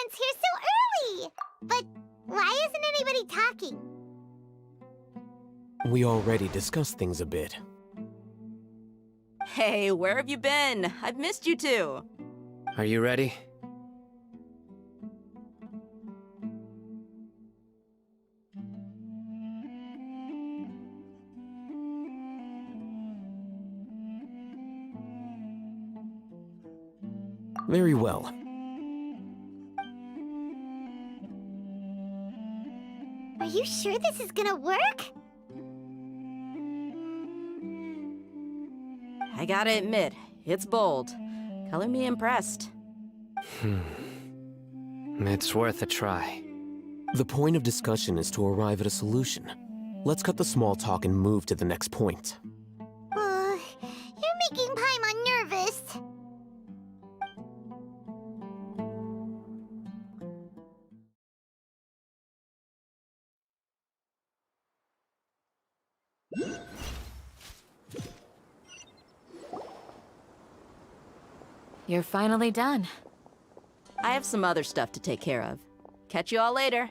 everyone's here so early! But why isn't anybody talking? We already discussed things a bit. Hey, where have you been? I've missed you too. Are you ready? Very well. Are you sure this is gonna work? I gotta admit, it's bold. Color me impressed. It's worth a try. The point of discussion is to arrive at a solution. Let's cut the small talk and move to the next point. You're making Paimon nervous. You're finally done. I have some other stuff to take care of. Catch you all later.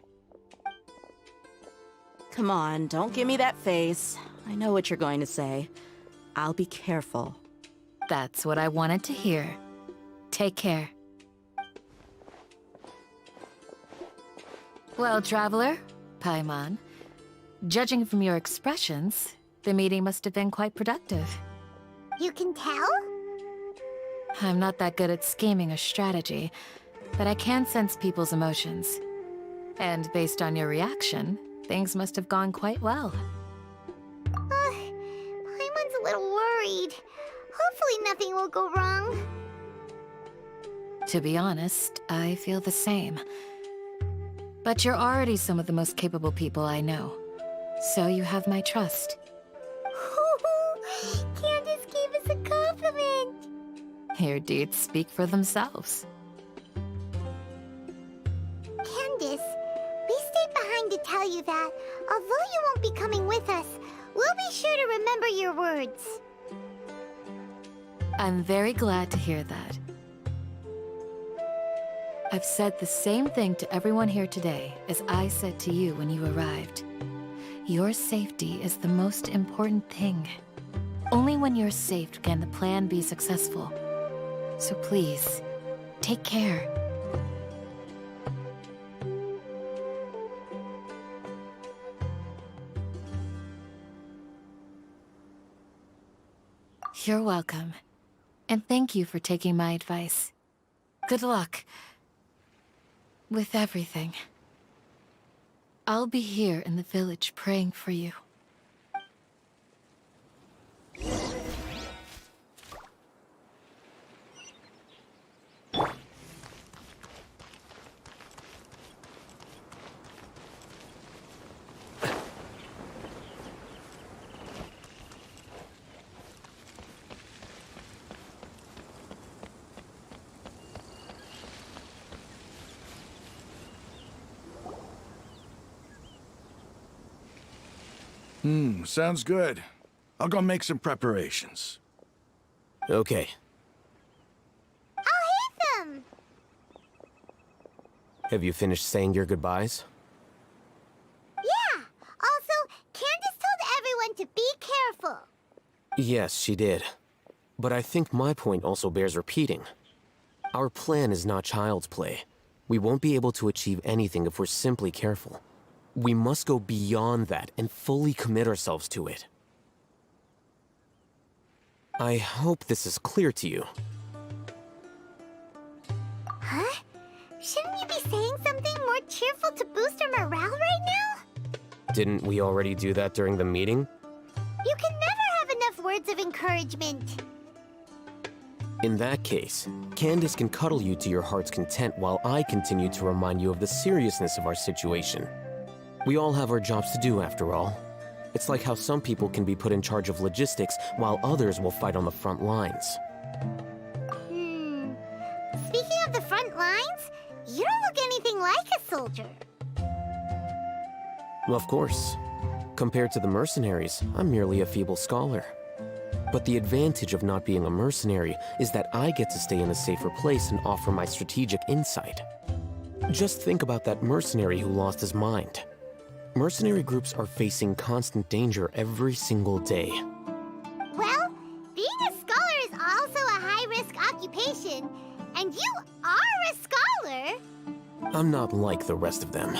Come on, don't give me that face. I know what you're going to say. I'll be careful. That's what I wanted to hear. Take care. Well, Traveler, Paimon, judging from your expressions, the meeting must have been quite productive. You can tell? I'm not that good at scheming or strategy, but I can sense people's emotions. And based on your reaction, things must have gone quite well. Paimon's a little worried. Hopefully nothing will go wrong. To be honest, I feel the same. But you're already some of the most capable people I know. So you have my trust. Candace gave us a compliment! Your deeds speak for themselves. Candace, we stayed behind to tell you that, although you won't be coming with us, we'll be sure to remember your words. I'm very glad to hear that. I've said the same thing to everyone here today as I said to you when you arrived. Your safety is the most important thing. Only when you're safe can the plan be successful. So please, take care. You're welcome. And thank you for taking my advice. Good luck. With everything. I'll be here in the village praying for you. Sounds good. I'll go make some preparations. Okay. I'll hate them! Have you finished saying your goodbyes? Yeah! Also, Candace told everyone to be careful. Yes, she did. But I think my point also bears repeating. Our plan is not child's play. We won't be able to achieve anything if we're simply careful. We must go beyond that and fully commit ourselves to it. I hope this is clear to you. Huh? Shouldn't you be saying something more cheerful to boost our morale right now? Didn't we already do that during the meeting? You can never have enough words of encouragement. In that case, Candace can cuddle you to your heart's content while I continue to remind you of the seriousness of our situation. We all have our jobs to do, after all. It's like how some people can be put in charge of logistics while others will fight on the front lines. Speaking of the front lines, you don't look anything like a soldier. Well, of course. Compared to the mercenaries, I'm merely a feeble scholar. But the advantage of not being a mercenary is that I get to stay in a safer place and offer my strategic insight. Just think about that mercenary who lost his mind. Mercenary groups are facing constant danger every single day. Well, being a scholar is also a high-risk occupation, and you are a scholar. I'm not like the rest of them.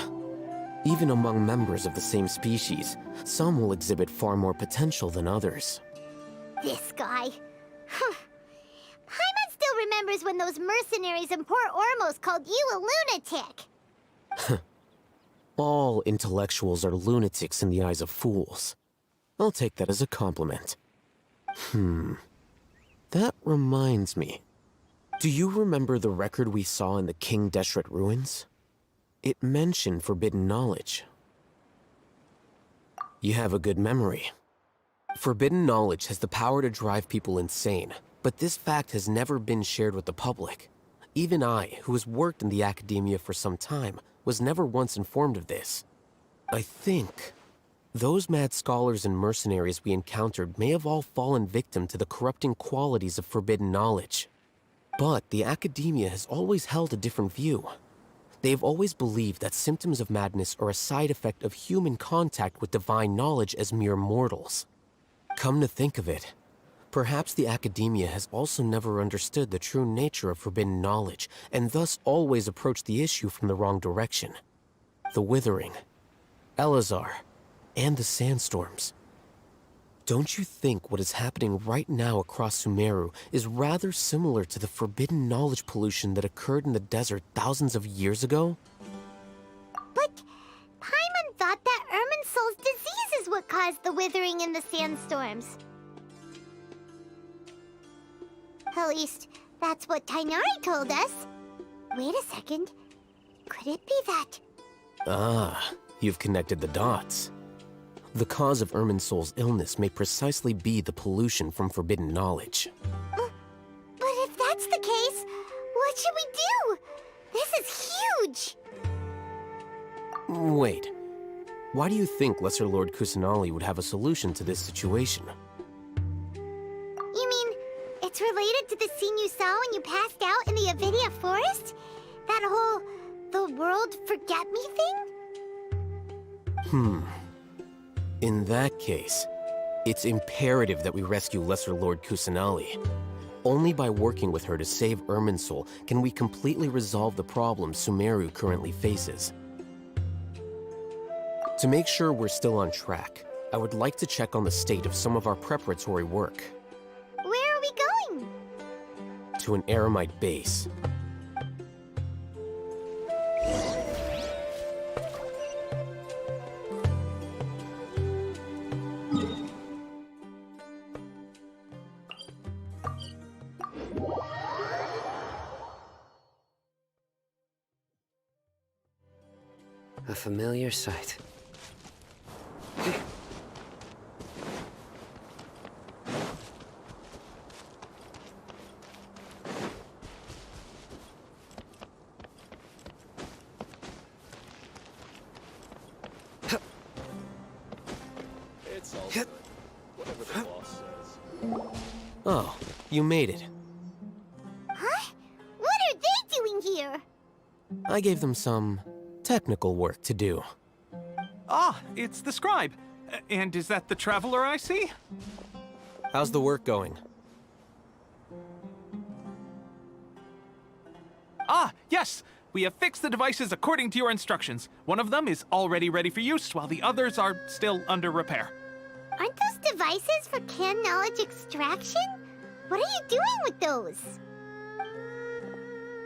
Even among members of the same species, some will exhibit far more potential than others. This guy. Paimon still remembers when those mercenaries in Port Ormos called you a lunatic. All intellectuals are lunatics in the eyes of fools. I'll take that as a compliment. That reminds me. Do you remember the record we saw in the King Deshret ruins? It mentioned forbidden knowledge. You have a good memory. Forbidden knowledge has the power to drive people insane, but this fact has never been shared with the public. Even I, who has worked in the academia for some time, was never once informed of this. I think those mad scholars and mercenaries we encountered may have all fallen victim to the corrupting qualities of forbidden knowledge. But the academia has always held a different view. They have always believed that symptoms of madness are a side effect of human contact with divine knowledge as mere mortals. Come to think of it, perhaps the academia has also never understood the true nature of forbidden knowledge, and thus always approached the issue from the wrong direction. The Withering, Elazar, and the sandstorms. Don't you think what is happening right now across Sumeru is rather similar to the forbidden knowledge pollution that occurred in the desert thousands of years ago? But Paimon thought that Irminsul's disease is what caused the withering in the sandstorms. At least, that's what Tainari told us. Wait a second. Could it be that? Ah, you've connected the dots. The cause of Irminsul's illness may precisely be the pollution from forbidden knowledge. But if that's the case, what should we do? This is huge! Wait. Why do you think Lesser Lord Kusanali would have a solution to this situation? You mean, it's related to the scene you saw when you passed out in the Avidia forest? That whole, the world forget me thing? In that case, it's imperative that we rescue Lesser Lord Kusanali. Only by working with her to save Irminsul can we completely resolve the problems Sumeru currently faces. To make sure we're still on track, I would like to check on the state of some of our preparatory work. Where are we going? To an Eremite base. A familiar sight. It's all good. Whatever the boss says. Oh, you made it. Huh? What are they doing here? I gave them some technical work to do. Ah, it's the scribe. And is that the traveler I see? How's the work going? Ah, yes! We have fixed the devices according to your instructions. One of them is already ready for use, while the others are still under repair. Aren't those devices for can knowledge extraction? What are you doing with those?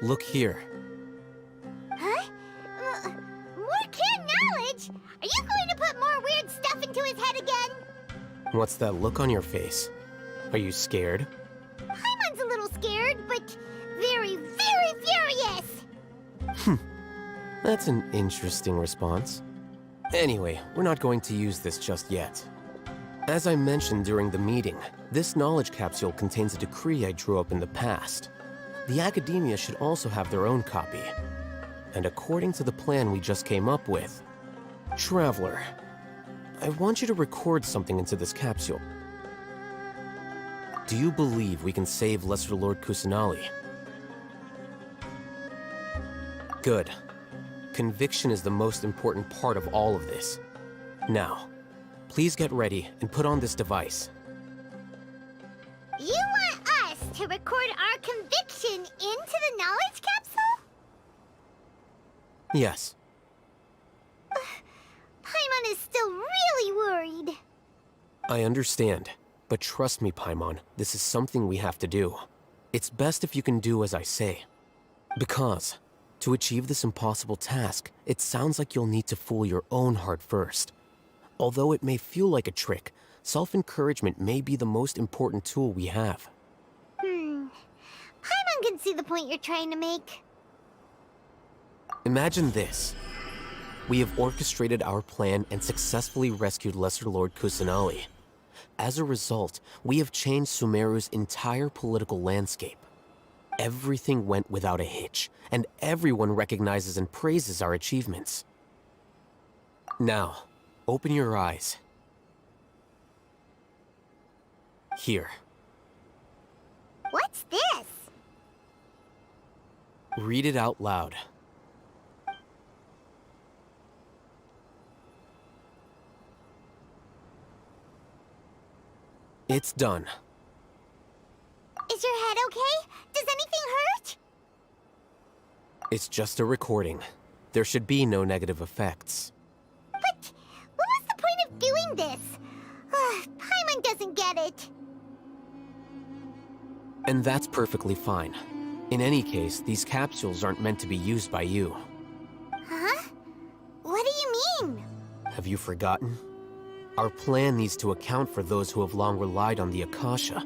Look here. Huh? More can knowledge? Are you going to put more weird stuff into his head again? What's that look on your face? Are you scared? Paimon's a little scared, but very, very furious! That's an interesting response. Anyway, we're not going to use this just yet. As I mentioned during the meeting, this knowledge capsule contains a decree I drew up in the past. The academia should also have their own copy. And according to the plan we just came up with, Traveler, I want you to record something into this capsule. Do you believe we can save Lesser Lord Kusanali? Good. conviction is the most important part of all of this. Now, please get ready and put on this device. You want us to record our conviction into the knowledge capsule? Yes. Paimon is still really worried. I understand, but trust me, Paimon, this is something we have to do. It's best if you can do as I say. Because, to achieve this impossible task, it sounds like you'll need to fool your own heart first. Although it may feel like a trick, self-encouragement may be the most important tool we have. Paimon can see the point you're trying to make. Imagine this. We have orchestrated our plan and successfully rescued Lesser Lord Kusanali. As a result, we have changed Sumeru's entire political landscape. Everything went without a hitch, and everyone recognizes and praises our achievements. Now, open your eyes. Here. What's this? Read it out loud. It's done. Is your head okay? Does anything hurt? It's just a recording. There should be no negative effects. But what was the point of doing this? Paimon doesn't get it. And that's perfectly fine. In any case, these capsules aren't meant to be used by you. Huh? What do you mean? Have you forgotten? Our plan needs to account for those who have long relied on the Akasha.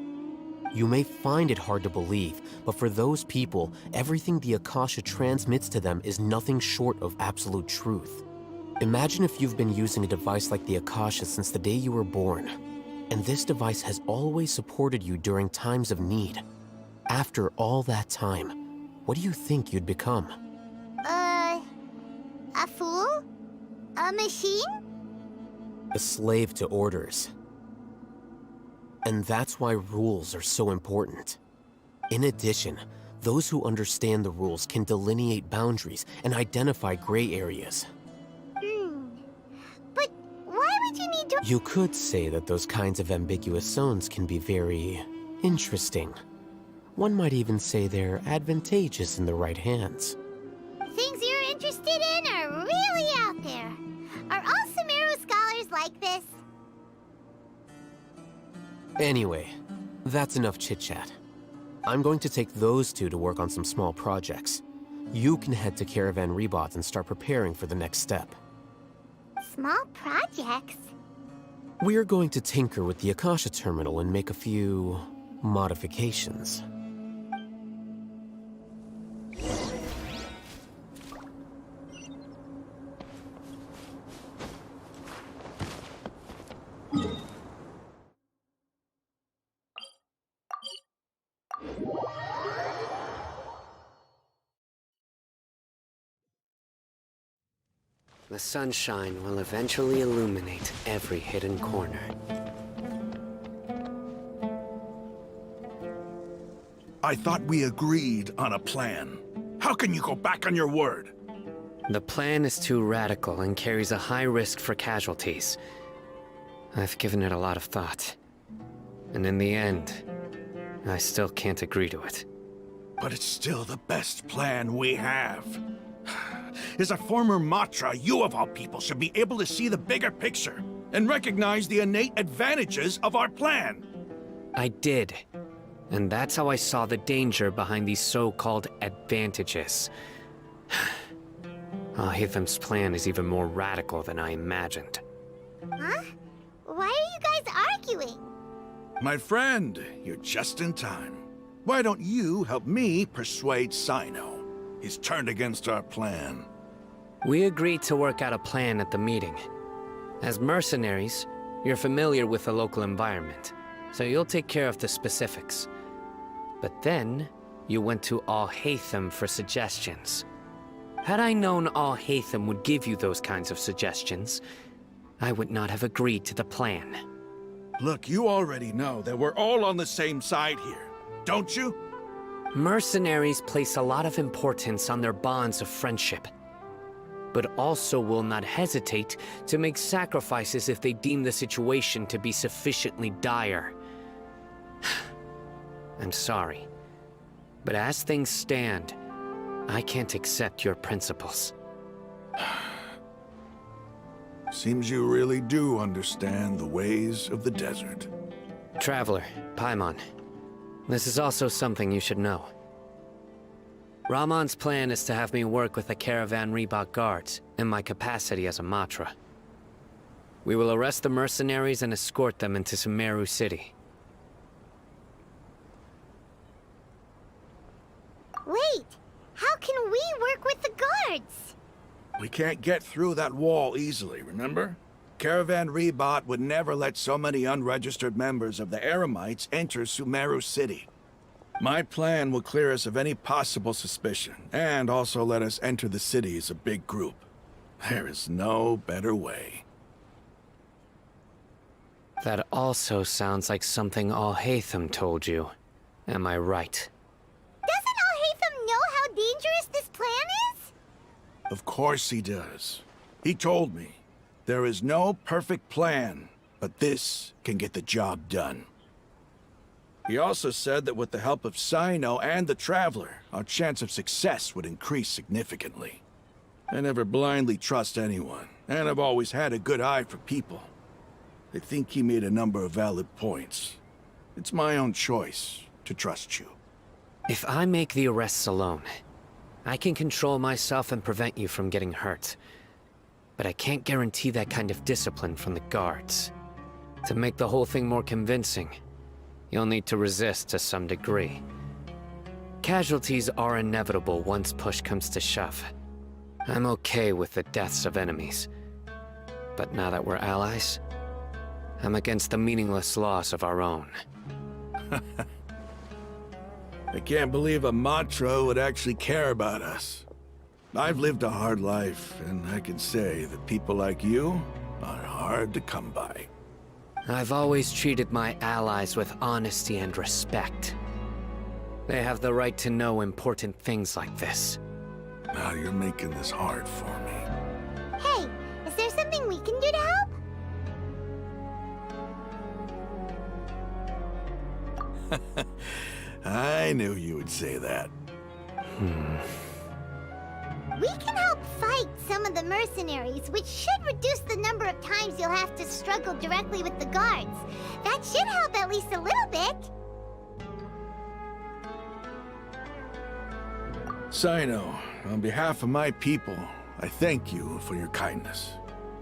You may find it hard to believe, but for those people, everything the Akasha transmits to them is nothing short of absolute truth. Imagine if you've been using a device like the Akasha since the day you were born, and this device has always supported you during times of need. After all that time, what do you think you'd become? A fool? A machine? A slave to orders. And that's why rules are so important. In addition, those who understand the rules can delineate boundaries and identify gray areas. But why would you need to— You could say that those kinds of ambiguous zones can be very interesting. One might even say they're advantageous in the right hands. Things you're interested in are really out there. Are all Sumeru scholars like this? Anyway, that's enough chit-chat. I'm going to take those two to work on some small projects. You can head to Caravan Rebot and start preparing for the next step. Small projects? We're going to tinker with the Akasha terminal and make a few modifications. The sunshine will eventually illuminate every hidden corner. I thought we agreed on a plan. How can you go back on your word? The plan is too radical and carries a high risk for casualties. I've given it a lot of thought. And in the end, I still can't agree to it. But it's still the best plan we have. As a former Matra, you of all people should be able to see the bigger picture and recognize the innate advantages of our plan. I did. And that's how I saw the danger behind these so-called advantages. Alhaitham's plan is even more radical than I imagined. Huh? Why are you guys arguing? My friend, you're just in time. Why don't you help me persuade Sino? He's turned against our plan. We agreed to work out a plan at the meeting. As mercenaries, you're familiar with the local environment, so you'll take care of the specifics. But then, you went to Alhaitham for suggestions. Had I known Alhaitham would give you those kinds of suggestions, I would not have agreed to the plan. Look, you already know that we're all on the same side here, don't you? Mercenaries place a lot of importance on their bonds of friendship. but also will not hesitate to make sacrifices if they deem the situation to be sufficiently dire. I'm sorry, but as things stand, I can't accept your principles. Seems you really do understand the ways of the desert. Traveler, Paimon, this is also something you should know. Ramon's plan is to have me work with the Caravan Reebok guards in my capacity as a Matra. We will arrest the mercenaries and escort them into Sumeru City. Wait, how can we work with the guards? We can't get through that wall easily, remember? Caravan Reebok would never let so many unregistered members of the Eremites enter Sumeru City. My plan will clear us of any possible suspicion, and also let us enter the city as a big group. There is no better way. That also sounds like something Al-Haytham told you. Am I right? Doesn't Al-Haytham know how dangerous this plan is? Of course he does. He told me, there is no perfect plan, but this can get the job done. He also said that with the help of Sino and the Traveler, our chance of success would increase significantly. I never blindly trust anyone, and I've always had a good eye for people. I think he made a number of valid points. It's my own choice to trust you. If I make the arrests alone, I can control myself and prevent you from getting hurt. But I can't guarantee that kind of discipline from the guards. To make the whole thing more convincing, you'll need to resist to some degree. Casualties are inevitable once push comes to shove. I'm okay with the deaths of enemies. But now that we're allies, I'm against the meaningless loss of our own. I can't believe a Matra would actually care about us. I've lived a hard life, and I can say that people like you are hard to come by. I've always treated my allies with honesty and respect. They have the right to know important things like this. Now you're making this hard for me. Hey, is there something we can do to help? I knew you would say that. We can help fight some of the mercenaries, which should reduce the number of times you'll have to struggle directly with the guards. That should help at least a little bit. Sino, on behalf of my people, I thank you for your kindness.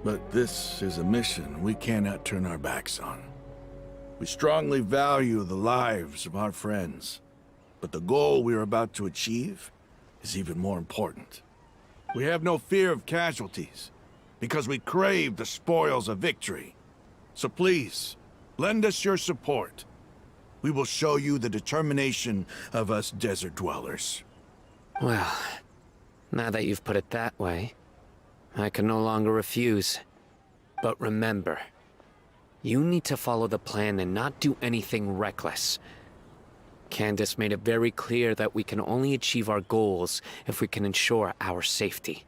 But this is a mission we cannot turn our backs on. We strongly value the lives of our friends, but the goal we are about to achieve is even more important. We have no fear of casualties, because we crave the spoils of victory. So please, lend us your support. We will show you the determination of us desert dwellers. Well, now that you've put it that way, I can no longer refuse. But remember, you need to follow the plan and not do anything reckless. Candace made it very clear that we can only achieve our goals if we can ensure our safety.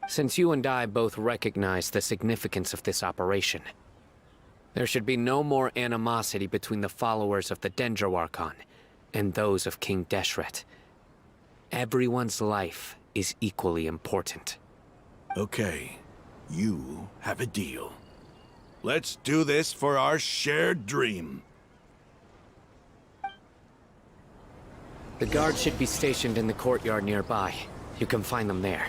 Since you and I both recognize the significance of this operation, there should be no more animosity between the followers of the Dendro Archon and those of King Deshret. Everyone's life is equally important. Okay, you have a deal. Let's do this for our shared dream. The guards should be stationed in the courtyard nearby. You can find them there.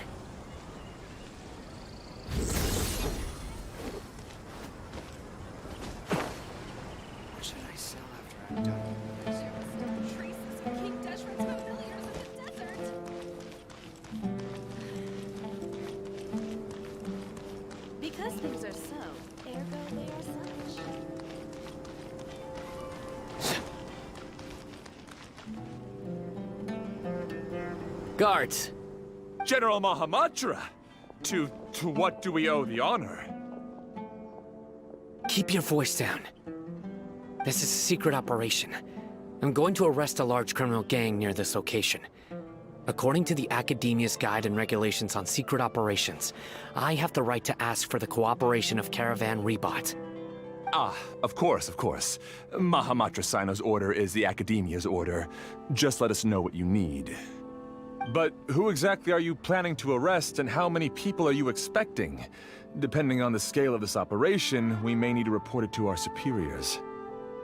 What should I sell after I'm done with this? Traces of King Deshret's familiars in the desert. Because things are so, ergo they are such. Guards! General Mahamatra! To what do we owe the honor? Keep your voice down. This is a secret operation. I'm going to arrest a large criminal gang near this location. According to the Academia's Guide and Regulations on Secret Operations, I have the right to ask for the cooperation of Caravan Rebot. Ah, of course, of course. Mahamatra Sino's order is the Academia's order. Just let us know what you need. But who exactly are you planning to arrest, and how many people are you expecting? Depending on the scale of this operation, we may need to report it to our superiors.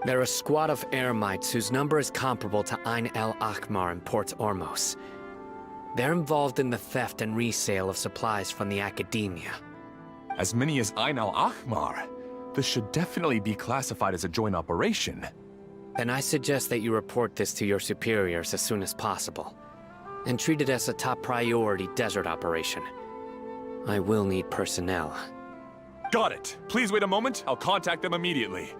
They're a squad of Eremites whose number is comparable to Ain el Akmar in Port Ormos. They're involved in the theft and resale of supplies from the Academia. As many as Ain el Akmar? This should definitely be classified as a joint operation. Then I suggest that you report this to your superiors as soon as possible, and treat it as a top priority desert operation. I will need personnel. Got it. Please wait a moment. I'll contact them immediately.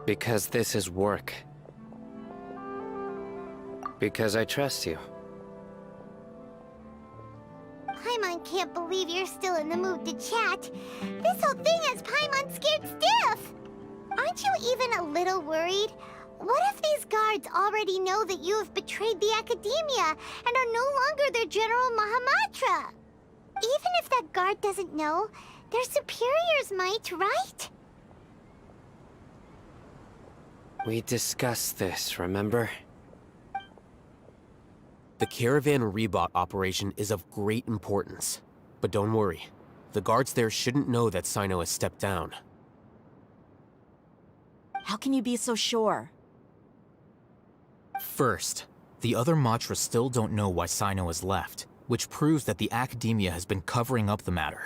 Because this is work. Because I trust you. Paimon can't believe you're still in the mood to chat. This whole thing has Paimon scared stiff! Aren't you even a little worried? What if these guards already know that you have betrayed the Academia and are no longer their General Mahamatra? Even if that guard doesn't know, their superiors might, right? We discussed this, remember? The Caravan Rebot operation is of great importance. But don't worry, the guards there shouldn't know that Sino has stepped down. How can you be so sure? First, the other Matras still don't know why Sino has left, which proves that the Academia has been covering up the matter.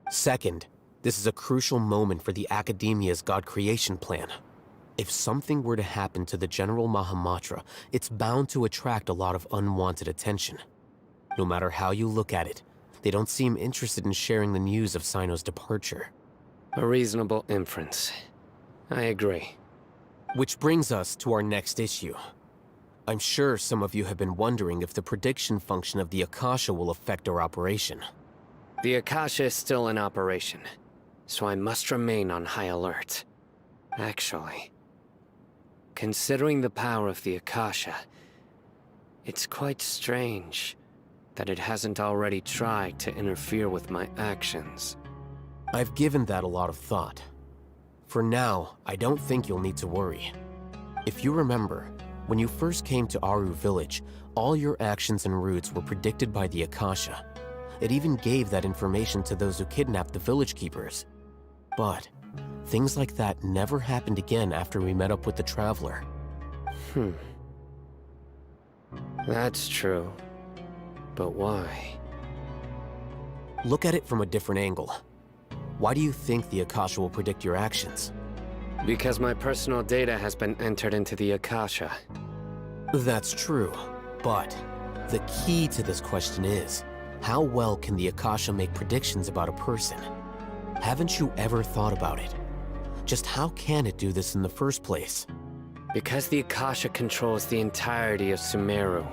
Second, this is a crucial moment for the Academia's God creation plan. If something were to happen to the General Mahamatra, it's bound to attract a lot of unwanted attention. No matter how you look at it, they don't seem interested in sharing the news of Sino's departure. A reasonable inference. I agree. Which brings us to our next issue. I'm sure some of you have been wondering if the prediction function of the Akasha will affect our operation. The Akasha is still in operation, so I must remain on high alert. Actually, considering the power of the Akasha, it's quite strange that it hasn't already tried to interfere with my actions. I've given that a lot of thought. For now, I don't think you'll need to worry. If you remember, when you first came to Aru Village, all your actions and routes were predicted by the Akasha. It even gave that information to those who kidnapped the village keepers. But things like that never happened again after we met up with the Traveler. That's true. But why? Look at it from a different angle. Why do you think the Akasha will predict your actions? Because my personal data has been entered into the Akasha. That's true, but the key to this question is, how well can the Akasha make predictions about a person? Haven't you ever thought about it? Just how can it do this in the first place? Because the Akasha controls the entirety of Sumeru.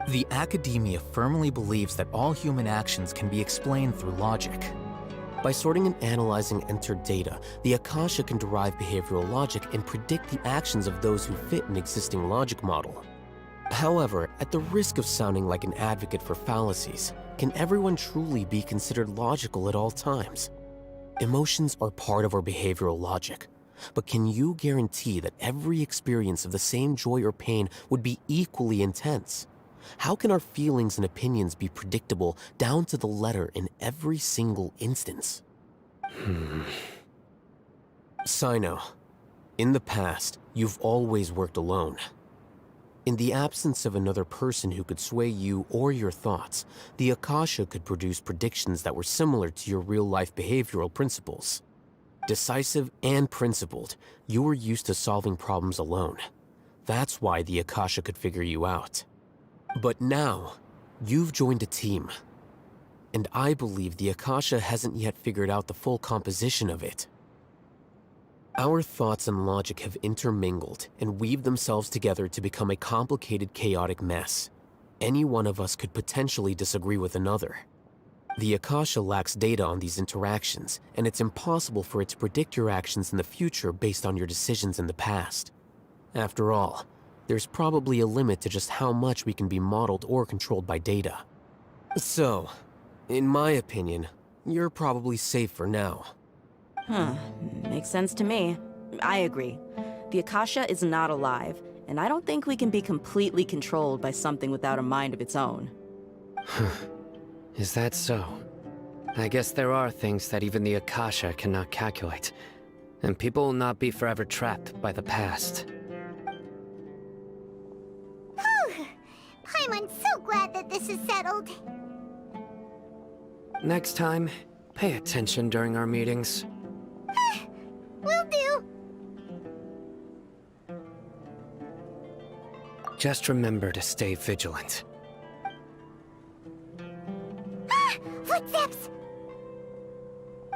The Academia firmly believes that all human actions can be explained through logic. By sorting and analyzing entered data, the Akasha can derive behavioral logic and predict the actions of those who fit an existing logic model. However, at the risk of sounding like an advocate for fallacies, can everyone truly be considered logical at all times? Emotions are part of our behavioral logic, but can you guarantee that every experience of the same joy or pain would be equally intense? How can our feelings and opinions be predictable down to the letter in every single instance? Sino, in the past, you've always worked alone. In the absence of another person who could sway you or your thoughts, the Akasha could produce predictions that were similar to your real-life behavioral principles. Decisive and principled, you were used to solving problems alone. That's why the Akasha could figure you out. But now, you've joined a team. And I believe the Akasha hasn't yet figured out the full composition of it. Our thoughts and logic have intermingled and weaved themselves together to become a complicated, chaotic mess. Any one of us could potentially disagree with another. The Akasha lacks data on these interactions, and it's impossible for it to predict your actions in the future based on your decisions in the past. After all, there's probably a limit to just how much we can be modeled or controlled by data. So, in my opinion, you're probably safe for now. Makes sense to me. I agree. The Akasha is not alive, and I don't think we can be completely controlled by something without a mind of its own. Is that so? I guess there are things that even the Akasha cannot calculate, and people will not be forever trapped by the past. Whew! Paimon's so glad that this is settled. Next time, pay attention during our meetings. Will do. Just remember to stay vigilant. Footsteps!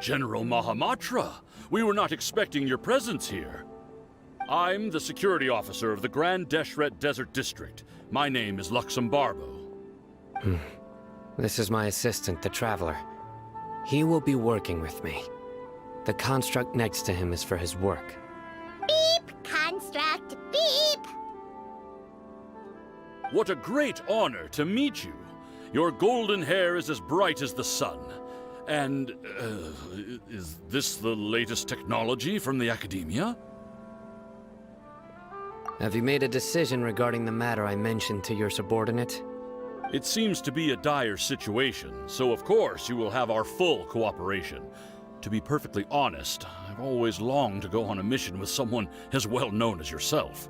General Mahamatra, we were not expecting your presence here. I'm the security officer of the Grand Deshret Desert District. My name is Luxembarbo. This is my assistant, the Traveler. He will be working with me. The construct next to him is for his work. Beep! Construct, beep! What a great honor to meet you. Your golden hair is as bright as the sun. And, is this the latest technology from the Academia? Have you made a decision regarding the matter I mentioned to your subordinate? It seems to be a dire situation, so of course you will have our full cooperation. To be perfectly honest, I've always longed to go on a mission with someone as well known as yourself.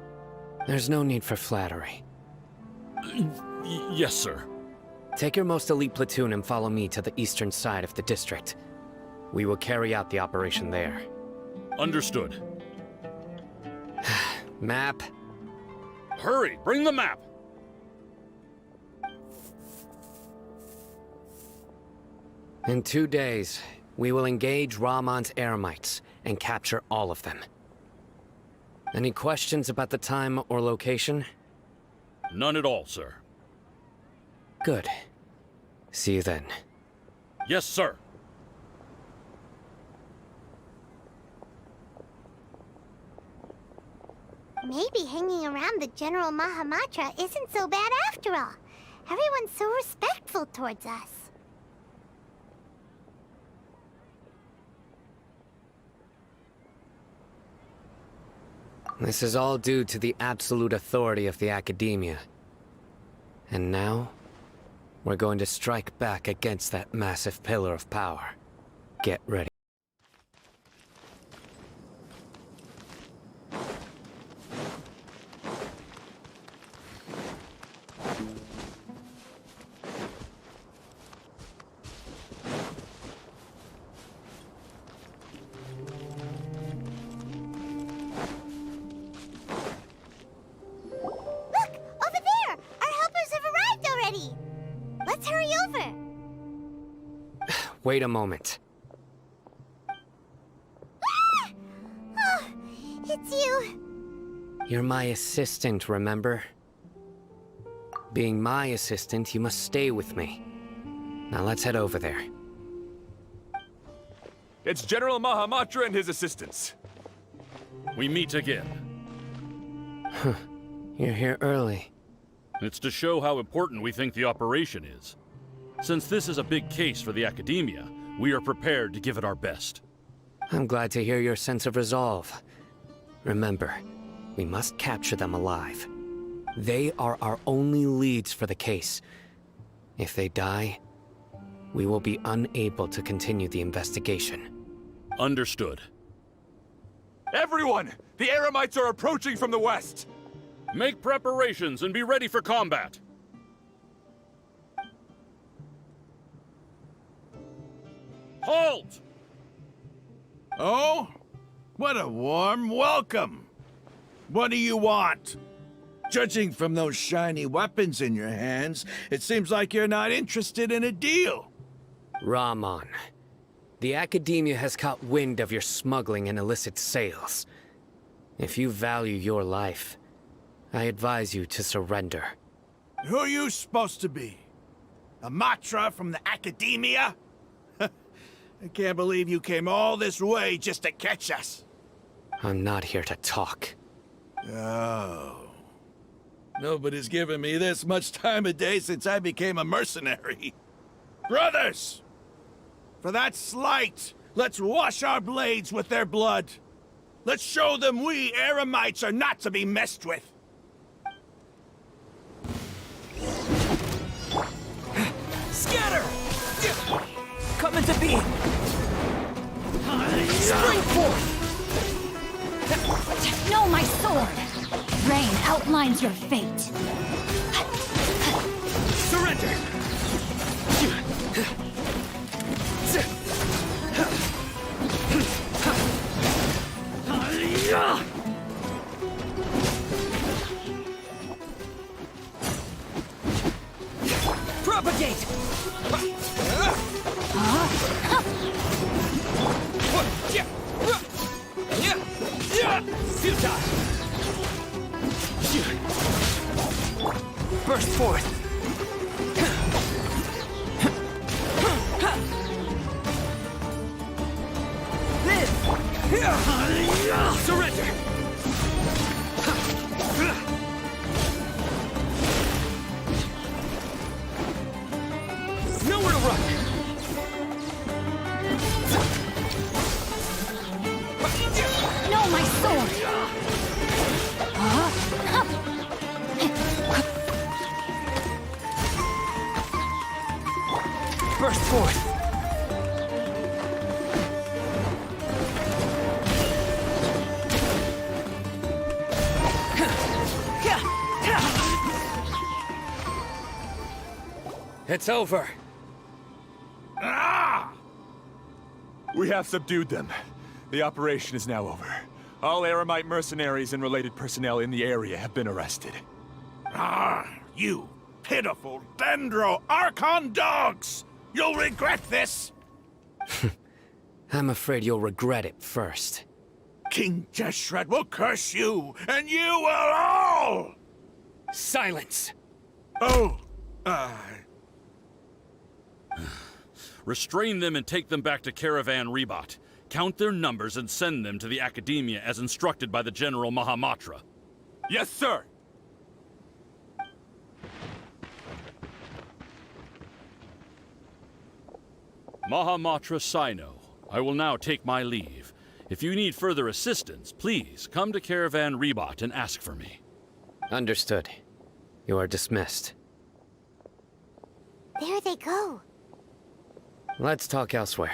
There's no need for flattery. Yes, sir. Take your most elite platoon and follow me to the eastern side of the district. We will carry out the operation there. Understood. Map. Hurry, bring the map! In 2 days, we will engage Rahman's Eremites and capture all of them. Any questions about the time or location? None at all, sir. Good. See you then. Yes, sir. Maybe hanging around the General Mahamatra isn't so bad after all. Everyone's so respectful towards us. This is all due to the absolute authority of the Academia. And now, we're going to strike back against that massive pillar of power. Get ready. Wait a moment. Oh, it's you. You're my assistant, remember? Being my assistant, you must stay with me. Now let's head over there. It's General Mahamatra and his assistants. We meet again. You're here early. It's to show how important we think the operation is. Since this is a big case for the Academia, we are prepared to give it our best. I'm glad to hear your sense of resolve. Remember, we must capture them alive. They are our only leads for the case. If they die, we will be unable to continue the investigation. Understood. Everyone! The Eremites are approaching from the west! Make preparations and be ready for combat! Halt! Oh? What a warm welcome! What do you want? Judging from those shiny weapons in your hands, it seems like you're not interested in a deal. Rahman, the Academia has caught wind of your smuggling and illicit sales. If you value your life, I advise you to surrender. Who are you supposed to be? A Matra from the Academia? I can't believe you came all this way just to catch us. I'm not here to talk. Oh. Nobody's given me this much time of day since I became a mercenary. Brothers! For that slight, let's wash our blades with their blood. Let's show them we Eremites are not to be messed with. Scatter! Come into being! Spring forth! No, my sword! Rain outlines your fate. Surrender! Propagate! Futile! Burst forth! Live! Surrender! Nowhere to run! No, my sword! Burst forth! It's over. Ah! We have subdued them. The operation is now over. All Eremite mercenaries and related personnel in the area have been arrested. Ah, you pitiful Dendro Archon dogs! You'll regret this! I'm afraid you'll regret it first. King Jeshret will curse you, and you will all! Silence! Oh, Restrain them and take them back to Caravan Rebot. Count their numbers and send them to the Academia as instructed by the General Mahamatra. Yes, sir! Mahamatra Sino, I will now take my leave. If you need further assistance, please come to Caravan Rebot and ask for me. Understood. You are dismissed. There they go. Let's talk elsewhere.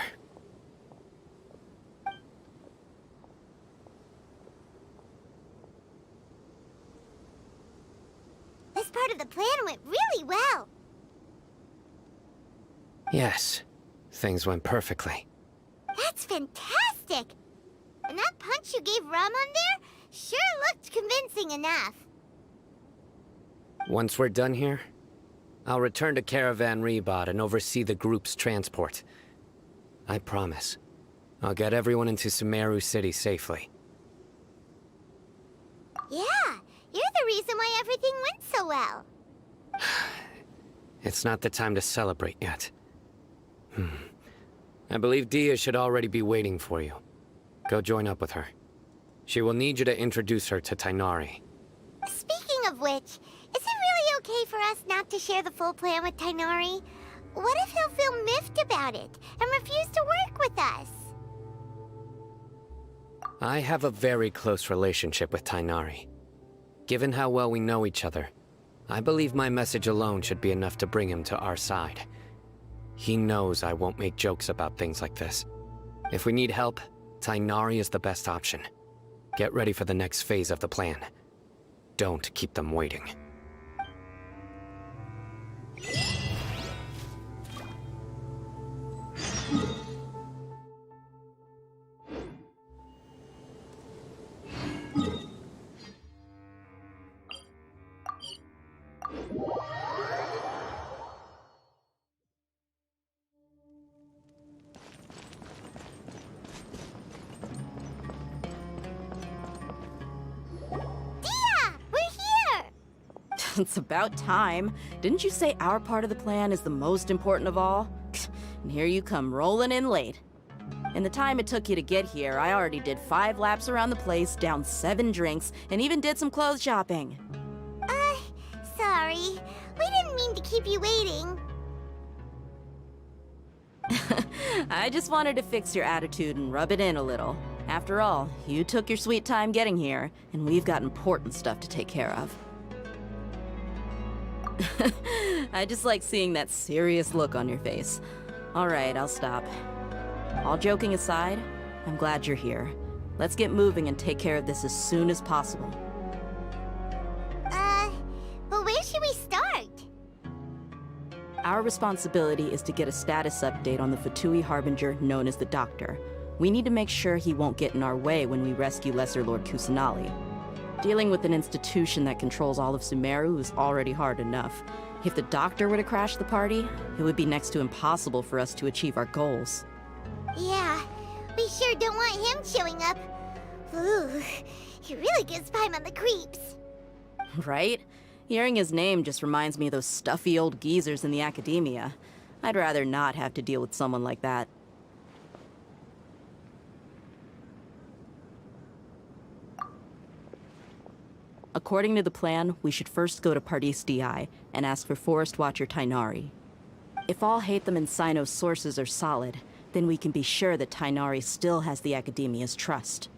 This part of the plan went really well. Yes, things went perfectly. That's fantastic! And that punch you gave Ramon there sure looked convincing enough. Once we're done here, I'll return to Caravan Rebot and oversee the group's transport. I promise. I'll get everyone into Sumeru City safely. Yeah, you're the reason why everything went so well. It's not the time to celebrate yet. I believe Dia should already be waiting for you. Go join up with her. She will need you to introduce her to Tainari. Speaking of which, is it really okay for us not to share the full plan with Tainari? What if he'll feel miffed about it and refuse to work with us? I have a very close relationship with Tainari. Given how well we know each other, I believe my message alone should be enough to bring him to our side. He knows I won't make jokes about things like this. If we need help, Tainari is the best option. Get ready for the next phase of the plan. Don't keep them waiting. It's about time. Didn't you say our part of the plan is the most important of all? And here you come rolling in late. In the time it took you to get here, I already did 5 laps around the place, downed 7 drinks, and even did some clothes shopping. Sorry. We didn't mean to keep you waiting. I just wanted to fix your attitude and rub it in a little. After all, you took your sweet time getting here, and we've got important stuff to take care of. I just like seeing that serious look on your face. All right, I'll stop. All joking aside, I'm glad you're here. Let's get moving and take care of this as soon as possible. But where should we start? Our responsibility is to get a status update on the Fatui Harbinger known as the Doctor. We need to make sure he won't get in our way when we rescue Lesser Lord Kusanali. Dealing with an institution that controls all of Sumeru is already hard enough. If the Doctor were to crash the party, it would be next to impossible for us to achieve our goals. Yeah, we sure don't want him showing up. Ooh, he really gives Paimon the creeps. Right? Hearing his name just reminds me of those stuffy old geezers in the academia. I'd rather not have to deal with someone like that. According to the plan, we should first go to Pardis DI and ask for Forest Watcher Tainari. If all Hatham and Sino's sources are solid, then we can be sure that Tainari still has the Academia's trust.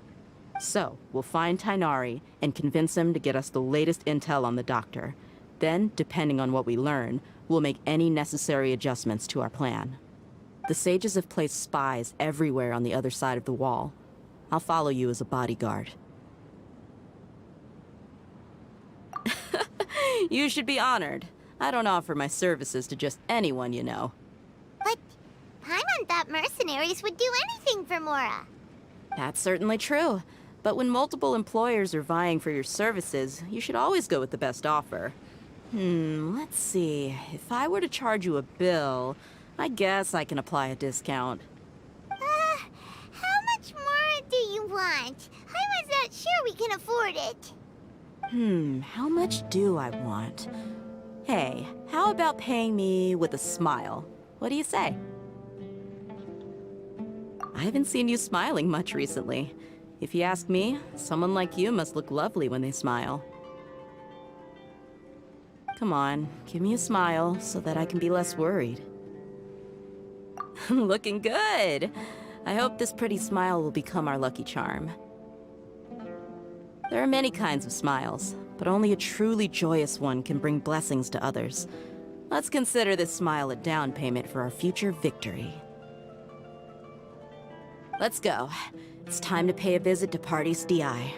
So, we'll find Tainari and convince him to get us the latest intel on the Doctor. Then, depending on what we learn, we'll make any necessary adjustments to our plan. The sages have placed spies everywhere on the other side of the wall. I'll follow you as a bodyguard. You should be honored. I don't offer my services to just anyone you know. But Paimon thought mercenaries would do anything for Mora. That's certainly true. But when multiple employers are vying for your services, you should always go with the best offer. Let's see. If I were to charge you a bill, I guess I can apply a discount. How much more do you want? Paimon's not sure we can afford it. How much do I want? Hey, how about paying me with a smile? What do you say? I haven't seen you smiling much recently. If you ask me, someone like you must look lovely when they smile. Come on, give me a smile so that I can be less worried. Looking good! I hope this pretty smile will become our lucky charm. There are many kinds of smiles, but only a truly joyous one can bring blessings to others. Let's consider this smile a down payment for our future victory. Let's go. It's time to pay a visit to Pardis DI.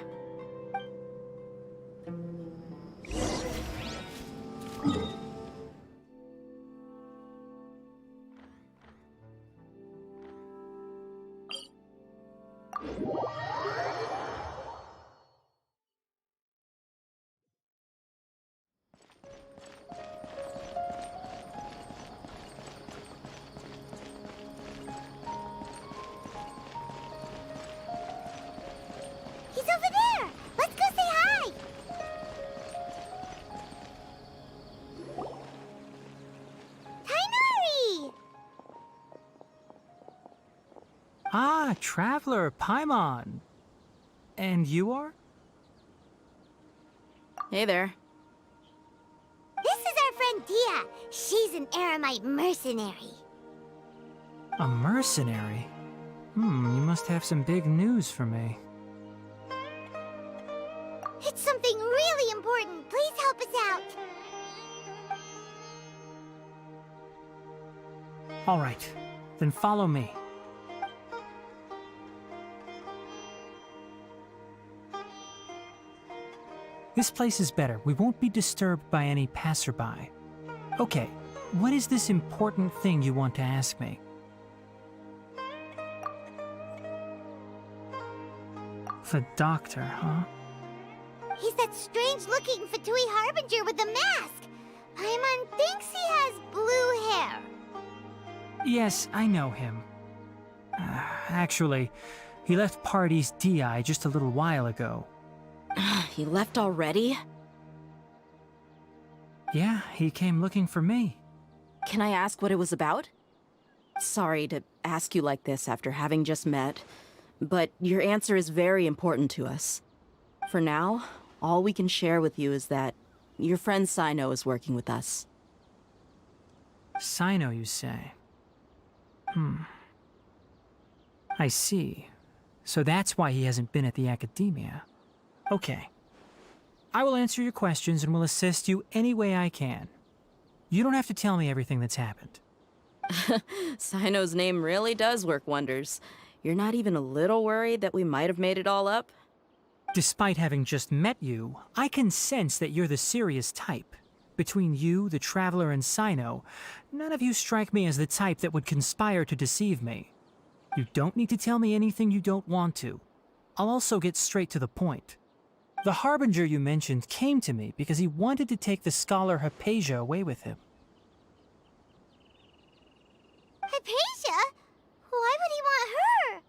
He's over there! Let's go say hi! Tainari! Ah, Traveler, Paimon. And you are? Hey there. This is our friend Dia. She's an Aramite mercenary. A mercenary? You must have some big news for me. It's something really important. Please help us out. All right, then follow me. This place is better. We won't be disturbed by any passerby. Okay, what is this important thing you want to ask me? The Doctor, huh? He's that strange-looking Fatui Harbinger with the mask. Paimon thinks he has blue hair. Yes, I know him. Actually, he left Pardis DI just a little while ago. He left already? Yeah, he came looking for me. Can I ask what it was about? Sorry to ask you like this after having just met, but your answer is very important to us. For now, all we can share with you is that your friend Sino is working with us. Sino, you say? I see. So that's why he hasn't been at the Academia. Okay. I will answer your questions and will assist you any way I can. You don't have to tell me everything that's happened. Sino's name really does work wonders. You're not even a little worried that we might have made it all up? Despite having just met you, I can sense that you're the serious type. Between you, the Traveler, and Sino, none of you strike me as the type that would conspire to deceive me. You don't need to tell me anything you don't want to. I'll also get straight to the point. The Harbinger you mentioned came to me because he wanted to take the scholar Hypatia away with him. Hypatia? Why would he want her?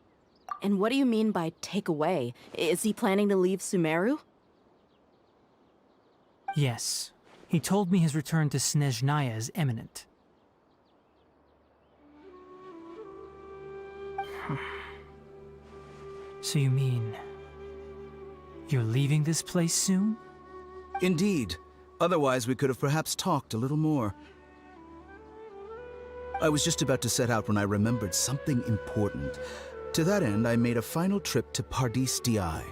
And what do you mean by take away? Is he planning to leave Sumeru? Yes. He told me his return to Snezhnaya is imminent. So you mean... you're leaving this place soon? Indeed. Otherwise, we could have perhaps talked a little more. I was just about to set out when I remembered something important. To that end, I made a final trip to Pardis Di.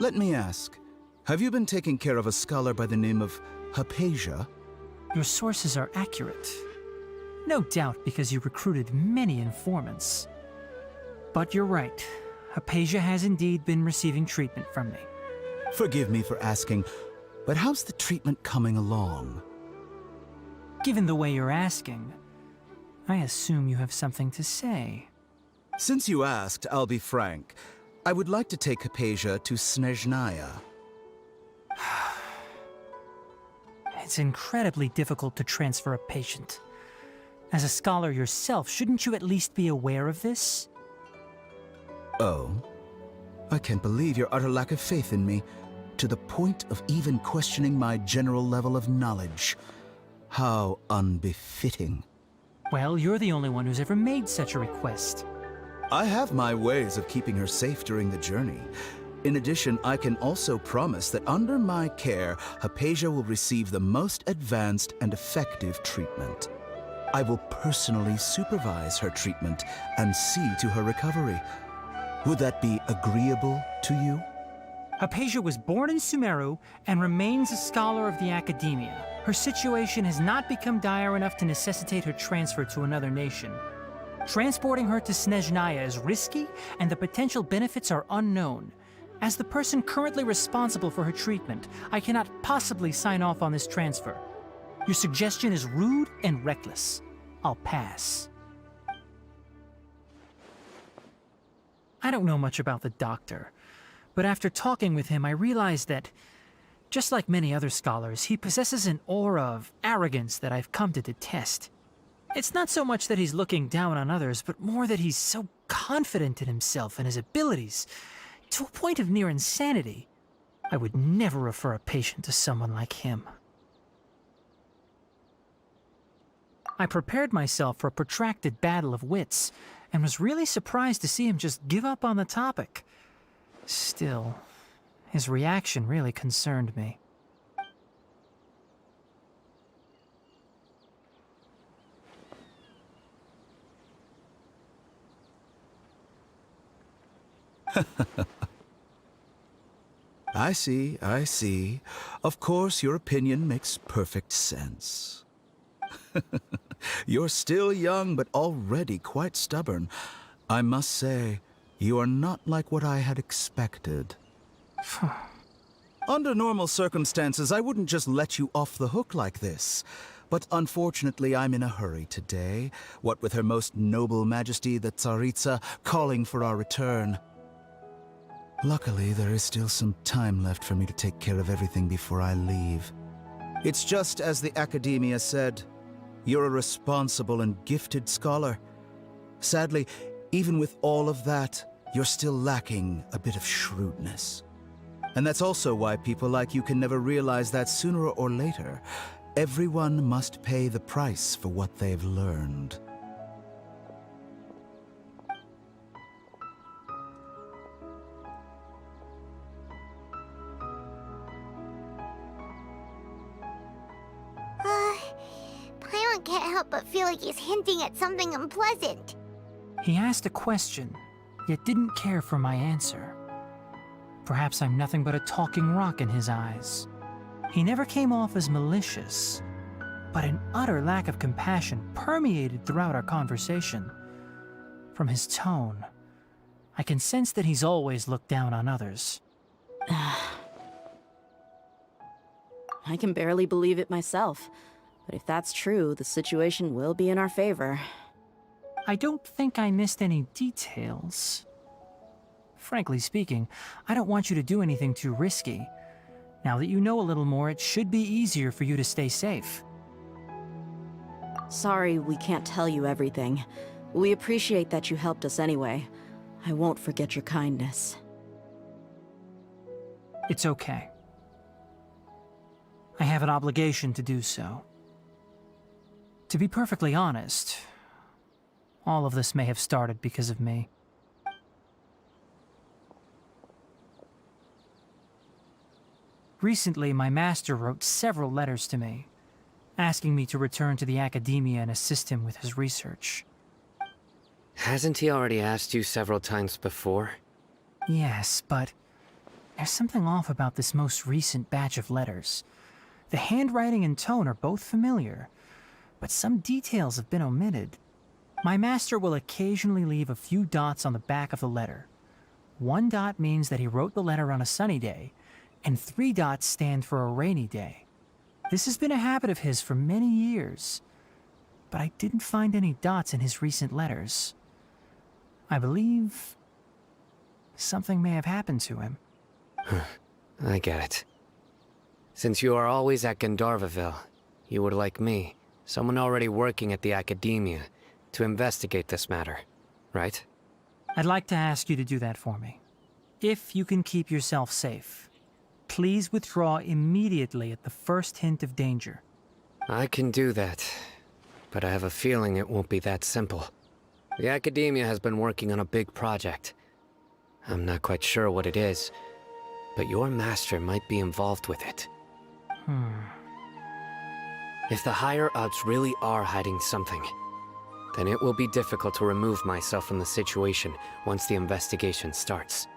Let me ask, have you been taking care of a scholar by the name of Hypatia? Your sources are accurate. No doubt because you recruited many informants. But you're right. Hypatia has indeed been receiving treatment from me. Forgive me for asking, but how's the treatment coming along? Given the way you're asking, I assume you have something to say. Since you asked, I'll be frank. I would like to take Hypatia to Snezhnaya. It's incredibly difficult to transfer a patient. As a scholar yourself, shouldn't you at least be aware of this? Oh? I can't believe your utter lack of faith in me, to the point of even questioning my general level of knowledge. How unbefitting. Well, you're the only one who's ever made such a request. I have my ways of keeping her safe during the journey. In addition, I can also promise that under my care, Hypatia will receive the most advanced and effective treatment. I will personally supervise her treatment and see to her recovery. Would that be agreeable to you? Hypatia was born in Sumeru and remains a scholar of the Academia. Her situation has not become dire enough to necessitate her transfer to another nation. Transporting her to Snezhnaya is risky, and the potential benefits are unknown. As the person currently responsible for her treatment, I cannot possibly sign off on this transfer. Your suggestion is rude and reckless. I'll pass. I don't know much about the doctor, but after talking with him, I realized that, just like many other scholars, he possesses an aura of arrogance that I've come to detest. It's not so much that he's looking down on others, but more that he's so confident in himself and his abilities, to a point of near insanity. I would never refer a patient to someone like him. I prepared myself for a protracted battle of wits, and was really surprised to see him just give up on the topic. Still, his reaction really concerned me. I see, I see. Of course, your opinion makes perfect sense. You're still young, but already quite stubborn. I must say, you are not like what I had expected. Under normal circumstances, I wouldn't just let you off the hook like this. But unfortunately, I'm in a hurry today, what with Her Most Noble Majesty the Tsaritsa calling for our return. Luckily, there is still some time left for me to take care of everything before I leave. It's just as the Academia said, you're a responsible and gifted scholar. Sadly, even with all of that, you're still lacking a bit of shrewdness. And that's also why people like you can never realize that sooner or later, Everyone must pay the price for what they've learned. Paimon can't help but feel like he's hinting at something unpleasant. He asked a question, yet didn't care for my answer. Perhaps I'm nothing but a talking rock in his eyes. He never came off as malicious, but an utter lack of compassion permeated throughout our conversation. From his tone, I can sense that he's always looked down on others. I can barely believe it myself. But if that's true, the situation will be in our favor. I don't think I missed any details. Frankly speaking, I don't want you to do anything too risky. Now that you know a little more, it should be easier for you to stay safe. Sorry we can't tell you everything. We appreciate that you helped us anyway. I won't forget your kindness. It's okay. I have an obligation to do so. To be perfectly honest, all of this may have started because of me. Recently, my master wrote several letters to me, asking me to return to the academia and assist him with his research. Hasn't he already asked you several times before? Yes, but there's something off about this most recent batch of letters. The handwriting and tone are both familiar, but some details have been omitted. My master will occasionally leave a few dots on the back of the letter. 1 dot means that he wrote the letter on a sunny day, and 3 dots stand for a rainy day. This has been a habit of his for many years, but I didn't find any dots in his recent letters. I believe something may have happened to him. I get it. Since you are always at Gandharvaville, you would like me, someone already working at the academia, to investigate this matter, right? I'd like to ask you to do that for me. If you can keep yourself safe, please withdraw immediately at the first hint of danger. I can do that, but I have a feeling it won't be that simple. The academia has been working on a big project. I'm not quite sure what it is, but your master might be involved with it. If the higher-ups really are hiding something, then it will be difficult to remove myself from the situation once the investigation starts.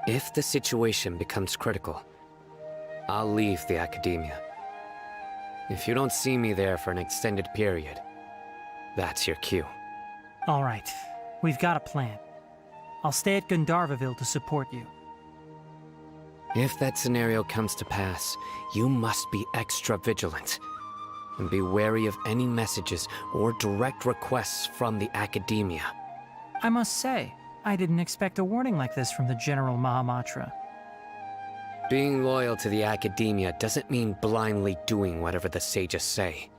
If the situation becomes critical, I'll leave the academia. If you don't see me there for an extended period, that's your cue. All right, we've got a plan. I'll stay at Gandharvaville to support you. If that scenario comes to pass, you must be extra vigilant. And be wary of any messages or direct requests from the academia. I must say, I didn't expect a warning like this from the General Mahamatra. Being loyal to the academia doesn't mean blindly doing whatever the sages say.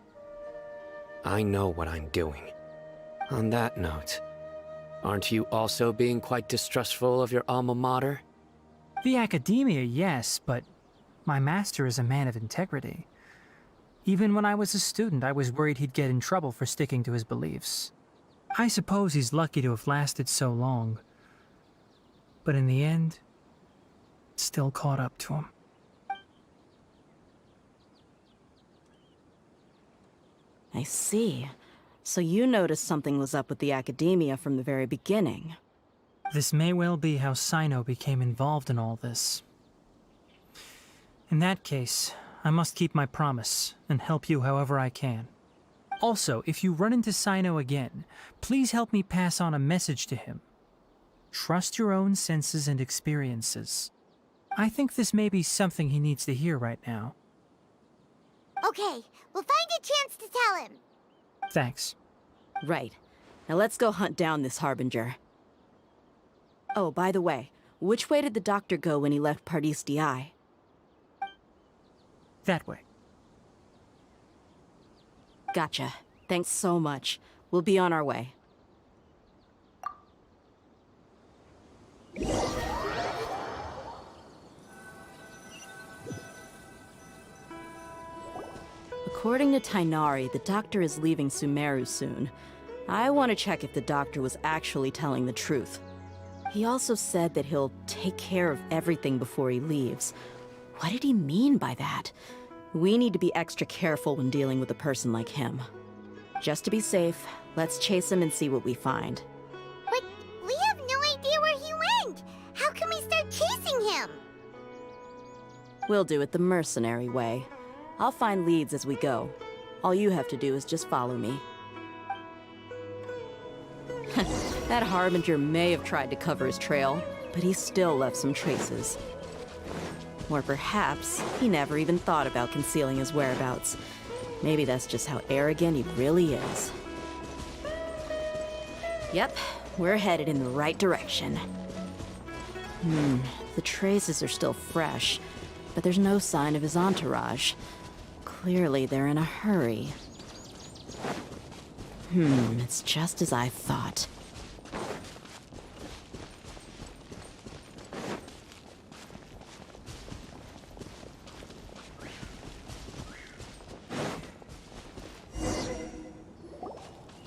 I know what I'm doing. On that note, aren't you also being quite distrustful of your alma mater? The academia, yes, but my master is a man of integrity. Even when I was a student, I was worried he'd get in trouble for sticking to his beliefs. I suppose he's lucky to have lasted so long. But in the end, it still caught up to him. I see. So you noticed something was up with the academia from the very beginning. This may well be how Sino became involved in all this. In that case, I must keep my promise and help you however I can. Also, if you run into Sino again, please help me pass on a message to him. Trust your own senses and experiences. I think this may be something he needs to hear right now. Okay, we'll find a chance to tell him. Thanks. Right. Now let's go hunt down this Harbinger. Oh, by the way, which way did the doctor go when he left Pardis DI? That way. Gotcha. Thanks so much. We'll be on our way. According to Tainari, the doctor is leaving Sumeru soon. I want to check if the doctor was actually telling the truth. He also said that he'll take care of everything before he leaves. What did he mean by that? We need to be extra careful when dealing with a person like him. Just to be safe, let's chase him and see what we find. But we have no idea where he went! How can we start chasing him? We'll do it the mercenary way. I'll find leads as we go. All you have to do is just follow me. That Harbinger may have tried to cover his trail, but he still left some traces. Or perhaps he never even thought about concealing his whereabouts. Maybe that's just how arrogant he really is. Yep, we're headed in the right direction. The traces are still fresh, but there's no sign of his entourage. Clearly they're in a hurry. It's just as I thought.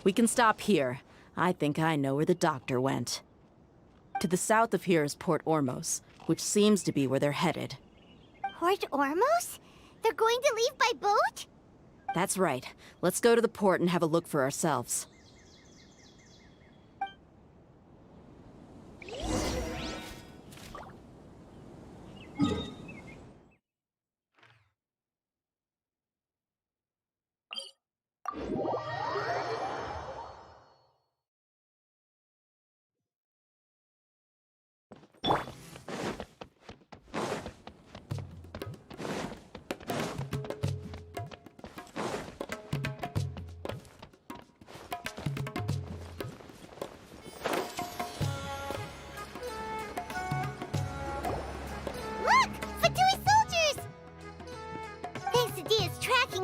We can stop here. I think I know where the doctor went. To the south of here is Port Ormos, which seems to be where they're headed. Port Ormos? They're going to leave by boat? That's right. Let's go to the port and have a look for ourselves.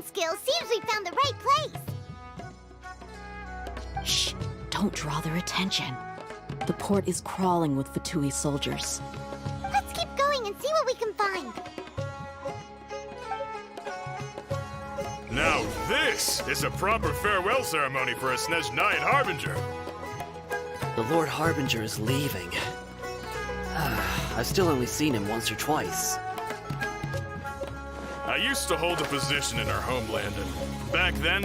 Skills seems we found the right place. Shh! Don't draw their attention. The port is crawling with Fatui soldiers. Let's keep going and see what we can find. Now this is a proper farewell ceremony for a Snezhnayan Harbinger. The Lord Harbinger is leaving. I've still only seen him once or twice. I used to hold a position in our homeland, and back then,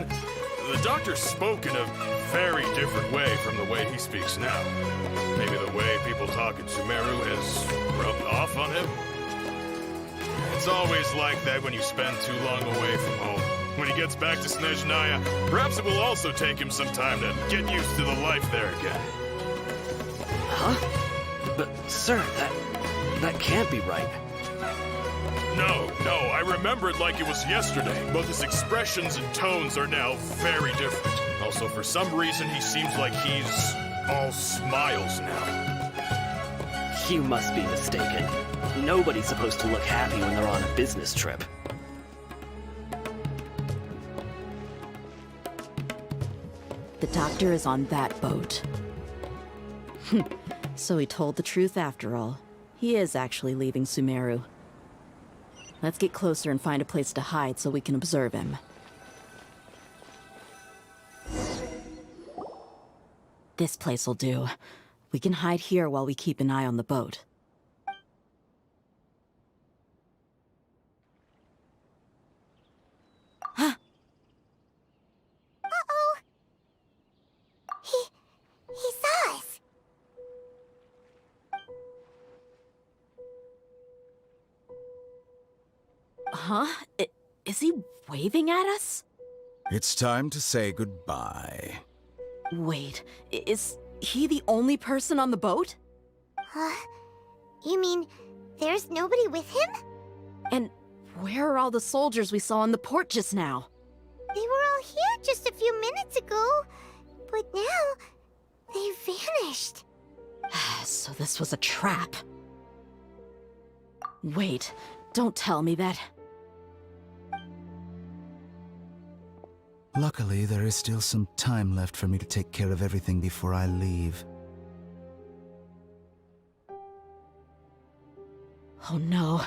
the doctor spoke in a very different way from the way he speaks now. Maybe the way people talk in Sumeru has rubbed off on him? It's always like that when you spend too long away from home. When he gets back to Snezhnaya, perhaps it will also take him some time to get used to the life there again. Huh? But, sir, that can't be right. No, I remember it like it was yesterday, but his expressions and tones are now very different. Also, for some reason, he seems like he's all smiles now. You must be mistaken. Nobody's supposed to look happy when they're on a business trip. The doctor is on that boat. So he told the truth after all. He is actually leaving Sumeru. Let's get closer and find a place to hide so we can observe him. This place will do. We can hide here while we keep an eye on the boat. Uh-oh! He saw us! Huh? Is he waving at us? It's time to say goodbye. Wait, is he the only person on the boat? You mean there's nobody with him? And where are all the soldiers we saw in the port just now? They were all here just a few minutes ago, but now they've vanished. So this was a trap. Wait, don't tell me that. Luckily, there is still some time left for me to take care of everything before I leave. Oh no.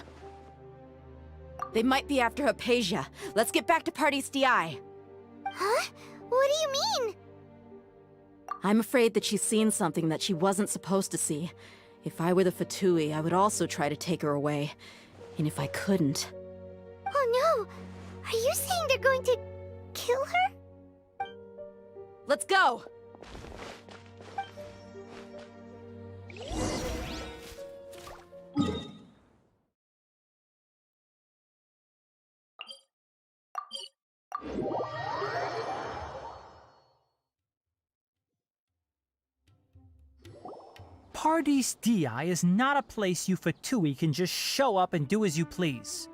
They might be after Hypatia. Let's get back to Party's DI. Huh? What do you mean? I'm afraid that she's seen something that she wasn't supposed to see. If I were the Fatui, I would also try to take her away. And if I couldn't... Oh no! Are you saying they're going to kill her? Let's go! Party's DI is not a place you Fatui can just show up and do as you please.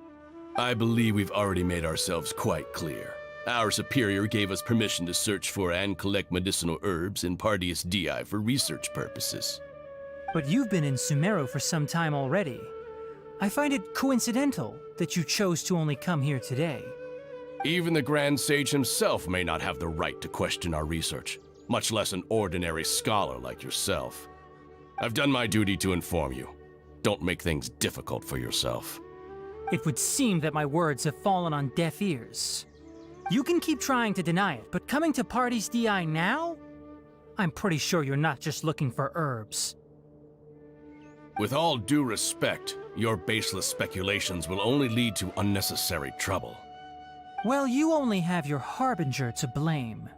I believe we've already made ourselves quite clear. Our superior gave us permission to search for and collect medicinal herbs in Party's DI for research purposes. But you've been in Sumeru for some time already. I find it coincidental that you chose to only come here today. Even the Grand Sage himself may not have the right to question our research, much less an ordinary scholar like yourself. I've done my duty to inform you. Don't make things difficult for yourself. It would seem that my words have fallen on deaf ears. You can keep trying to deny it, but coming to Party's DI now? I'm pretty sure you're not just looking for herbs. With all due respect, your baseless speculations will only lead to unnecessary trouble. Well, you only have your Harbinger to blame.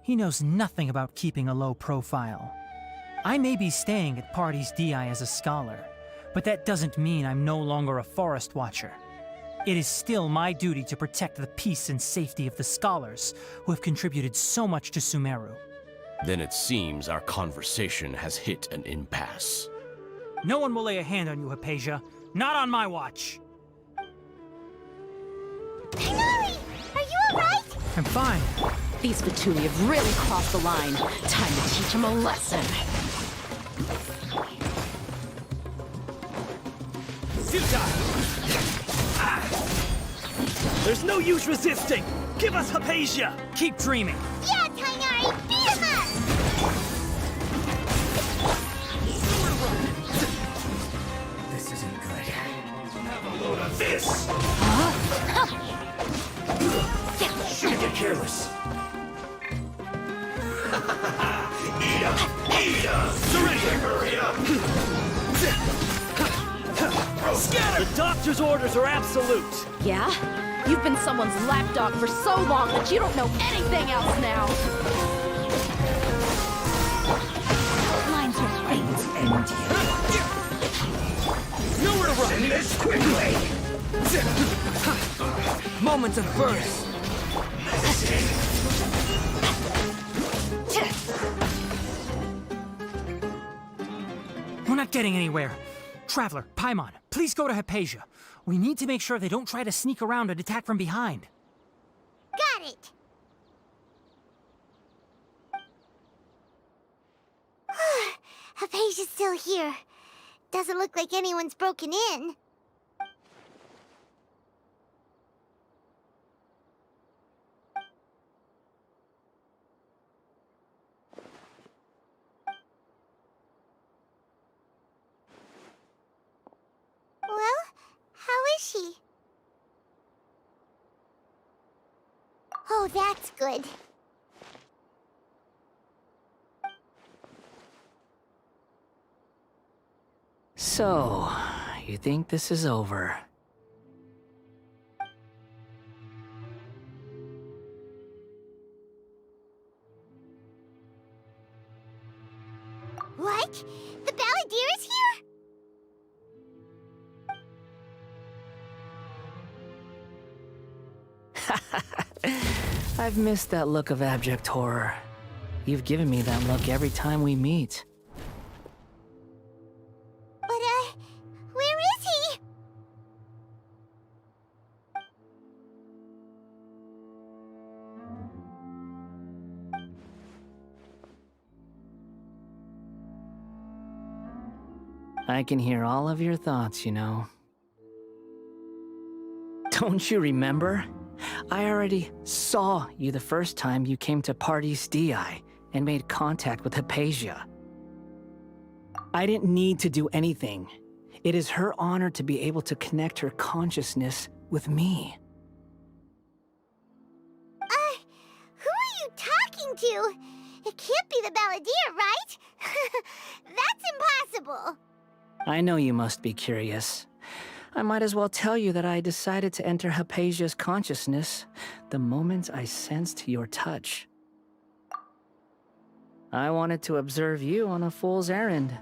He knows nothing about keeping a low profile. I may be staying at Party's DI as a scholar, but that doesn't mean I'm no longer a forest watcher. It is still my duty to protect the peace and safety of the scholars who have contributed so much to Sumeru. Then it seems our conversation has hit an impasse. No one will lay a hand on you, Hypatia. Not on my watch. Tighnari! Are you alright? I'm fine. These Fatui have really crossed the line. Time to teach them a lesson. There's no use resisting! Give us Hypatia! Keep dreaming! Yeah, Tighnari! Beat him up! This isn't good. Have a load of this! Shouldn't get careless. Eat up! Eat up! Surrender! Hurry up! Scatter! The doctor's orders are absolute! Yeah? You've been someone's lapdog for so long that you don't know anything else now! Lines are Things end here. Nowhere to run! Send this quickly! Moments of burst! We're not getting anywhere. Traveler, Paimon, please go to Hypatia. We need to make sure they don't try to sneak around and attack from behind. Got it! Hypatia's still here. Doesn't look like anyone's broken in. Well, how is she? Oh, that's good. So, you think this is over? What? The Balladeer is here? I've missed that look of abject horror. You've given me that look every time we meet. But, where is he? I can hear all of your thoughts, you know. Don't you remember? I already saw you the first time you came to Party's DI and made contact with Hypatia. I didn't need to do anything. It is her honor to be able to connect her consciousness with me. Who are you talking to? It can't be the balladeer, right? That's impossible. I know you must be curious. I might as well tell you that I decided to enter Hypatia's consciousness the moment I sensed your touch. I wanted to observe you on a fool's errand.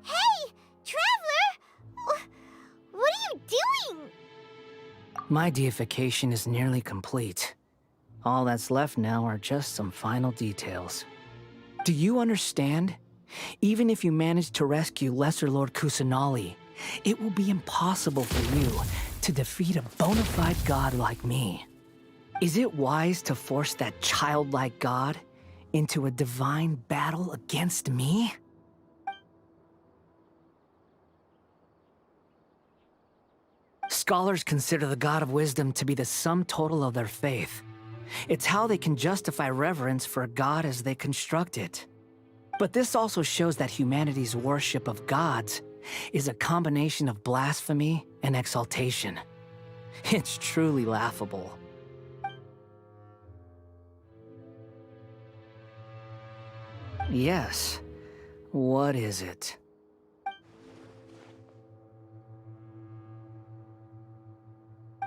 Hey, Traveler! What are you doing? My deification is nearly complete. All that's left now are just some final details. Do you understand? Even if you manage to rescue Lesser Lord Kusanali, it will be impossible for you to defeat a bona fide god like me. Is it wise to force that childlike god into a divine battle against me? Scholars consider the God of Wisdom to be the sum total of their faith. It's how they can justify reverence for a god as they construct it. But this also shows that humanity's worship of gods is a combination of blasphemy and exaltation. It's truly laughable. Yes. What is it?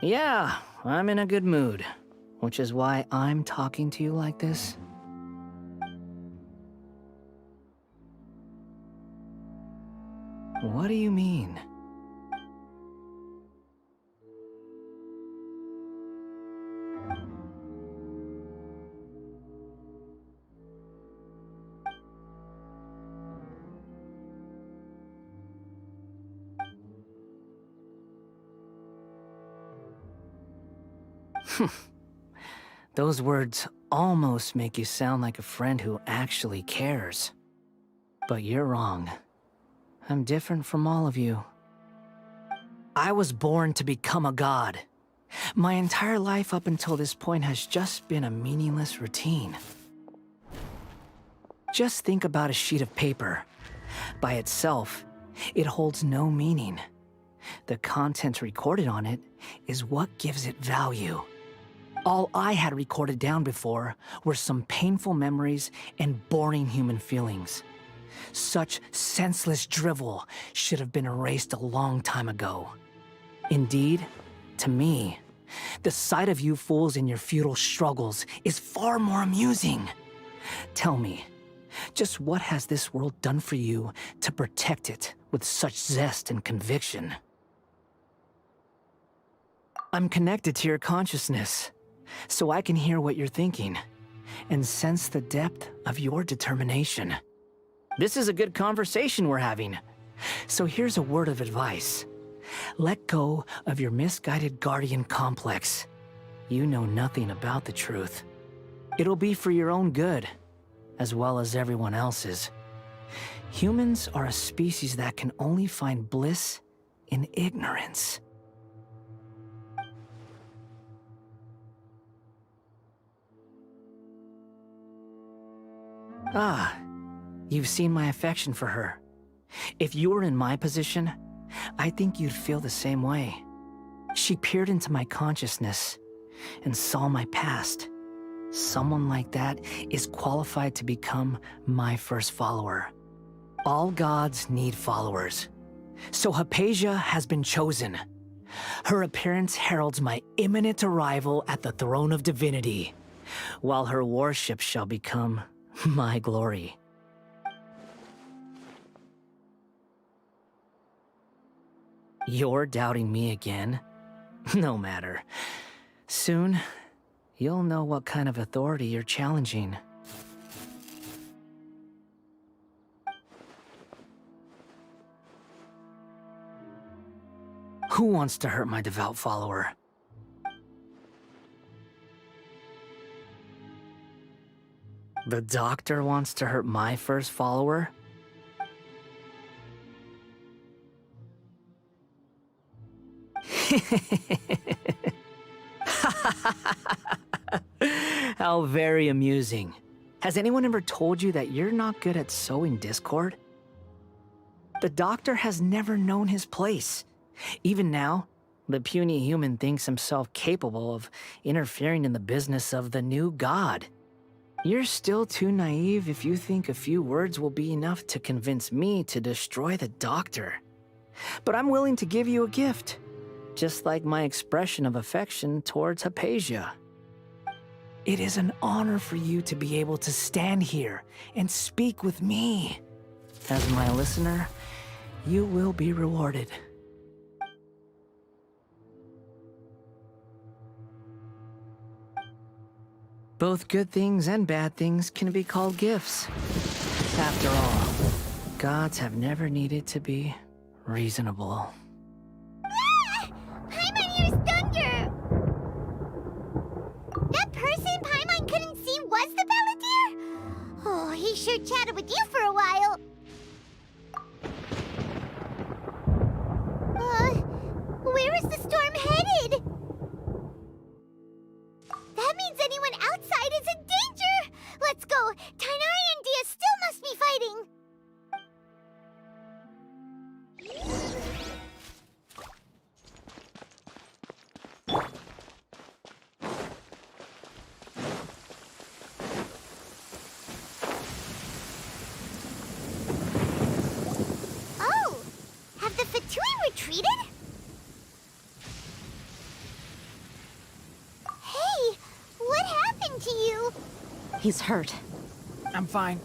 Yeah, I'm in a good mood, which is why I'm talking to you like this. What do you mean? Those words almost make you sound like a friend who actually cares. But you're wrong. I'm different from all of you. I was born to become a god. My entire life up until this point has just been a meaningless routine. Just think about a sheet of paper. By itself, it holds no meaning. The content recorded on it is what gives it value. All I had recorded down before were some painful memories and boring human feelings. Such senseless drivel should have been erased a long time ago. Indeed, to me, the sight of you fools in your futile struggles is far more amusing. Tell me, just what has this world done for you to protect it with such zest and conviction? I'm connected to your consciousness, so I can hear what you're thinking and sense the depth of your determination. This is a good conversation we're having. So here's a word of advice. Let go of your misguided guardian complex. You know nothing about the truth. It'll be for your own good, as well as everyone else's. Humans are a species that can only find bliss in ignorance. Ah, you've seen my affection for her. If you were in my position, I think you'd feel the same way. She peered into my consciousness and saw my past. Someone like that is qualified to become my first follower. All gods need followers. So Hypatia has been chosen. Her appearance heralds my imminent arrival at the throne of divinity, while her worship shall become my glory. You're doubting me again? No matter. Soon, you'll know what kind of authority you're challenging. Who wants to hurt my devout follower? The doctor wants to hurt my first follower? How very amusing. Has anyone ever told you that you're not good at sowing discord? The doctor has never known his place. Even now, The puny human thinks himself capable of interfering in the business of the new god. You're still too naive if you think a few words will be enough to convince me to destroy the doctor. But I'm willing to give you a gift, just like my expression of affection towards Hypatia. It is an honor for you to be able to stand here and speak with me. As my listener, you will be rewarded. Both good things and bad things can be called gifts. After all, gods have never needed to be reasonable. Ah! Paimon hears thunder! That person Paimon couldn't see was the Balladeer? Oh, he sure chatted with you for a while. Where is the storm headed? That means anyone outside is in danger! Let's go! Tainari and Dia still must be fighting! Oh! Have the Fatui retreated? Hey! What happened to you? He's hurt. I'm fine.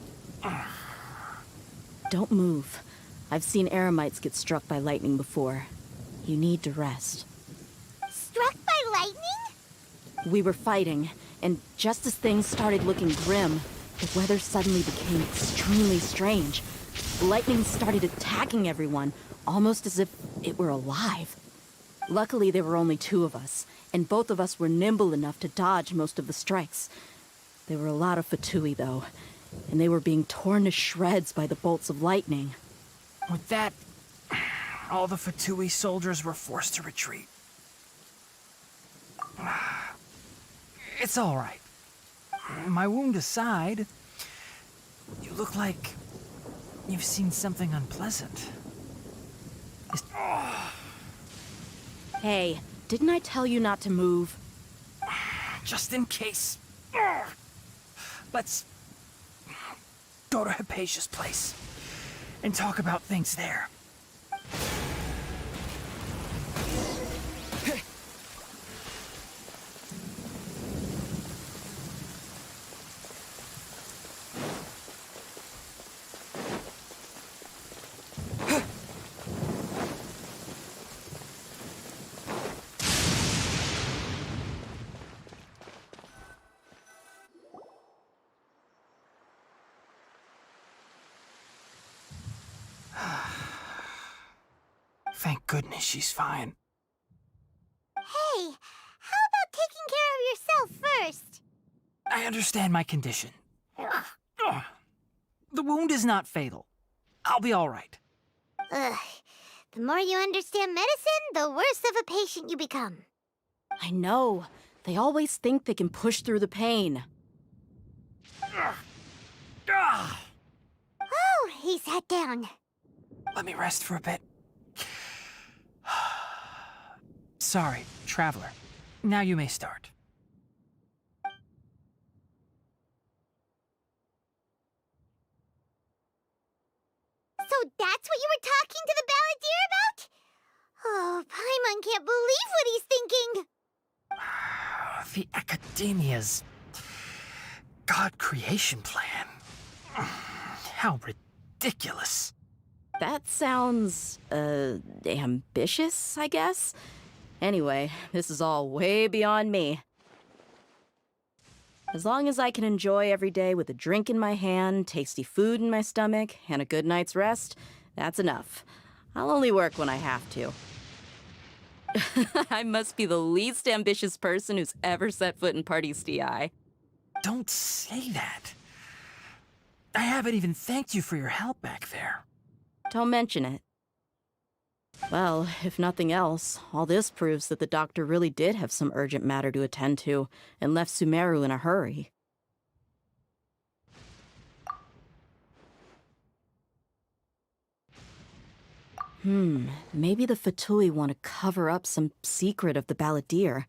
Don't move. I've seen eremites get struck by lightning before. You need to rest. Struck by lightning? We were fighting, and just as things started looking grim, the weather suddenly became extremely strange. Lightning started attacking everyone, almost as if it were alive. Luckily, there were only two of us, and both of us were nimble enough to dodge most of the strikes. There were a lot of Fatui, though, and they were being torn to shreds by the bolts of lightning. With that, all the Fatui soldiers were forced to retreat. It's all right. My wound aside, you look like you've seen something unpleasant. Hey, didn't I tell you not to move? Just in case. Let's go to Hypatia's place and talk about things there. Thank goodness she's fine. Hey, how about taking care of yourself first? I understand my condition. The wound is not fatal. I'll be all right. Ugh. The more you understand medicine, the worse of a patient you become. I know. They always think they can push through the pain. Oh, he sat down. Let me rest for a bit. Sorry, traveler. Now you may start. So that's what you were talking to the Balladeer about? Oh, Paimon can't believe what he's thinking. The Academia's God creation plan. How ridiculous. That sounds, ambitious, I guess? Anyway, this is all way beyond me. As long as I can enjoy every day with a drink in my hand, tasty food in my stomach, and a good night's rest, that's enough. I'll only work when I have to. I must be the least ambitious person who's ever set foot in Party's DI. Don't say that. I haven't even thanked you for your help back there. Don't mention it. Well, if nothing else, all this proves that the doctor really did have some urgent matter to attend to, and left Sumeru in a hurry. Maybe the Fatui want to cover up some secret of the Balladeer.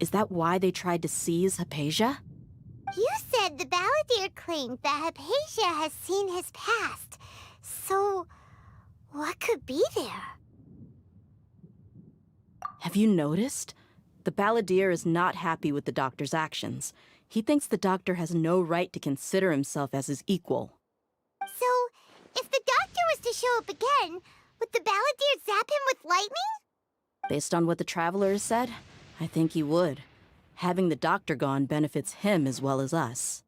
Is that why they tried to seize Hypatia? You said the Balladeer claimed that Hypatia has seen his past. So, what could be there? Have you noticed? The Balladeer is not happy with the Doctor's actions. He thinks the Doctor has no right to consider himself as his equal. So, if the Doctor was to show up again, would the Balladeer zap him with lightning? Based on what the Traveler has said, I think he would. Having the Doctor gone benefits him as well as us.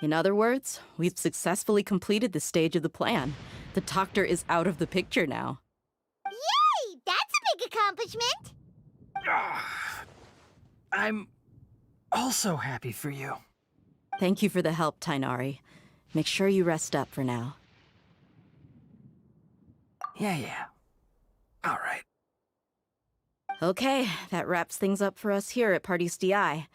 In other words, we've successfully completed this stage of the plan. The Doctor is out of the picture now. Yay! That's a big accomplishment! I'm also happy for you. Thank you for the help, Tainari. Make sure you rest up for now. Yeah. All right. Okay, that wraps things up for us here at Parties DI.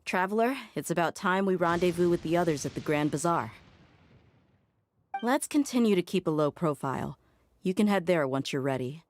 Traveler, it's about time we rendezvous with the others at the Grand Bazaar. Let's continue to keep a low profile. You can head there once you're ready.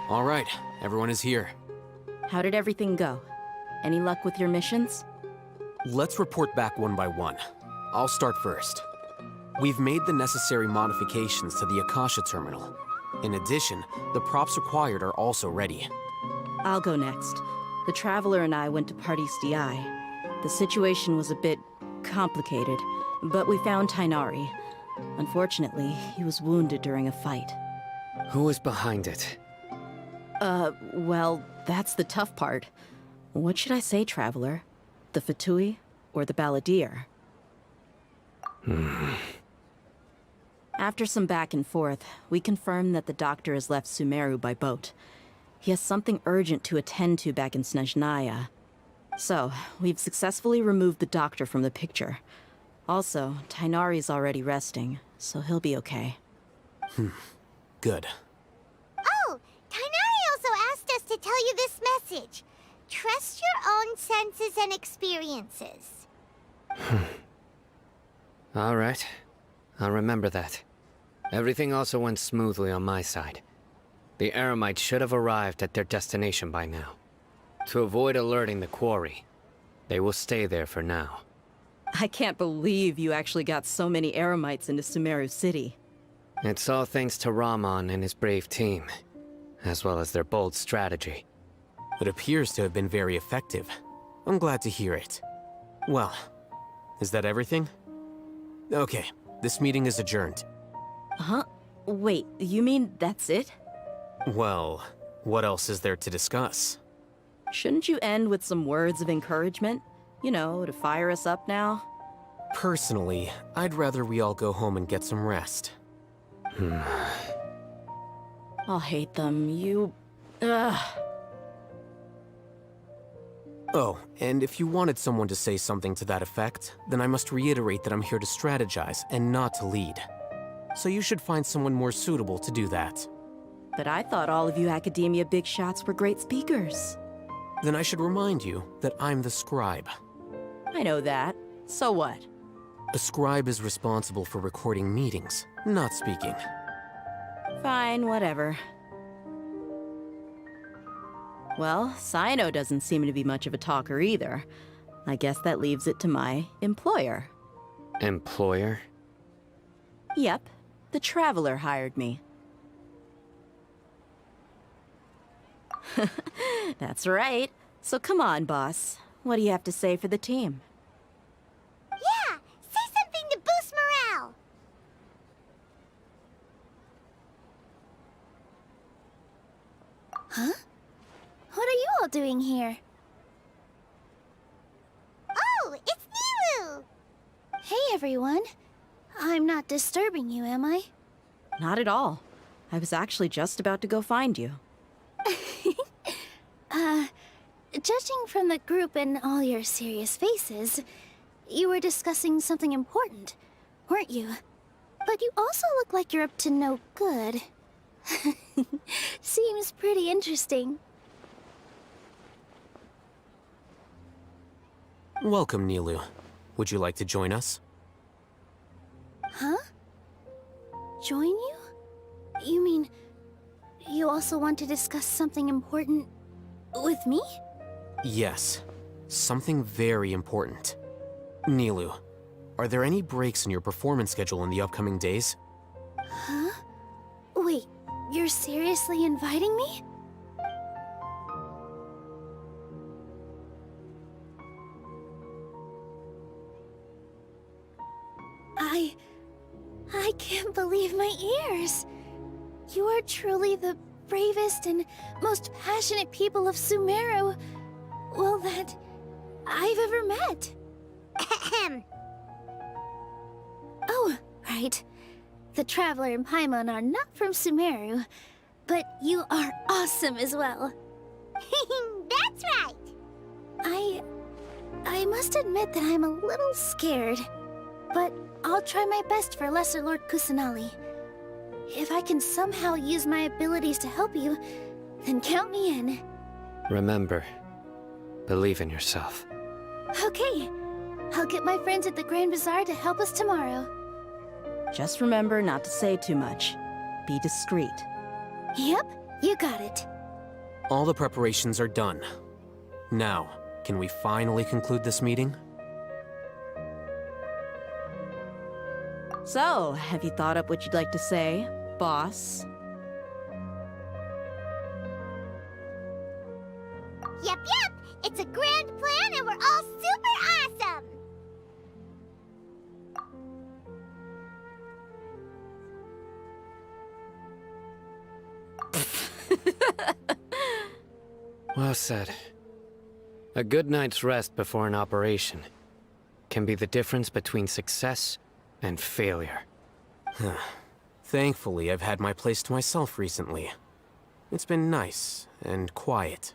All right, everyone is here. How did everything go? Any luck with your missions? Let's report back one by one. I'll start first. We've made the necessary modifications to the Akasha terminal. In addition, the props required are also ready. I'll go next. The Traveler and I went to Parties DI. The situation was a bit complicated, but we found Tainari. Unfortunately, he was wounded during a fight. Who was behind it? Well, that's the tough part. What should I say, Traveler? The Fatui or the Balladeer? After some back and forth, we confirmed that the Doctor has left Sumeru by boat. He has something urgent to attend to back in Snezhnaya. So, we've successfully removed the Doctor from the picture. Also, Tainari's already resting, so he'll be okay. Good. Oh, Tainari also asked us to tell you this message. Trust your own senses and experiences. All right. I'll remember that. Everything also went smoothly on my side. The Eremites should have arrived at their destination by now. To avoid alerting the quarry, they will stay there for now. I can't believe you actually got so many Eremites into Sumeru City. It's all thanks to Rahman and his brave team, as well as their bold strategy. It appears to have been very effective. I'm glad to hear it. Well, is that everything? Okay, this meeting is adjourned. Huh? Wait, you mean that's it? Well, what else is there to discuss? Shouldn't you end with some words of encouragement? You know, to fire us up now? Personally, I'd rather we all go home and get some rest. I'll hate them, Ugh. Oh, and if you wanted someone to say something to that effect, then I must reiterate that I'm here to strategize and not to lead. So you should find someone more suitable to do that. But I thought all of you Academia big shots were great speakers. Then I should remind you that I'm the scribe. I know that. So what? A scribe is responsible for recording meetings, not speaking. Fine, whatever. Well, Sino doesn't seem to be much of a talker either. I guess that leaves it to my employer. Employer? Yep, the Traveler hired me. That's right. So come on, boss. What do you have to say for the team? Yeah! Say something to boost morale! Huh? What are you all doing here? Oh, it's Nilu! Hey, everyone. I'm not disturbing you, am I? Not at all. I was actually just about to go find you. Judging from the group and all your serious faces, you were discussing something important, weren't you? But you also look like you're up to no good. Seems pretty interesting. Welcome, Nilu. Would you like to join us? Huh? Join you? You mean, you also want to discuss something important with me? Yes. Something very important. Nilu, are there any breaks in your performance schedule in the upcoming days? Huh? Wait, you're seriously inviting me? I can't believe my ears. You are truly the bravest and most passionate people of Sumeru, well, that I've ever met. Ahem. Oh, right. The Traveler and Paimon are not from Sumeru, but you are awesome as well. That's right. I must admit that I'm a little scared, but I'll try my best for Lesser Lord Kusanali. If I can somehow use my abilities to help you, then count me in. Remember, believe in yourself. Okay, I'll get my friends at the Grand Bazaar to help us tomorrow. Just remember not to say too much. Be discreet. Yep, you got it. All the preparations are done. Now, can we finally conclude this meeting? So, have you thought up what you'd like to say, boss? Yep, it's a grand plan and we're all super awesome! Well said. A good night's rest before an operation can be the difference between success and failure. Thankfully, I've had my place to myself recently. It's been nice and quiet.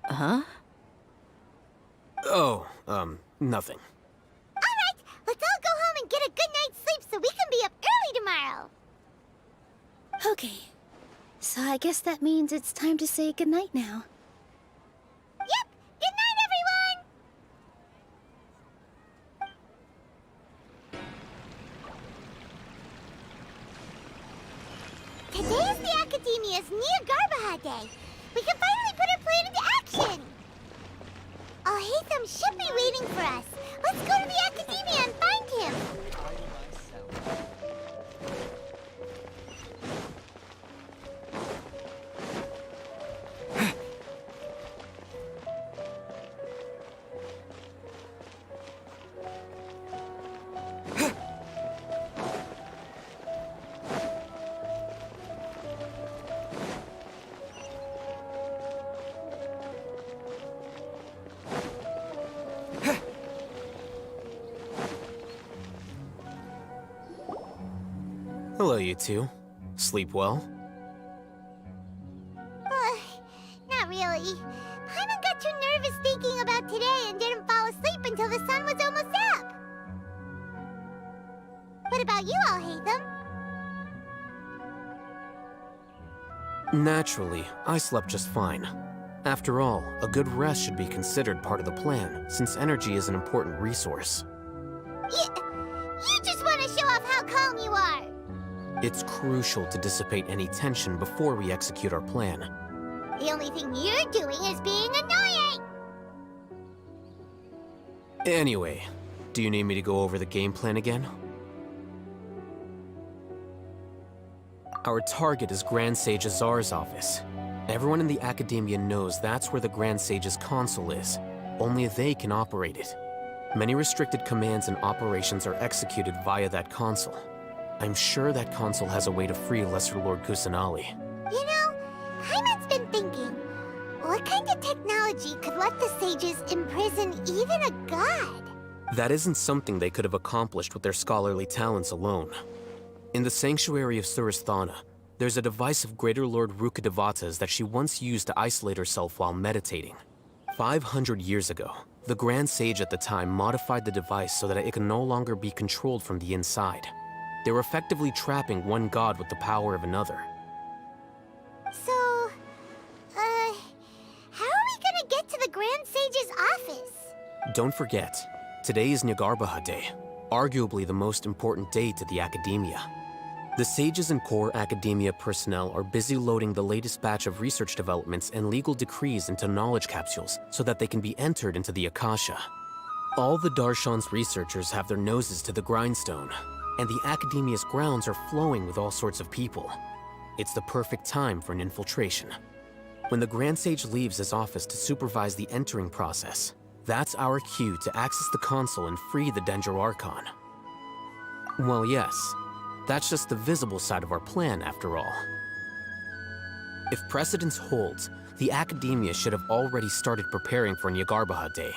Huh? Oh, nothing. Alright, let's all go home and get a good night's sleep so we can be up early tomorrow. Okay, so I guess that means it's time to say goodnight now. Yep, good night, everyone! Academia's Niagarbaha Day. We can finally put our plan into action. Alhaitham should be waiting for us. Let's go to the Academia and find him. Hello, you two. Sleep well? Not really. Paimon got too nervous thinking about today and didn't fall asleep until the sun was almost up. What about you, Alhaitham? Naturally, I slept just fine. After all, a good rest should be considered part of the plan, since energy is an important resource. You just want to show off how calm you are. It's crucial to dissipate any tension before we execute our plan. The only thing you're doing is being annoying. Anyway, do you need me to go over the game plan again? Our target is Grand Sage Azar's office. Everyone in the Academia knows that's where the Grand Sage's console is. Only they can operate it. Many restricted commands and operations are executed via that console. I'm sure that console has a way to free Lesser Lord Kusanali. You know, Paimon's been thinking, what kind of technology could let the sages imprison even a god? That isn't something they could have accomplished with their scholarly talents alone. In the Sanctuary of Surasthana, there's a device of Greater Lord Rukkhadevata's that she once used to isolate herself while meditating. 500 years ago, the Grand Sage at the time modified the device so that it could no longer be controlled from the inside. They were effectively trapping one god with the power of another. So, how are we gonna get to the Grand Sage's office? Don't forget, today is Niagarbaha Day, arguably the most important day to the Academia. The sages and core Academia personnel are busy loading the latest batch of research developments and legal decrees into knowledge capsules so that they can be entered into the Akasha. All the Darshan's researchers have their noses to the grindstone, and the Academia's grounds are flowing with all sorts of people. It's the perfect time for an infiltration. When the Grand Sage leaves his office to supervise the entering process, that's our cue to access the console and free the Danger Archon. Well, yes, that's just the visible side of our plan, after all. If precedence holds, the Academia should have already started preparing for Niagarbaha Day.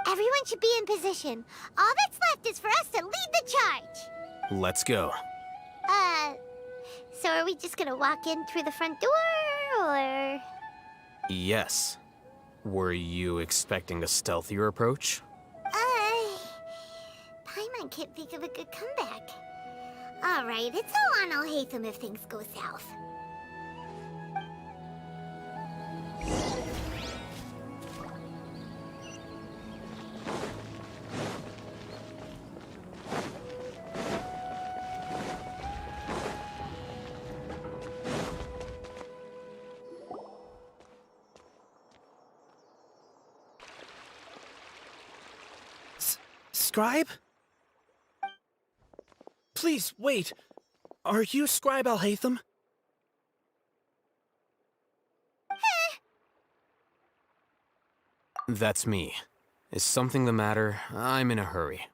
Everyone should be in position. All that's left is for us to lead the charge. Let's go. So are we just gonna walk in through the front door, or...? Yes. Were you expecting a stealthier approach? Paimon can't think of a good comeback. Alright, it's all on Alhaitham if things go south. Scribe? Please, wait. Are you Scribe Alhaitham? That's me. Is something the matter? I'm in a hurry.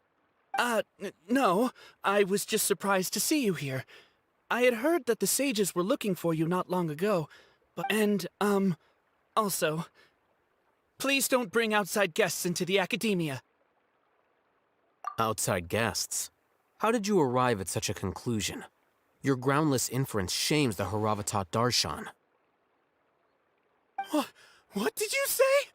No. I was just surprised to see you here. I had heard that the sages were looking for you not long ago, also, please don't bring outside guests into the Academia. Outside guests? How did you arrive at such a conclusion? Your groundless inference shames the Haravatat Darshan. What did you say?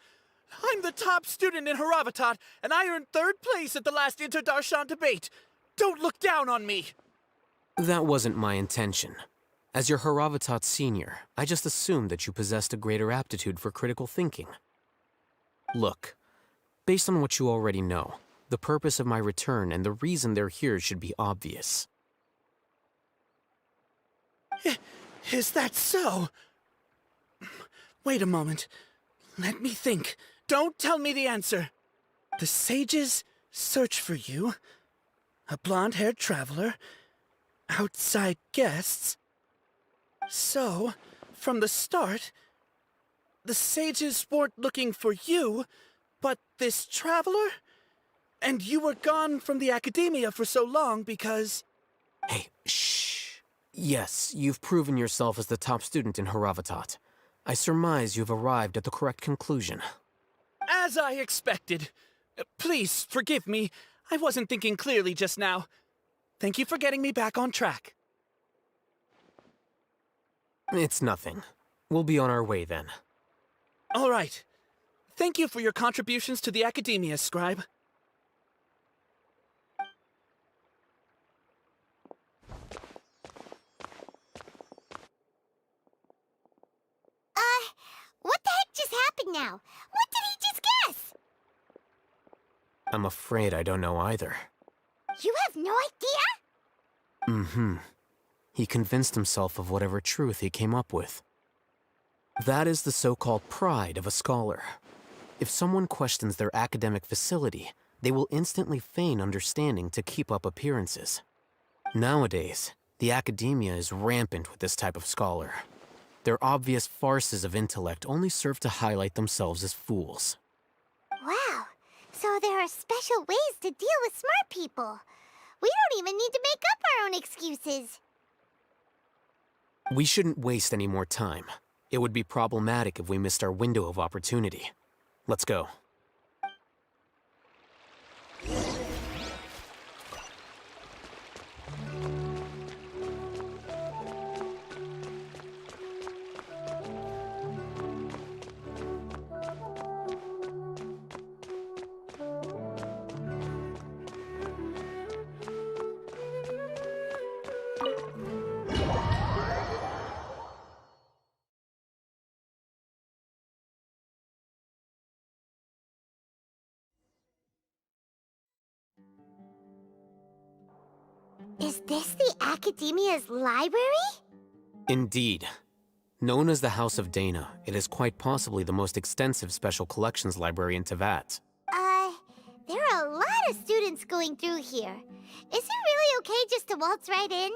I'm the top student in Haravatat, and I earned 3rd place at the last Inter-Darshan debate. Don't look down on me! That wasn't my intention. As your Haravatat senior, I just assumed that you possessed a greater aptitude for critical thinking. Look, based on what you already know, the purpose of my return and the reason they're here should be obvious. Is that so? Wait a moment. Let me think. Don't tell me the answer. The sages search for you. A blonde-haired traveler. Outside guests. So, from the start, the sages weren't looking for you, but this traveler? And you were gone from the academia for so long because... Hey, shh. Yes, you've proven yourself as the top student in Haravatat. I surmise you've arrived at the correct conclusion. As I expected. Please, forgive me. I wasn't thinking clearly just now. Thank you for getting me back on track. It's nothing. We'll be on our way then. All right. Thank you for your contributions to the academia, Scribe. What the heck just happened now? What did he just guess? I'm afraid I don't know either. You have no idea? Mm-hmm. He convinced himself of whatever truth he came up with. That is the so-called pride of a scholar. If someone questions their academic facility, they will instantly feign understanding to keep up appearances. Nowadays, the academia is rampant with this type of scholar. Their obvious farces of intellect only serve to highlight themselves as fools. Wow, so there are special ways to deal with smart people. We don't even need to make up our own excuses. We shouldn't waste any more time. It would be problematic if we missed our window of opportunity. Let's go. Is this the Academia's library? Indeed. Known as the House of Dana, it is quite possibly the most extensive special collections library in Teyvat. There are a lot of students going through here. Is it really okay just to waltz right in?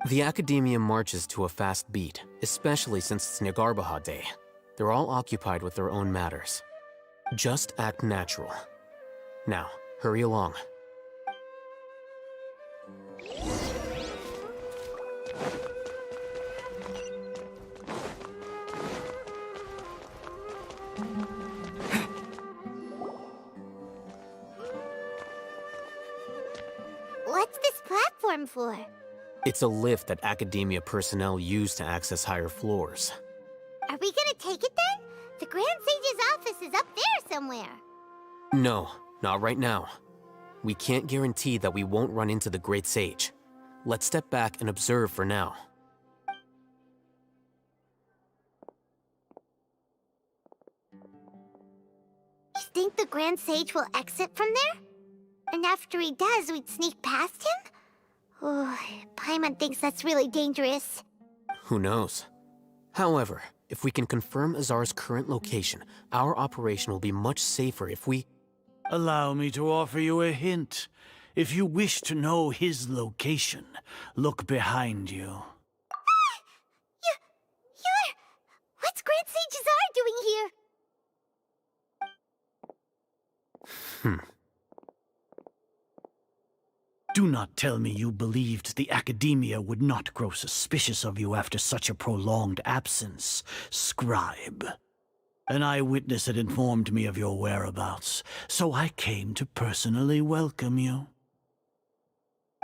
The Academia marches to a fast beat, especially since it's Nagarbaha Day. They're all occupied with their own matters. Just act natural. Now, hurry along. What's this platform for? It's a lift that Academia personnel use to access higher floors. Are we gonna take it then? The Grand Sage's office is up there somewhere. No, not right now. We can't guarantee that we won't run into the Great Sage. Let's step back and observe for now. You think the Grand Sage will exit from there? And after he does, we'd sneak past him? Oh, Paimon thinks that's really dangerous. Who knows? However, if we can confirm Azar's current location, our operation will be much safer if we... Allow me to offer you a hint. If you wish to know his location, look behind you. You're... What's Grand Sage Azar doing here? Do not tell me you believed the Academia would not grow suspicious of you after such a prolonged absence, Scribe. An eyewitness had informed me of your whereabouts, so I came to personally welcome you.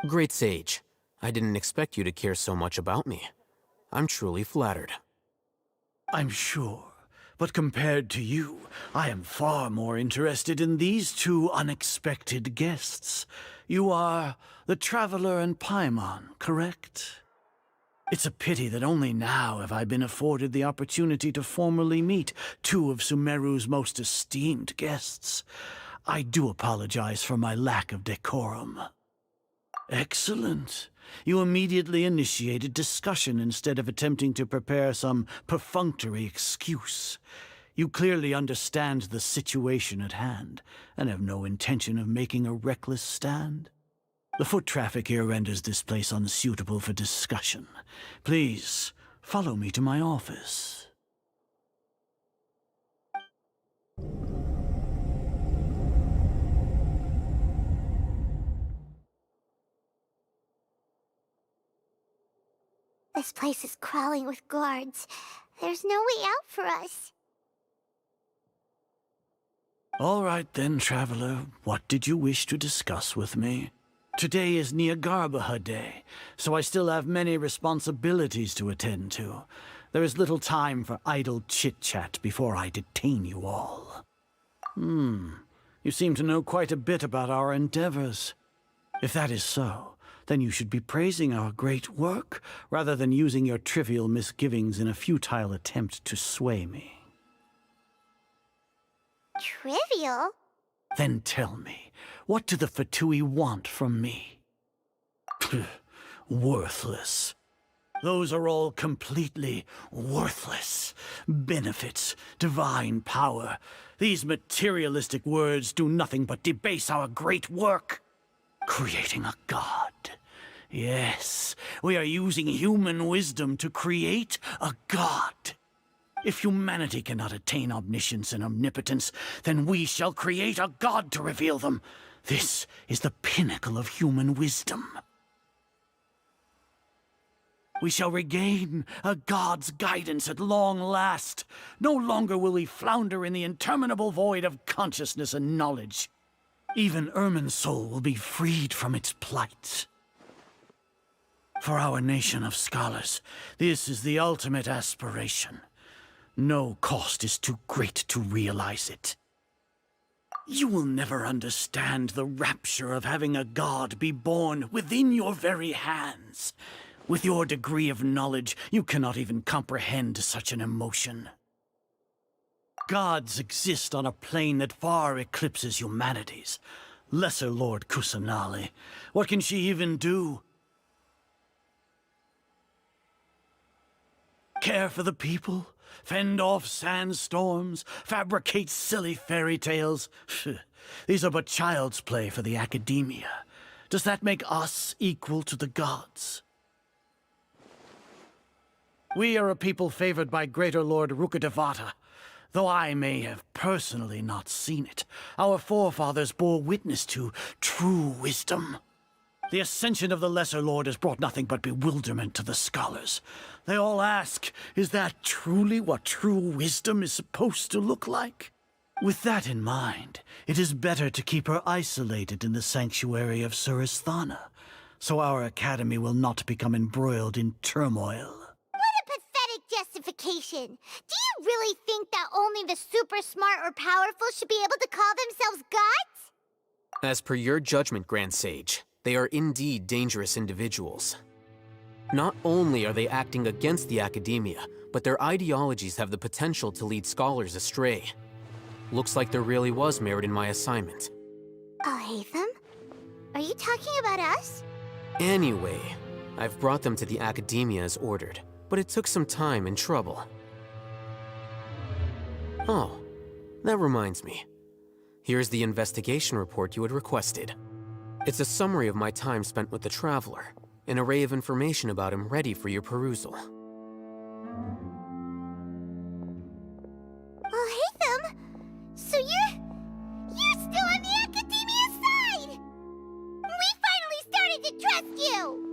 Great Sage, I didn't expect you to care so much about me. I'm truly flattered. I'm sure, but compared to you, I am far more interested in these two unexpected guests. You are the Traveler and Paimon, correct? It's a pity that only now have I been afforded the opportunity to formally meet two of Sumeru's most esteemed guests. I do apologize for my lack of decorum. Excellent. You immediately initiated discussion instead of attempting to prepare some perfunctory excuse. You clearly understand the situation at hand, and have no intention of making a reckless stand. The foot traffic here renders this place unsuitable for discussion. Please, follow me to my office. This place is crawling with guards. There's no way out for us. All right then, traveler. What did you wish to discuss with me? Today is Neagarbaha Day, so I still have many responsibilities to attend to. There is little time for idle chit-chat before I detain you all. You seem to know quite a bit about our endeavors. If that is so, then you should be praising our great work, rather than using your trivial misgivings in a futile attempt to sway me. Trivial? Then tell me, what do the Fatui want from me? Worthless. Those are all completely worthless. Benefits, divine power. These materialistic words do nothing but debase our great work. Creating a god. Yes, we are using human wisdom to create a god. If humanity cannot attain omniscience and omnipotence, then we shall create a god to reveal them. This is the pinnacle of human wisdom. We shall regain a god's guidance at long last. No longer will we flounder in the interminable void of consciousness and knowledge. Even Ermin's soul will be freed from its plight. For our nation of scholars, this is the ultimate aspiration. No cost is too great to realize it. You will never understand the rapture of having a god be born within your very hands. With your degree of knowledge, you cannot even comprehend such an emotion. Gods exist on a plane that far eclipses humanity's. Lesser Lord Kusanali, what can she even do? Care for the people? Fend off sandstorms? Fabricate silly fairy tales? These are but child's play for the academia. Does that make us equal to the gods? We are a people favored by Greater Lord Rukadevata. Though I may have personally not seen it, our forefathers bore witness to true wisdom. The ascension of the Lesser Lord has brought nothing but bewilderment to the scholars. They all ask, is that truly what true wisdom is supposed to look like? With that in mind, it is better to keep her isolated in the sanctuary of Surasthana, so our academy will not become embroiled in turmoil. Justification. Do you really think that only the super smart or powerful should be able to call themselves gods? As per your judgment, Grand Sage, they are indeed dangerous individuals. Not only are they acting against the academia, but their ideologies have the potential to lead scholars astray. Looks like there really was merit in my assignment. Alhaitham? Are you talking about us? Anyway, I've brought them to the academia as ordered. But it took some time and trouble. Oh, that reminds me. Here's the investigation report you had requested. It's a summary of my time spent with the Traveler, an array of information about him ready for your perusal. Alhaitham? So you're still on the academia side! We finally started to trust you!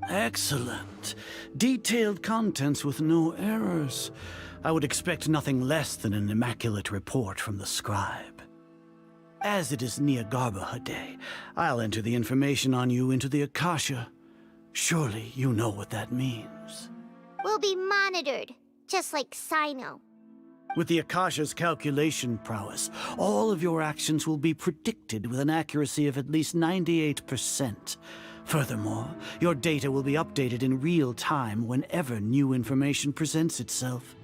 Excellent. Detailed contents with no errors. I would expect nothing less than an immaculate report from the scribe. As it is Neagarbaha Day, I'll enter the information on you into the Akasha. Surely you know what that means. We'll be monitored, just like Sino. With the Akasha's calculation prowess, all of your actions will be predicted with an accuracy of at least 98%. Furthermore, your data will be updated in real time whenever new information presents itself.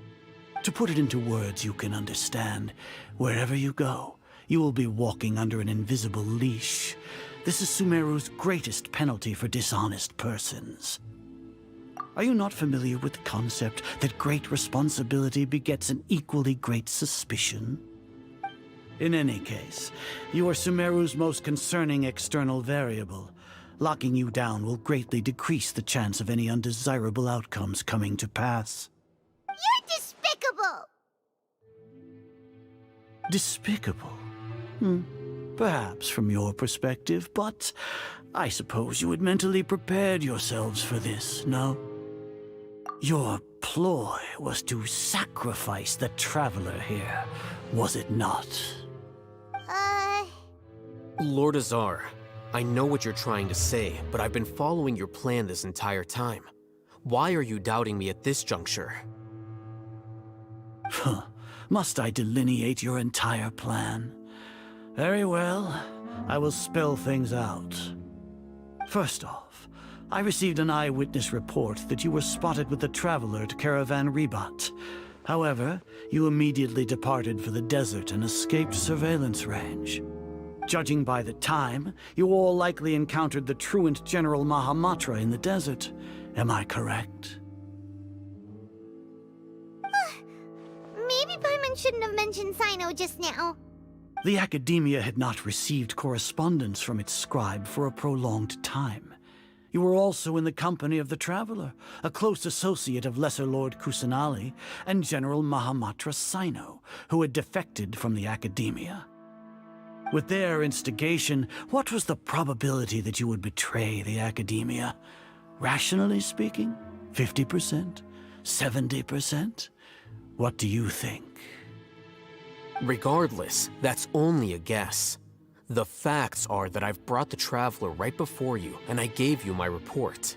To put it into words you can understand, wherever you go, you will be walking under an invisible leash. This is Sumeru's greatest penalty for dishonest persons. Are you not familiar with the concept that great responsibility begets an equally great suspicion? In any case, you are Sumeru's most concerning external variable. Locking you down will greatly decrease the chance of any undesirable outcomes coming to pass. You're despicable! Despicable? Perhaps from your perspective, but I suppose you had mentally prepared yourselves for this, no? Your ploy was to sacrifice the traveler here, was it not? Lord Azar, I know what you're trying to say, but I've been following your plan this entire time. Why are you doubting me at this juncture? Must I delineate your entire plan? Very well, I will spell things out. First off, I received an eyewitness report that you were spotted with the traveler at Caravan Ribat. However, you immediately departed for the desert and escaped surveillance range. Judging by the time, you all likely encountered the truant General Mahamatra in the desert. Am I correct? Maybe Paimon shouldn't have mentioned Sino just now. The Academia had not received correspondence from its scribe for a prolonged time. You were also in the company of the Traveler, a close associate of Lesser Lord Kusanali and General Mahamatra Sino, who had defected from the Academia. With their instigation, what was the probability that you would betray the Academia? Rationally speaking, 50%? 70%? What do you think? Regardless, that's only a guess. The facts are that I've brought the Traveler right before you, and I gave you my report.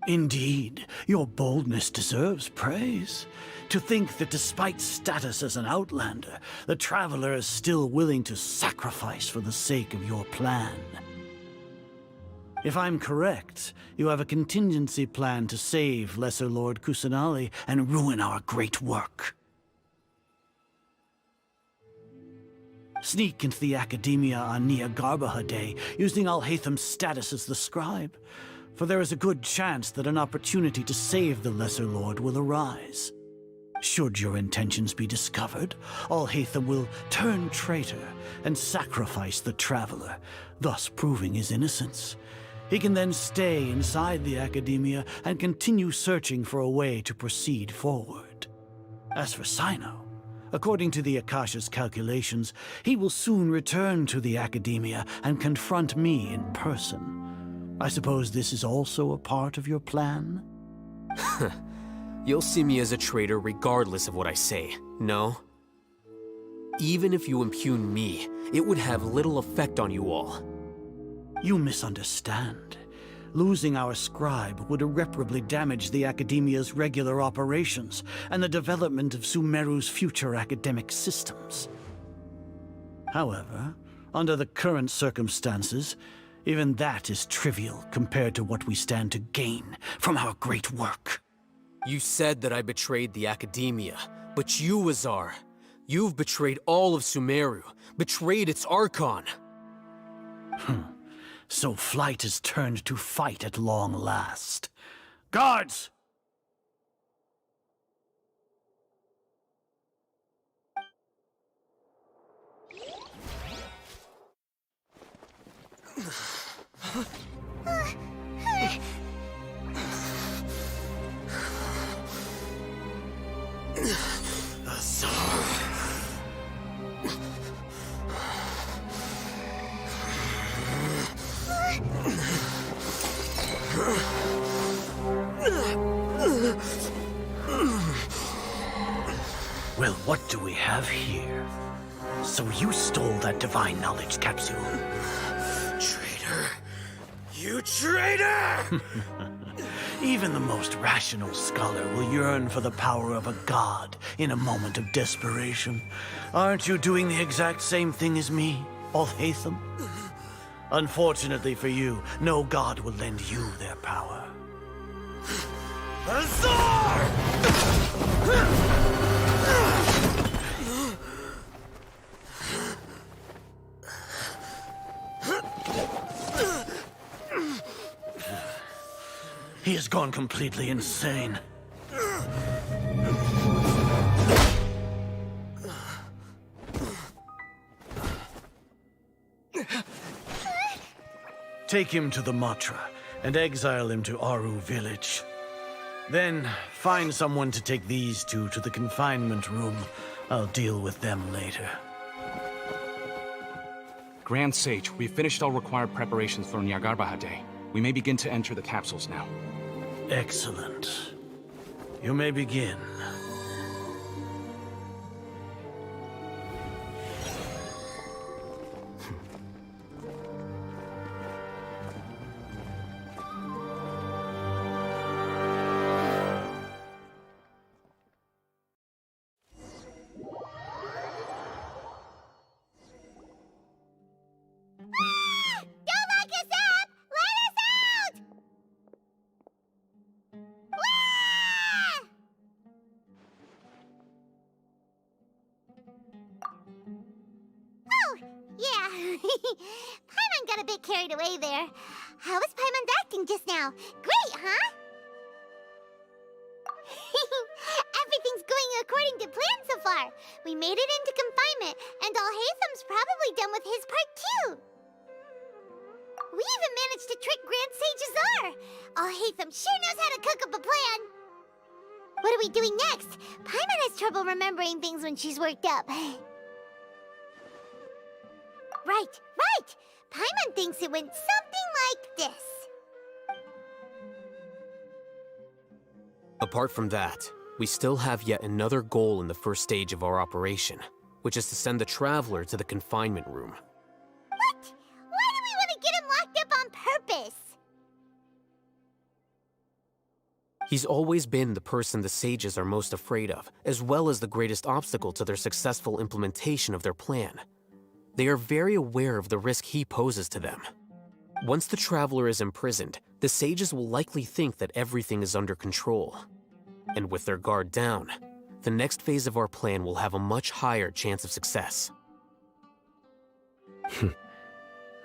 Indeed, your boldness deserves praise. To think that despite status as an outlander, the Traveler is still willing to sacrifice for the sake of your plan. If I'm correct, you have a contingency plan to save Lesser Lord Kusanali and ruin our great work. Sneak into the Academia on Nia Garbaha Day, using Alhaitham's status as the scribe, for there is a good chance that an opportunity to save the Lesser Lord will arise. Should your intentions be discovered, Alhaitham will turn traitor and sacrifice the Traveler, thus proving his innocence. He can then stay inside the Academia and continue searching for a way to proceed forward. As for Sino, according to the Akasha's calculations, he will soon return to the Academia and confront me in person. I suppose this is also a part of your plan? You'll see me as a traitor regardless of what I say, no? Even if you impugn me, it would have little effect on you all. You misunderstand. Losing our scribe would irreparably damage the Academia's regular operations and the development of Sumeru's future academic systems. However, under the current circumstances, even that is trivial compared to what we stand to gain from our great work. You said that I betrayed the Academia, but you, Azar, you've betrayed all of Sumeru, betrayed its Archon. So flight has turned to fight at long last. Guards! Well, what do we have here? So you stole that divine knowledge capsule. Traitor! You traitor! Even the most rational scholar will yearn for the power of a god in a moment of desperation. Aren't you doing the exact same thing as me, Alhaitham? Unfortunately for you, no god will lend you their power. Azar! He has gone completely insane. Take him to the Matra and exile him to Aru village. Then find someone to take these two to the confinement room. I'll deal with them later. Grand Sage, we've finished all required preparations for Nyargarbaha Day. We may begin to enter the capsules now. Excellent. You may begin. Don't lock us up! Let us out! Wah! Oh, yeah. Paimon got a bit carried away there. How was Paimon acting just now? Great, huh? Everything's going according to plan so far. We made it into confinement, and Alhaitham's probably done with his part too. We even managed to trick Grand Sage Azar. Alhaitham sure knows how to cook up a plan. What are we doing next? Paimon has trouble remembering things when she's worked up. Right. Paimon thinks it went something like this. Apart from that, we still have yet another goal in the first stage of our operation, which is to send the Traveler to the confinement room. What? Why do we want to get him locked up on purpose? He's always been the person the sages are most afraid of, as well as the greatest obstacle to their successful implementation of their plan. They are very aware of the risk he poses to them. Once the Traveler is imprisoned, the sages will likely think that everything is under control. And with their guard down, the next phase of our plan will have a much higher chance of success.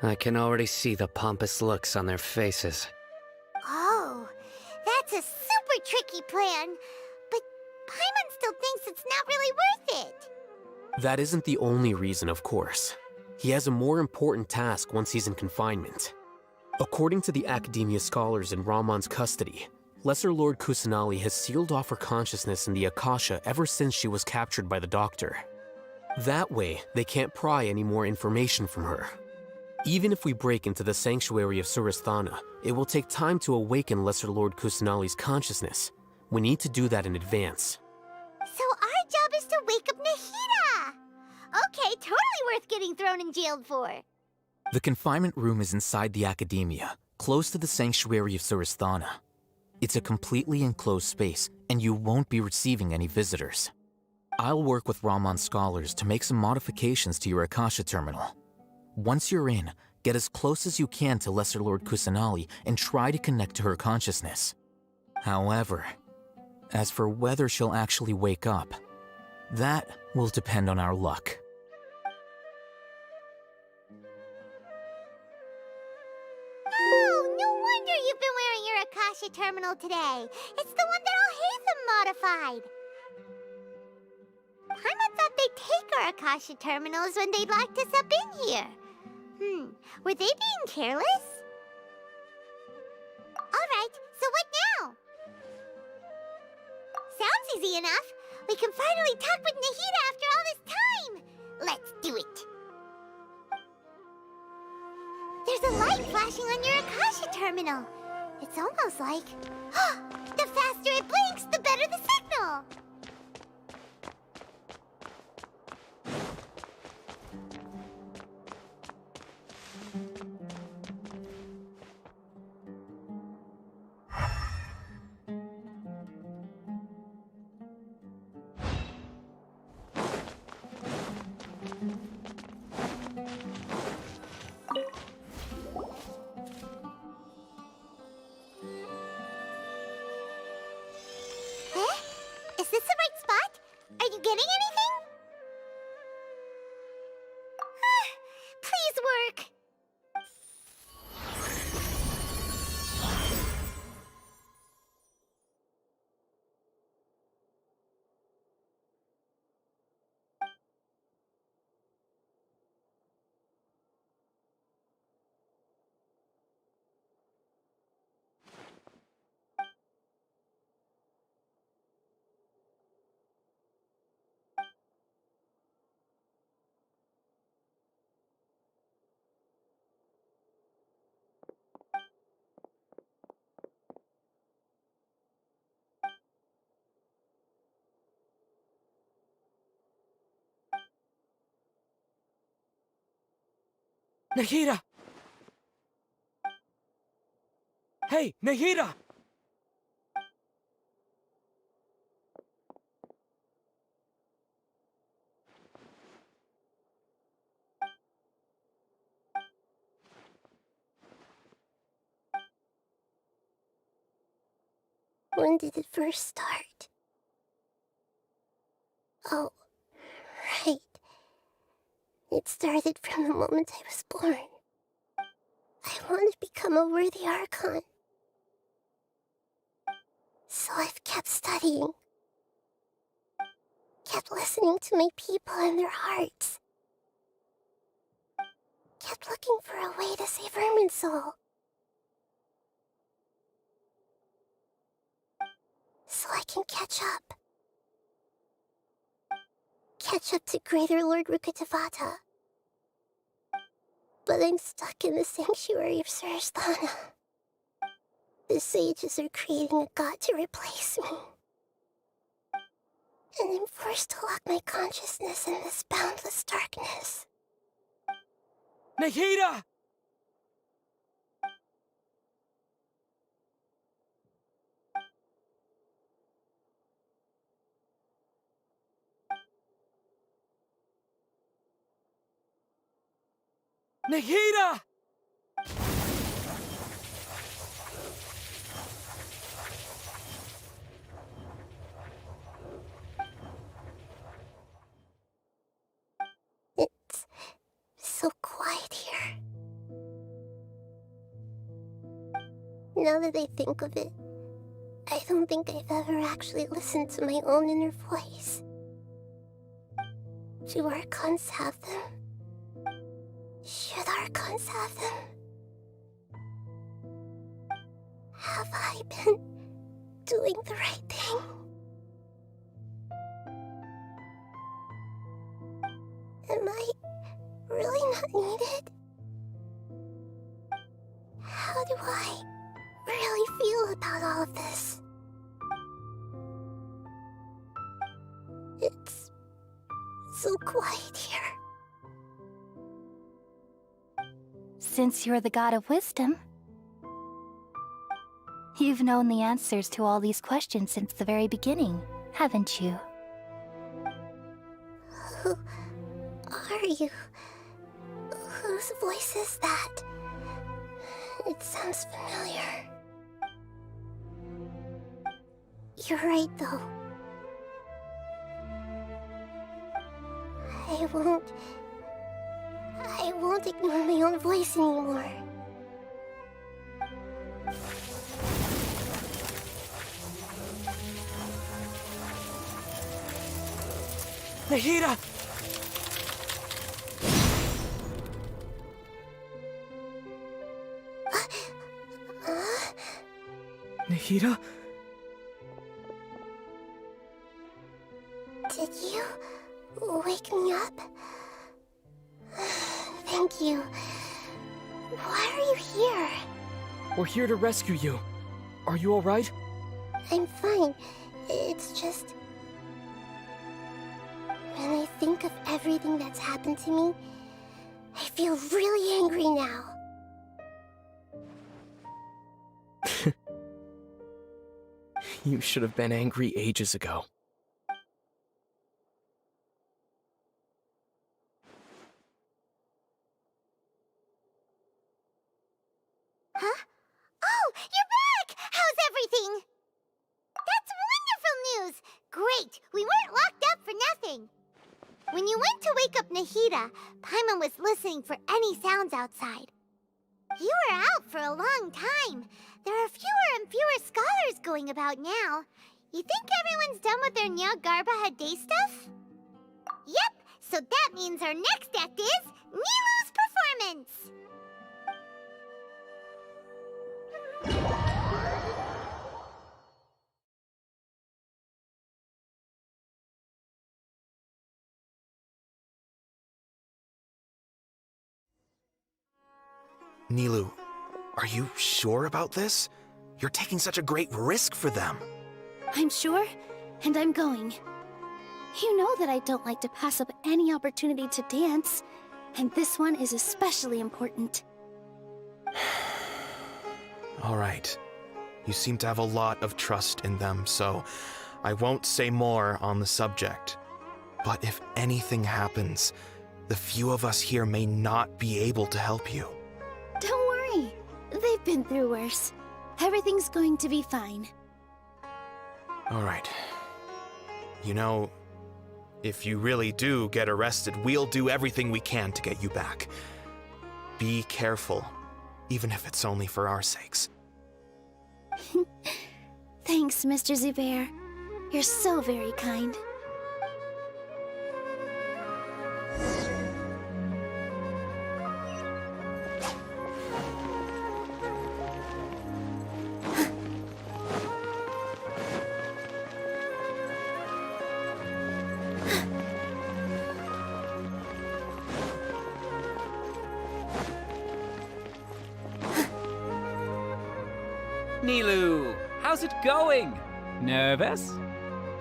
I can already see the pompous looks on their faces. Oh, that's a super tricky plan. But Paimon still thinks it's not really worth it. That isn't the only reason, of course. He has a more important task once he's in confinement. According to the Academia scholars in Ramon's custody, Lesser Lord Kusanali has sealed off her consciousness in the Akasha ever since she was captured by the Doctor. That way, they can't pry any more information from her. Even if we break into the sanctuary of Surasthana, it will take time to awaken Lesser Lord Kusanali's consciousness. We need to do that in advance. So our job is to wake up Nahida! Okay, totally worth getting thrown in jail for. The confinement room is inside the Academia, close to the sanctuary of Surasthana. It's a completely enclosed space, and you won't be receiving any visitors. I'll work with Ramon's scholars to make some modifications to your Akasha terminal. Once you're in, get as close as you can to Lesser Lord Kusanali and try to connect to her consciousness. However, as for whether she'll actually wake up, that will depend on our luck. Oh, no wonder you've been wearing your Akasha terminal today. It's the one that Alhaitham modified. Paimon thought they'd take our Akasha terminals when they locked us up in here. Were they being careless? Alright, so what now? Sounds easy enough. We can finally talk with Nahida after all this time. Let's do it. There's a light flashing on your Akasha terminal. It's almost like... the faster it blinks, the better the signal! Is this Nahida! Hey, Nahida! When did it first start? Oh, right. It started from the moment I was born. I want to become a worthy Archon. So I've kept studying. Kept listening to my people and their hearts. Kept looking for a way to save Irminsul. So I can catch up. Catch up to Greater Lord Rukkhadevata. But I'm stuck in the sanctuary of Suristhana. The sages are creating a god to replace me. And I'm forced to lock my consciousness in this boundless darkness. Nahida! Nahida! It's so quiet here. Now that I think of it, I don't think I've ever actually listened to my own inner voice. Do Archons have them? Should Archons have them? Have I been doing the right thing? Am I really not needed? How do I really feel about all of this? It's so quiet here. Since you're the god of wisdom, you've known the answers to all these questions since the very beginning, haven't you? Who are you? Whose voice is that? It sounds familiar. You're right, though. I won't ignore my own voice anymore. Nahida! Nahida? Did you wake me up? Thank you. Why are you here? We're here to rescue you. Are you alright? I'm fine. It's just... when I think of everything that's happened to me, I feel really angry now. You should have been angry ages ago. Huh? Oh, you're back! How's everything? That's wonderful news! Great! We weren't locked up for nothing! When you went to wake up Nahida, Paimon was listening for any sounds outside. You were out for a long time. There are fewer and fewer scholars going about now. You think everyone's done with their Nyagarbha day stuff? Yep, so that means our next act is Nilu's performance! Nilu, are you sure about this? You're taking such a great risk for them. I'm sure, and I'm going. You know that I don't like to pass up any opportunity to dance, And this one is especially important. All right. You seem to have a lot of trust in them, so I won't say more on the subject. But if anything happens, the few of us here may not be able to help you. Don't worry. They've been through worse. Everything's going to be fine. All right. You know, if you really do get arrested, we'll do everything we can to get you back. Be careful, even if it's only for our sakes. Thanks, Mr. Zubair. You're so very kind. Nilu, how's it going? Nervous?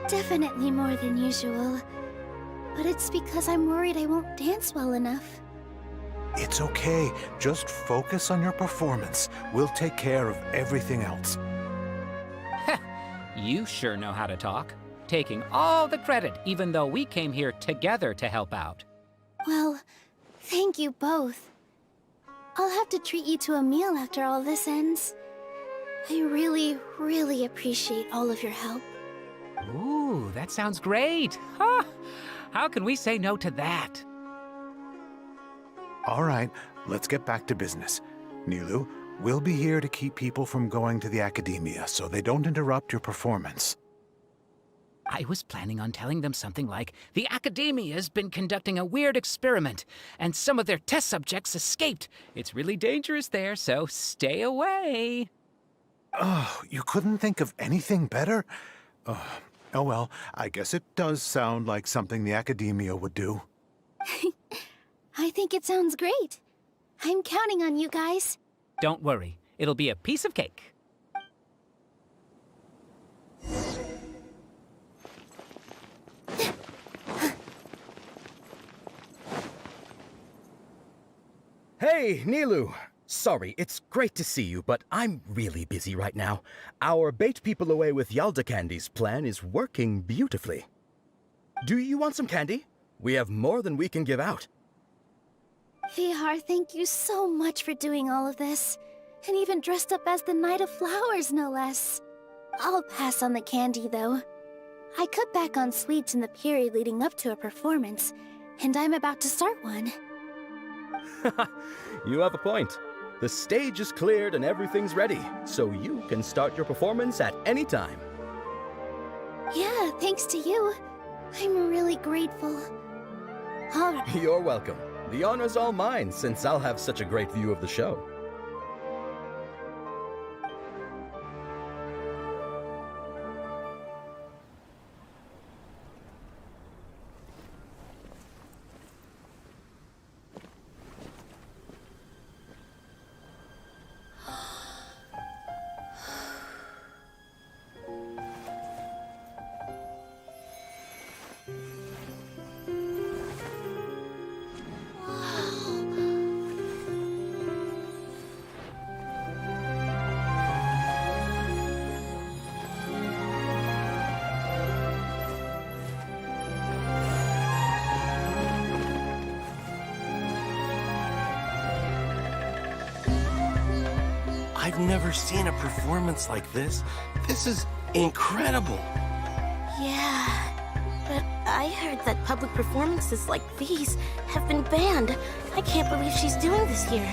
Definitely more than usual. But it's because I'm worried I won't dance well enough. It's okay. Just focus on your performance. We'll take care of everything else. You sure know how to talk. Taking all the credit, even though we came here together to help out. Well, thank you both. I'll have to treat you to a meal after all this ends. I really, really appreciate all of your help. Ooh, that sounds great. Huh? How can we say no to that? All right, let's get back to business. Nilu, we'll be here to keep people from going to the academia so they don't interrupt your performance. I was planning on telling them something like, the Academia's been conducting a weird experiment, and some of their test subjects escaped. It's really dangerous there, so stay away. Oh, you couldn't think of anything better? Oh well, I guess it does sound like something the Academia would do. I think it sounds great. I'm counting on you guys. Don't worry, it'll be a piece of cake. Hey, Nilu! Sorry, it's great to see you, but I'm really busy right now. Our Bait People Away with Yalda Candies plan is working beautifully. Do you want some candy? We have more than we can give out. Vihar, thank you so much for doing all of this. And even dressed up as the Knight of Flowers, no less. I'll pass on the candy, though. I cut back on sweets in the period leading up to a performance, and I'm about to start one. You have a point. The stage is cleared and everything's ready, so you can start your performance at any time. Yeah, thanks to you. I'm really grateful. All right. You're welcome. The honor's all mine, since I'll have such a great view of the show. I've never seen a performance like this. This is incredible. Yeah, but I heard that public performances like these have been banned. I can't believe she's doing this here.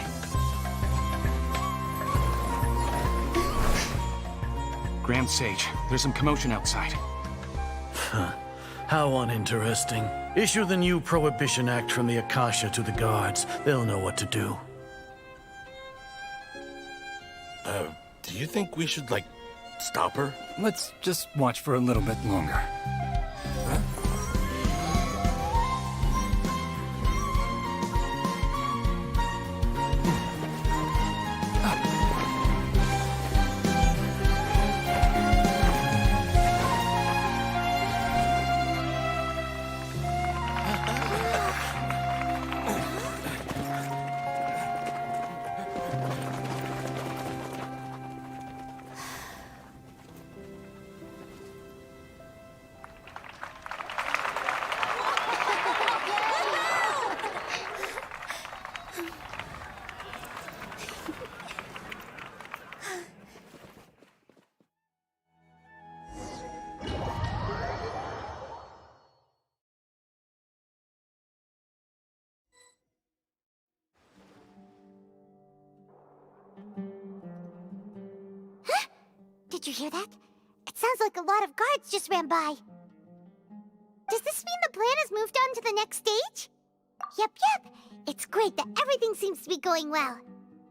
Grand Sage, there's some commotion outside. How uninteresting. Issue the new Prohibition Act from the Akasha to the guards. They'll know what to do. Do you think we should, like, stop her? Let's just watch for a little bit longer. Did you hear that? It sounds like a lot of guards just ran by. Does this mean the plan has moved on to the next stage? Yep. It's great that everything seems to be going well.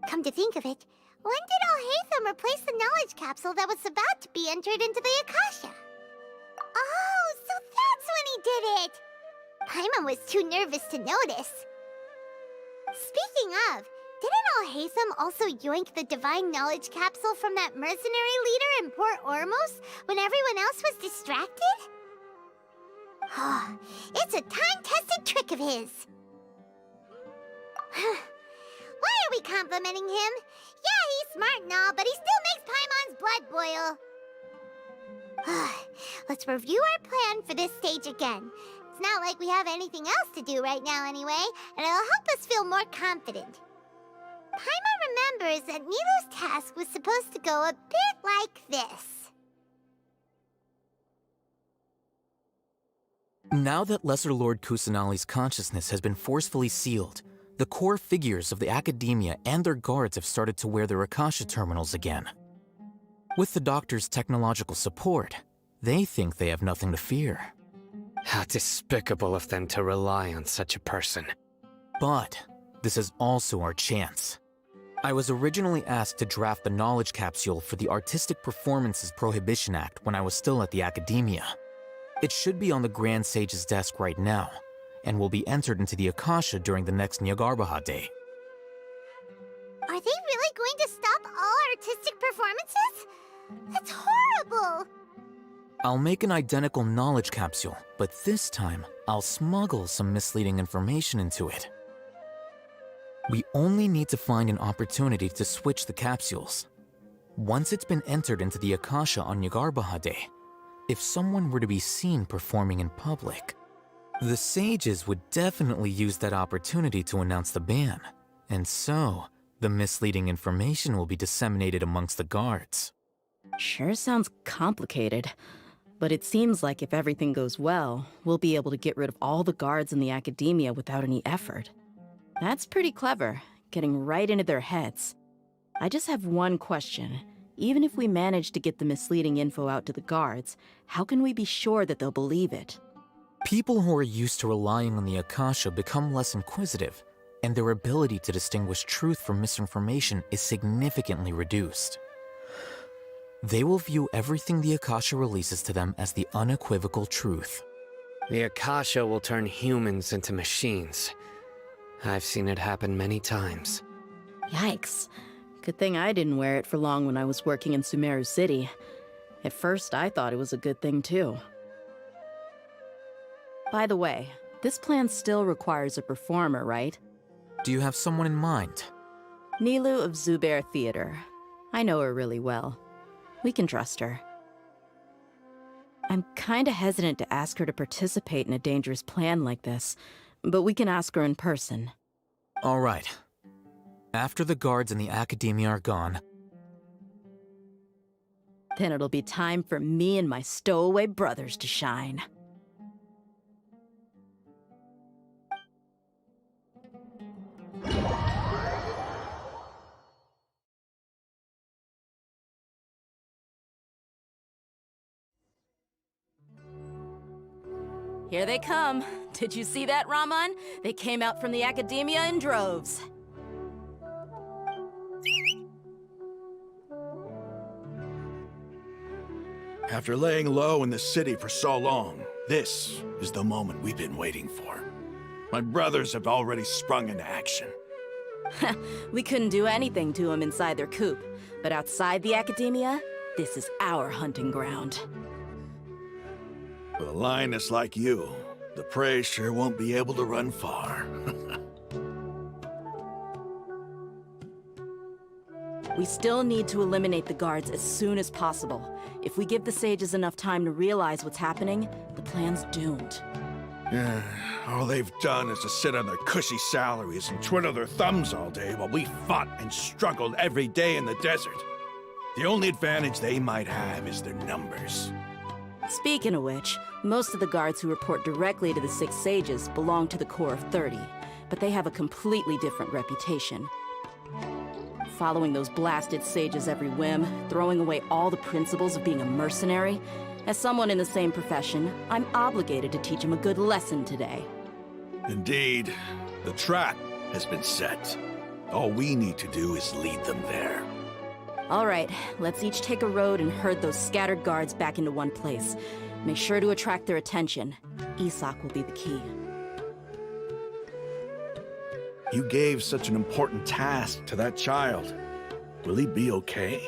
Come to think of it, when did Alhaitham replace the knowledge capsule that was about to be entered into the Akasha? Oh, so that's when he did it! Paimon was too nervous to notice. Speaking of, didn't Alhaitham also yoink the divine knowledge capsule from that mercenary leader in Port Ormos when everyone else was distracted? It's a time-tested trick of his. Why are we complimenting him? Yeah, he's smart and all, but he still makes Paimon's blood boil. Let's review our plan for this stage again. It's not like we have anything else to do right now anyway, and it'll help us feel more confident. Paimon remembers that Nilu's task was supposed to go a bit like this. Now that Lesser Lord Kusanali's consciousness has been forcefully sealed, the core figures of the academia and their guards have started to wear their Akasha terminals again. With the doctor's technological support, they think they have nothing to fear. How despicable of them to rely on such a person. But this is also our chance. I was originally asked to draft the knowledge capsule for the Artistic Performances Prohibition Act when I was still at the academia. It should be on the Grand Sage's desk right now, and will be entered into the Akasha during the next Nyargarbaha Day. Are they really going to stop all artistic performances? That's horrible! I'll make an identical knowledge capsule, but this time, I'll smuggle some misleading information into it. We only need to find an opportunity to switch the capsules. Once it's been entered into the Akasha on Nyargarbaha Day, if someone were to be seen performing in public, the sages would definitely use that opportunity to announce the ban, and so the misleading information will be disseminated amongst the guards. Sure sounds complicated, but it seems like if everything goes well, we'll be able to get rid of all the guards in the academia without any effort. That's pretty clever, getting right into their heads. I just have one question. Even if we manage to get the misleading info out to the guards, how can we be sure that they'll believe it? People who are used to relying on the Akasha become less inquisitive, and their ability to distinguish truth from misinformation is significantly reduced. They will view everything the Akasha releases to them as the unequivocal truth. The Akasha will turn humans into machines. I've seen it happen many times. Yikes. Good thing I didn't wear it for long when I was working in Sumeru City. At first, I thought it was a good thing too. By the way, this plan still requires a performer, right? Do you have someone in mind? Nilu of Zubair Theater. I know her really well. We can trust her. I'm kinda hesitant to ask her to participate in a dangerous plan like this, but we can ask her in person. All right. After the guards and the academia are gone, then it'll be time for me and my stowaway brothers to shine. Here they come. Did you see that, Raman? They came out from the academia in droves. After laying low in the city for so long, this is the moment we've been waiting for. My brothers have already sprung into action. We couldn't do anything to them inside their coop, but outside the academia, this is our hunting ground. With a lioness like you, the prey sure won't be able to run far. We still need to eliminate the guards as soon as possible. If we give the sages enough time to realize what's happening, the plan's doomed. Yeah, all they've done is to sit on their cushy salaries and twiddle their thumbs all day while we fought and struggled every day in the desert. The only advantage they might have is their numbers. Speaking of which, most of the guards who report directly to the Six Sages belong to the Corps of 30, but they have a completely different reputation. following those blasted sages every whim, throwing away all the principles of being a mercenary. As someone in the same profession, I'm obligated to teach him a good lesson today. Indeed. The trap has been set. All we need to do is lead them there. All right, let's each take a road and herd those scattered guards back into one place. Make sure to attract their attention. Isak will be the key. You gave such an important task to that child. Will he be okay?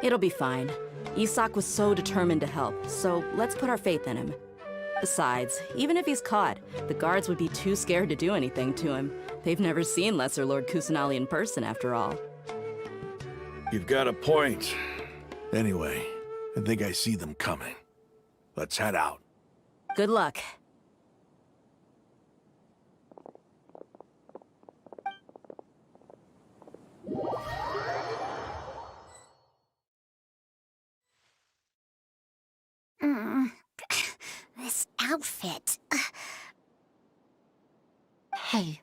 It'll be fine. Isak was so determined to help, so let's put our faith in him. Besides, even if he's caught, the guards would be too scared to do anything to him. They've never seen Lesser Lord Kusanali in person, after all. You've got a point. Anyway, I think I see them coming. Let's head out. Good luck. This outfit. Hey,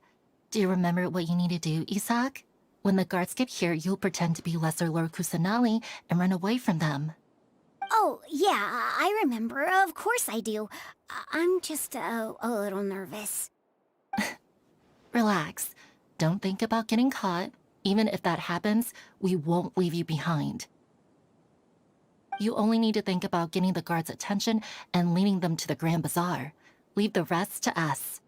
do you remember what you need to do, Isak? When the guards get here, you'll pretend to be Lesser Lord Kusanali and run away from them. Oh, yeah, I remember. Of course I do. I'm just a little nervous. Relax. Don't think about getting caught. Even if that happens, we won't leave you behind. You only need to think about getting the guards' attention and leading them to the Grand Bazaar. Leave the rest to us.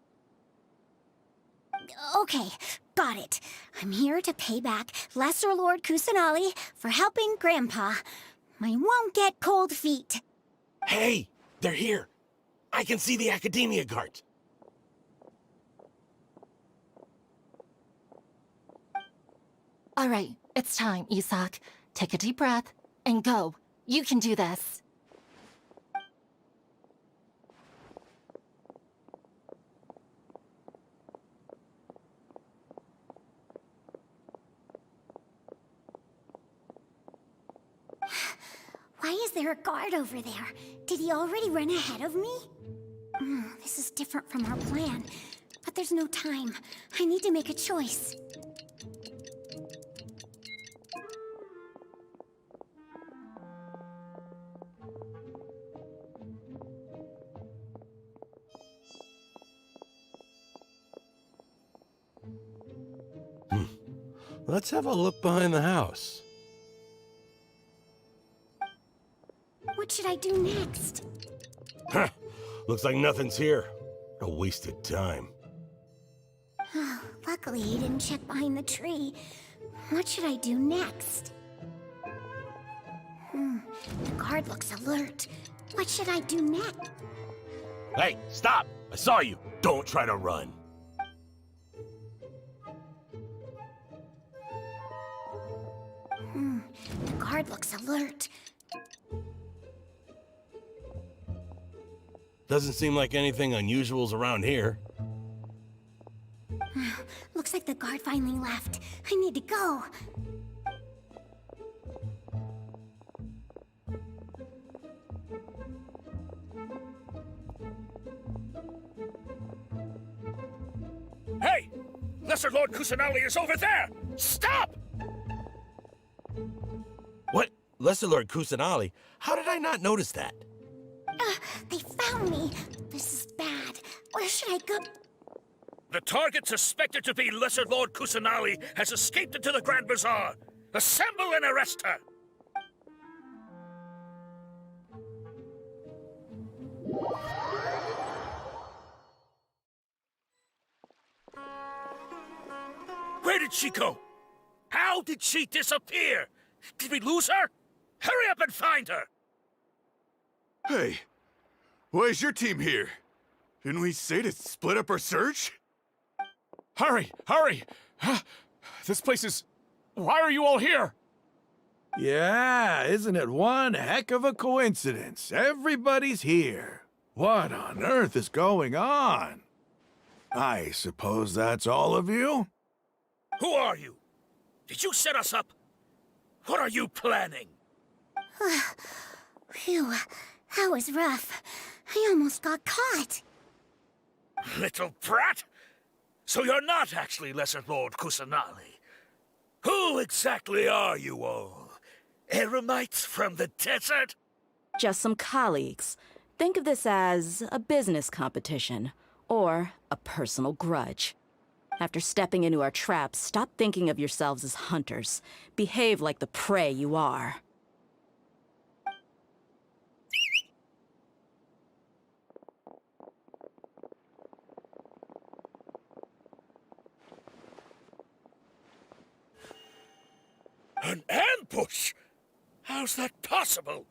Okay, got it. I'm here to pay back Lesser Lord Kusanali for helping Grandpa. I won't get cold feet. Hey, they're here. I can see the Academia guard. All right, it's time, Isak. Take a deep breath and go. You can do this. Why is there a guard over there? Did he already run ahead of me? This is different from our plan. But there's no time. I need to make a choice. Let's have a look behind the house. What should I do next? Huh. Looks like nothing's here. A wasted time. Oh, luckily he didn't check behind the tree. What should I do next? The guard looks alert. What should I do next? Hey, stop! I saw you. Don't try to run. The guard looks alert. Doesn't seem like anything unusual's around here. Looks like the guard finally left. I need to go. Hey! Lesser Lord Kusanali is over there! Stop! What? Lesser Lord Kusanali? How did I not notice that? They found me. This is bad. Where should I go? The target suspected to be Lesser Lord Kusanali has escaped into the Grand Bazaar. Assemble and arrest her! Where did she go? How did she disappear? Did we lose her? Hurry up and find her! Hey, why is your team here? Didn't we say to split up our search? Hurry! Hurry! This place is... Why are you all here? Yeah, isn't it one heck of a coincidence? Everybody's here. What on earth is going on? I suppose that's all of you? Who are you? Did you set us up? What are you planning? Phew, that was rough. I almost got caught. Little brat! So you're not actually Lesser Lord Kusanali. Who exactly are you all? Eremites from the desert? Just some colleagues. Think of this as a business competition, or a personal grudge. After stepping into our traps, stop thinking of yourselves as hunters. Behave like the prey you are. An ambush? How's that possible?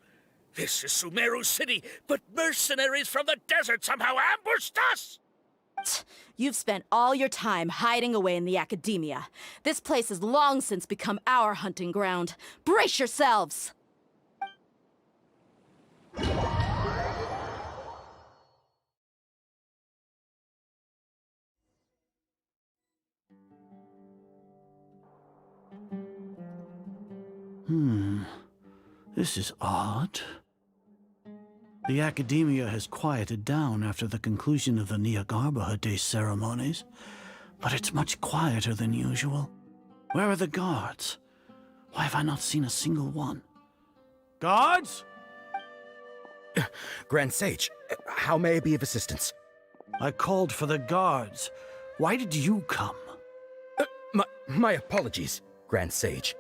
This is Sumeru City, but mercenaries from the desert somehow ambushed us! You've spent all your time hiding away in the academia. This place has long since become our hunting ground. Brace yourselves! This is odd. The academia has quieted down after the conclusion of the Nyagarbha Day ceremonies, but it's much quieter than usual. Where are the guards? Why have I not seen a single one? Guards? Grand Sage, how may I be of assistance? I called for the guards. Why did you come? My apologies, Grand Sage.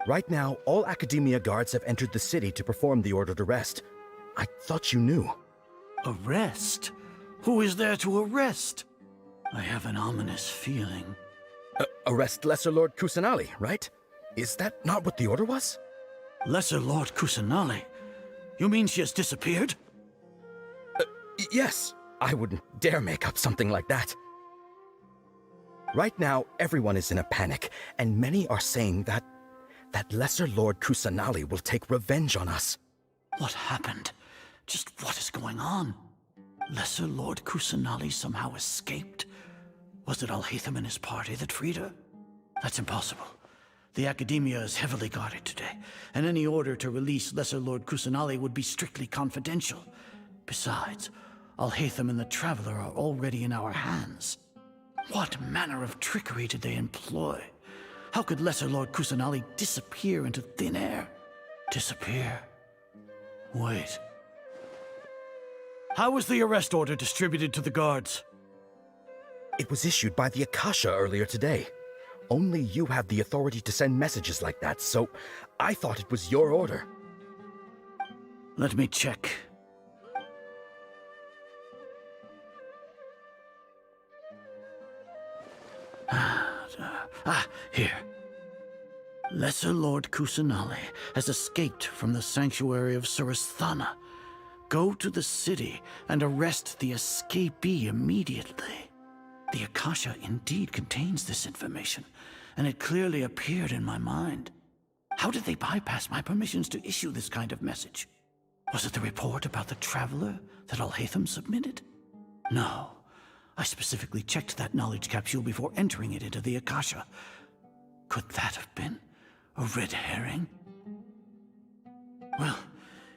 Right now, all Academia guards have entered the city to perform the ordered arrest. I thought you knew. Arrest? Who is there to arrest? I have an ominous feeling. Arrest Lesser Lord Kusanali, right? Is that not what the order was? Lesser Lord Kusanali? You mean she has disappeared? Yes. I wouldn't dare make up something like that. Right now, everyone is in a panic, and many are saying that Lesser Lord Kusanali will take revenge on us. What happened? Just what is going on? Lesser Lord Kusanali somehow escaped? Was it Alhaitham and his party that freed her? That's impossible. The Academia is heavily guarded today, and any order to release Lesser Lord Kusanali would be strictly confidential. Besides, Alhaitham and the Traveler are already in our hands. What manner of trickery did they employ? How could Lesser Lord Kusanali disappear into thin air? Disappear? Wait. How was the arrest order distributed to the guards? It was issued by the Akasha earlier today. Only you have the authority to send messages like that, so I thought it was your order. Let me check. Here. Lesser Lord Kusanali has escaped from the sanctuary of Suristhana. Go to the city and arrest the escapee immediately. The Akasha indeed contains this information, and it clearly appeared in my mind. How did they bypass my permissions to issue this kind of message? Was it the report about the Traveler that Alhaitham submitted? No. I specifically checked that knowledge capsule before entering it into the Akasha. Could that have been a red herring? Well,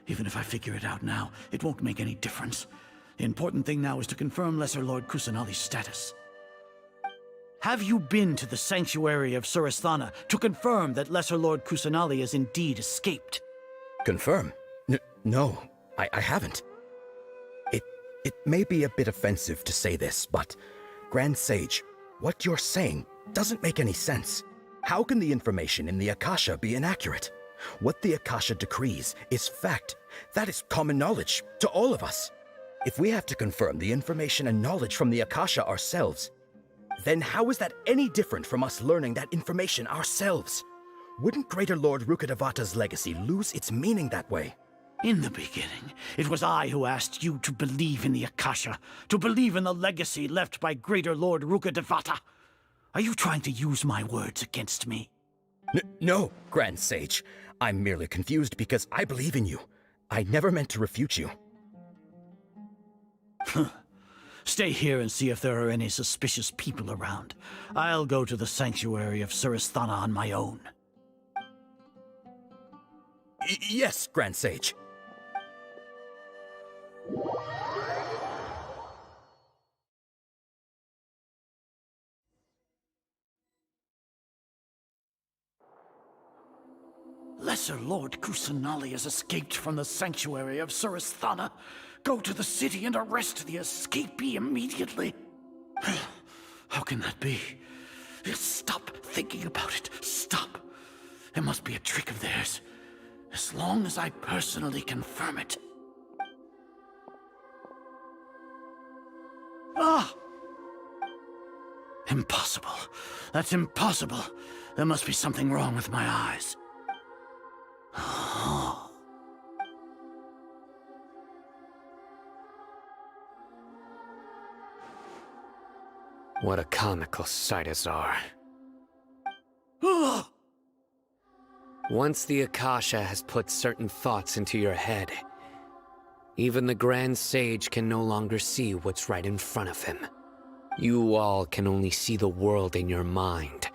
even if I figure it out now, it won't make any difference. The important thing now is to confirm Lesser Lord Kusanali's status. Have you been to the sanctuary of Suristhana to confirm that Lesser Lord Kusanali has indeed escaped? Confirm? No, I haven't. It may be a bit offensive to say this, but Grand Sage, what you're saying doesn't make any sense. How can the information in the Akasha be inaccurate? What the Akasha decrees is fact. That is common knowledge to all of us. If we have to confirm the information and knowledge from the Akasha ourselves, then how is that any different from us learning that information ourselves? Wouldn't Greater Lord Rukkhadevata's legacy lose its meaning that way? In the beginning, it was I who asked you to believe in the Akasha, to believe in the legacy left by Greater Lord Rukkhadevata. Are you trying to use my words against me? No, Grand Sage. I'm merely confused because I believe in you. I never meant to refute you. Stay here and see if there are any suspicious people around. I'll go to the sanctuary of Suristhana on my own. Yes, Grand Sage. Lesser Lord Kusanali has escaped from the sanctuary of Suristhana. Go to the city and arrest the escapee immediately. How can that be? Stop thinking about it. Stop. It must be a trick of theirs. As long as I personally confirm it. Ah! Impossible. That's impossible. There must be something wrong with my eyes. What a comical sight, Azar. Once the Akasha has put certain thoughts into your head, even the Grand Sage can no longer see what's right in front of him. You all can only see the world in your mind,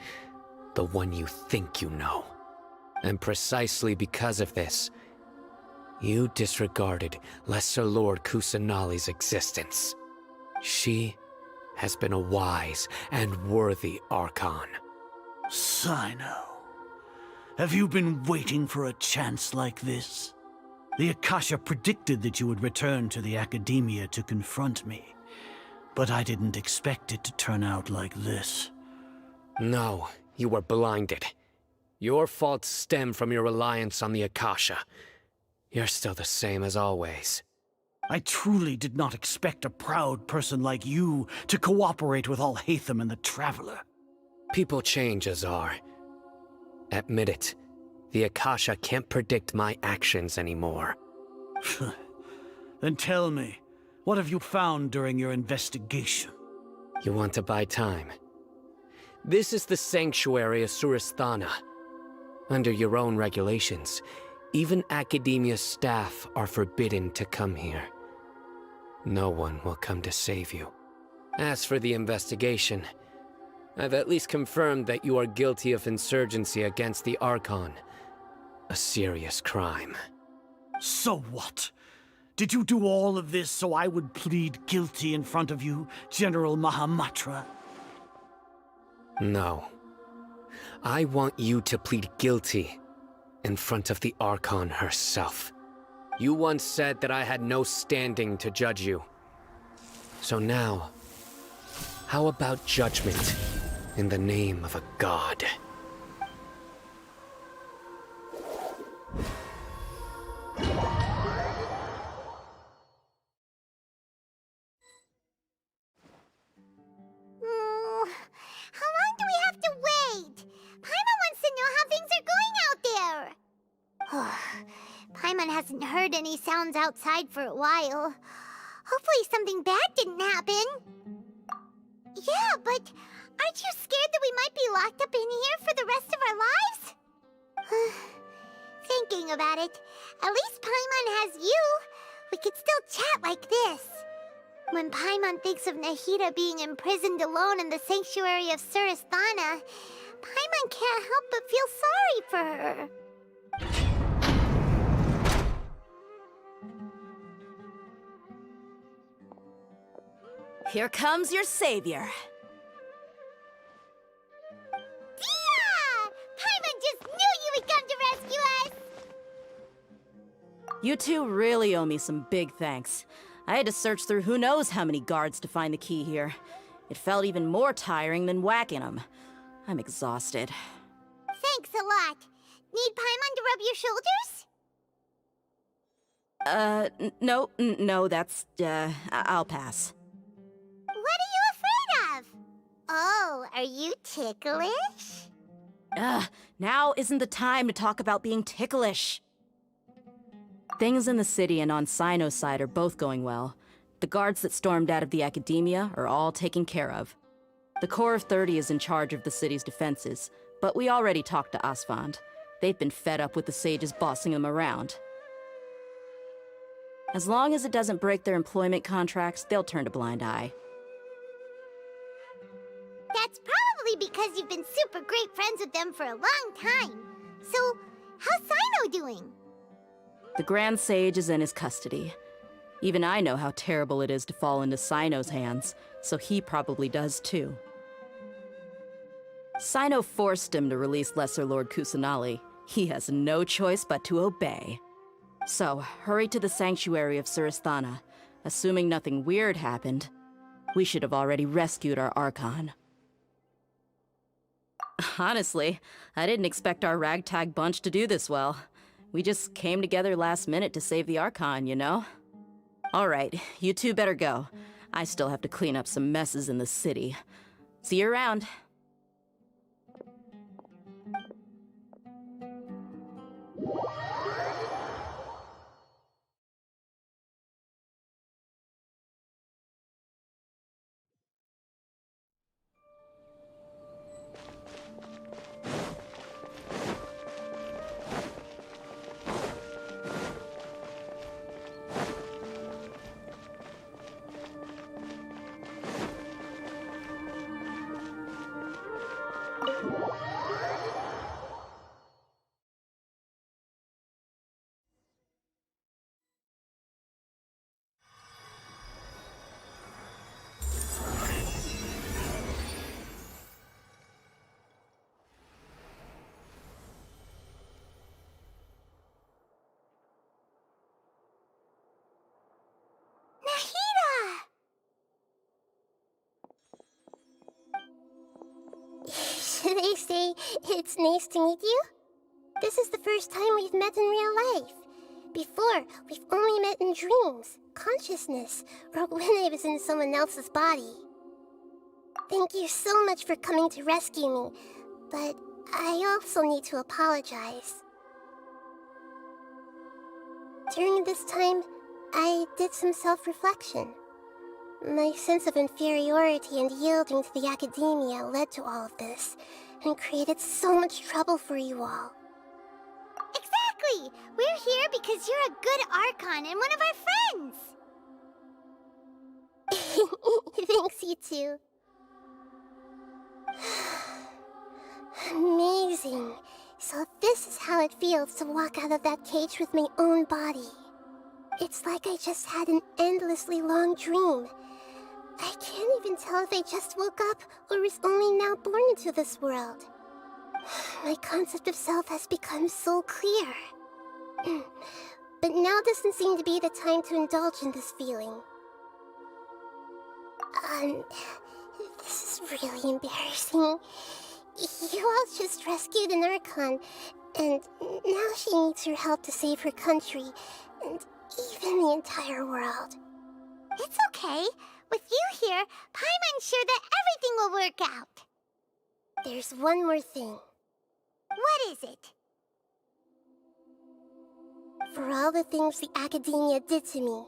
the one you think you know. And precisely because of this, you disregarded Lesser Lord Kusanali's existence. She has been a wise and worthy Archon. Sino, have you been waiting for a chance like this? The Akasha predicted that you would return to the Academia to confront me, but I didn't expect it to turn out like this. No, you were blinded. Your faults stem from your reliance on the Akasha. You're still the same as always. I truly did not expect a proud person like you to cooperate with Alhaitham and the Traveler. People change, Azar. Admit it. The Akasha can't predict my actions anymore. Then tell me, what have you found during your investigation? You want to buy time? This is the sanctuary of Suristhana. Under your own regulations, even Academia staff are forbidden to come here. No one will come to save you. As for the investigation, I've at least confirmed that you are guilty of insurgency against the Archon. A serious crime. So what? Did you do all of this so I would plead guilty in front of you, General Mahamatra? No. I want you to plead guilty in front of the Archon herself. You once said that I had no standing to judge you. So now, how about judgment in the name of a god? How long do we have to wait? Paimon wants to know how things are going out there. Paimon hasn't heard any sounds outside for a while. Hopefully something bad didn't happen. Yeah, but aren't you scared that we might be locked up in here for the rest of our lives? Thinking about it, at least Paimon has you. We could still chat like this. When Paimon thinks of Nahida being imprisoned alone in the sanctuary of Suristhana, Paimon can't help but feel sorry for her. Here comes your savior. Dia! Paimon just knew you would come to rescue us! You two really owe me some big thanks. I had to search through who knows how many guards to find the key here. It felt even more tiring than whacking them. I'm exhausted. Thanks a lot. Need Paimon to rub your shoulders? No, that's, I'll pass. What are you afraid of? Oh, are you ticklish? Now isn't the time to talk about being ticklish. Things in the city and on Sino's side are both going well. The guards that stormed out of the Academia are all taken care of. The Corps of 30 is in charge of the city's defenses, but we already talked to Asfand. They've been fed up with the sages bossing them around. As long as it doesn't break their employment contracts, they'll turn a blind eye. That's probably because you've been super great friends with them for a long time. So, how's Sino doing? The Grand Sage is in his custody. Even I know how terrible it is to fall into Sino's hands, so he probably does too. Sino forced him to release Lesser Lord Kusanali. He has no choice but to obey. So, hurry to the sanctuary of Surasthana. Assuming nothing weird happened, we should have already rescued our Archon. Honestly, I didn't expect our ragtag bunch to do this well. We just came together last minute to save the Archon, you know? Alright, you two better go. I still have to clean up some messes in the city. See you around. Should I say, it's nice to meet you? This is the first time we've met in real life. Before, we've only met in dreams, consciousness, or when I was in someone else's body. Thank you so much for coming to rescue me, but I also need to apologize. During this time, I did some self-reflection. My sense of inferiority and yielding to the academia led to all of this, and created so much trouble for you all. Exactly! We're here because you're a good Archon and one of our friends! Thanks, you two. Amazing. So this is how it feels to walk out of that cage with my own body. It's like I just had an endlessly long dream. I can't even tell if I just woke up or was only now born into this world. My concept of self has become so clear. But now doesn't seem to be the time to indulge in this feeling. This is really embarrassing. You all just rescued an Archon, and now she needs your help to save her country, and even the entire world. It's okay. With you here, Paimon's sure that everything will work out. There's one more thing. What is it? For all the things the Academia did to me,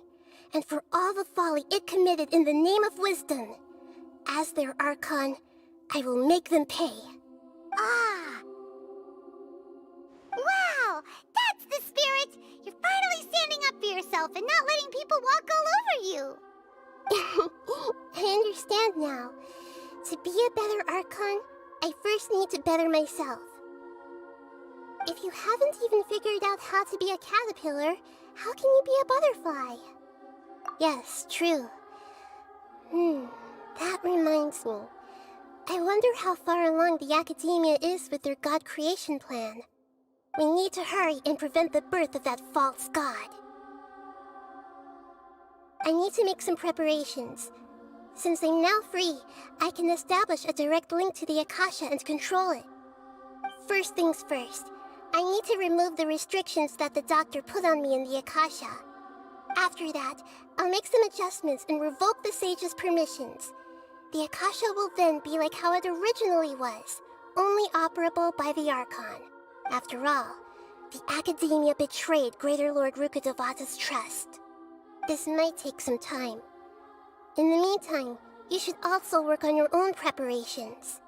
and for all the folly it committed in the name of wisdom, as their Archon, I will make them pay. Ah! Wow! That's the spirit! You're finally standing up for yourself and not letting people walk all over you! I understand now. To be a better Archon, I first need to better myself. If you haven't even figured out how to be a caterpillar, how can you be a butterfly? Yes, true. That reminds me. I wonder how far along the Academia is with their god creation plan. We need to hurry and prevent the birth of that false god. I need to make some preparations. Since I'm now free, I can establish a direct link to the Akasha and control it. First things first, I need to remove the restrictions that the doctor put on me in the Akasha. After that, I'll make some adjustments and revoke the sage's permissions. The Akasha will then be like how it originally was, only operable by the Archon. After all, the Academia betrayed Greater Lord Rukkhadevata's trust. This might take some time. In the meantime, you should also work on your own preparations.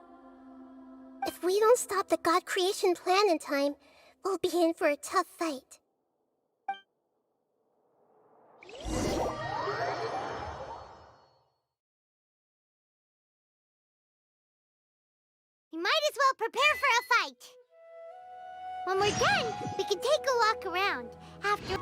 If we don't stop the god creation plan in time, we'll be in for a tough fight. You might as well prepare for a fight. When we're done, we can take a walk around. After...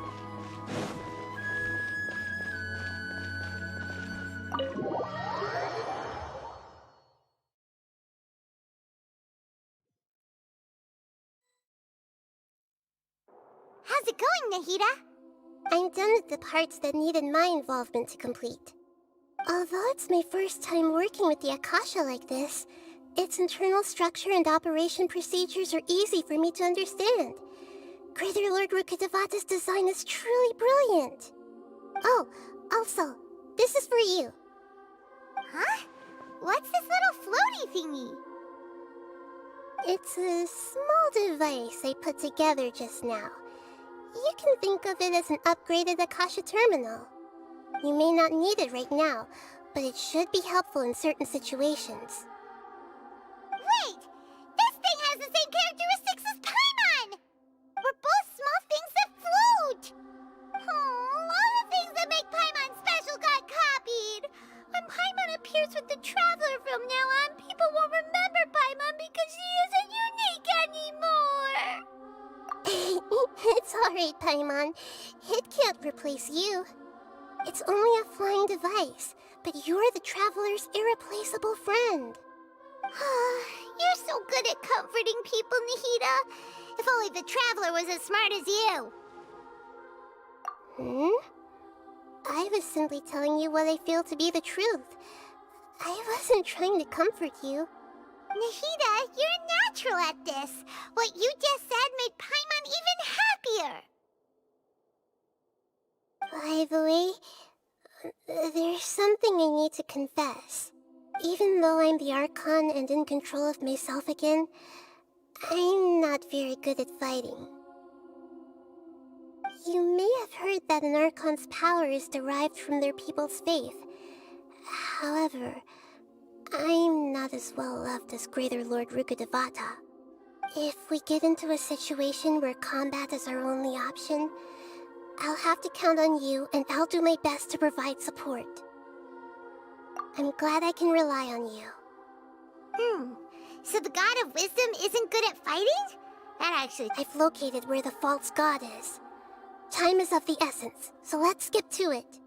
Nahida. I'm done with the parts that needed my involvement to complete. Although it's my first time working with the Akasha like this, its internal structure and operation procedures are easy for me to understand. Greater Lord Rukkhadevata's design is truly brilliant. Oh, also, this is for you. Huh? What's this little floaty thingy? It's a small device I put together just now. You can think of it as an upgraded Akasha terminal. You may not need it right now, but it should be helpful in certain situations. Wait! This thing has the same characteristics as Paimon! We're both small things that float! Oh, all the things that make Paimon special got copied! When Paimon appears with the Traveler from now on, people won't remember Paimon because she isn't unique anymore! It's alright, Paimon. It can't replace you. It's only a flying device, but you're the Traveler's irreplaceable friend. You're so good at comforting people, Nahida. If only the Traveler was as smart as you. I was simply telling you what I feel to be the truth. I wasn't trying to comfort you. Nahida, you're natural at this. What you just said made Paimon even happier. By the way, there's something I need to confess. Even though I'm the Archon and in control of myself again, I'm not very good at fighting. You may have heard that an Archon's power is derived from their people's faith. However, I'm not as well loved as Greater Lord Rukkhadevata. If we get into a situation where combat is our only option, I'll have to count on you, and I'll do my best to provide support. I'm glad I can rely on you. So the God of Wisdom isn't good at fighting? I've located where the false god is. Time is of the essence, so let's skip to it.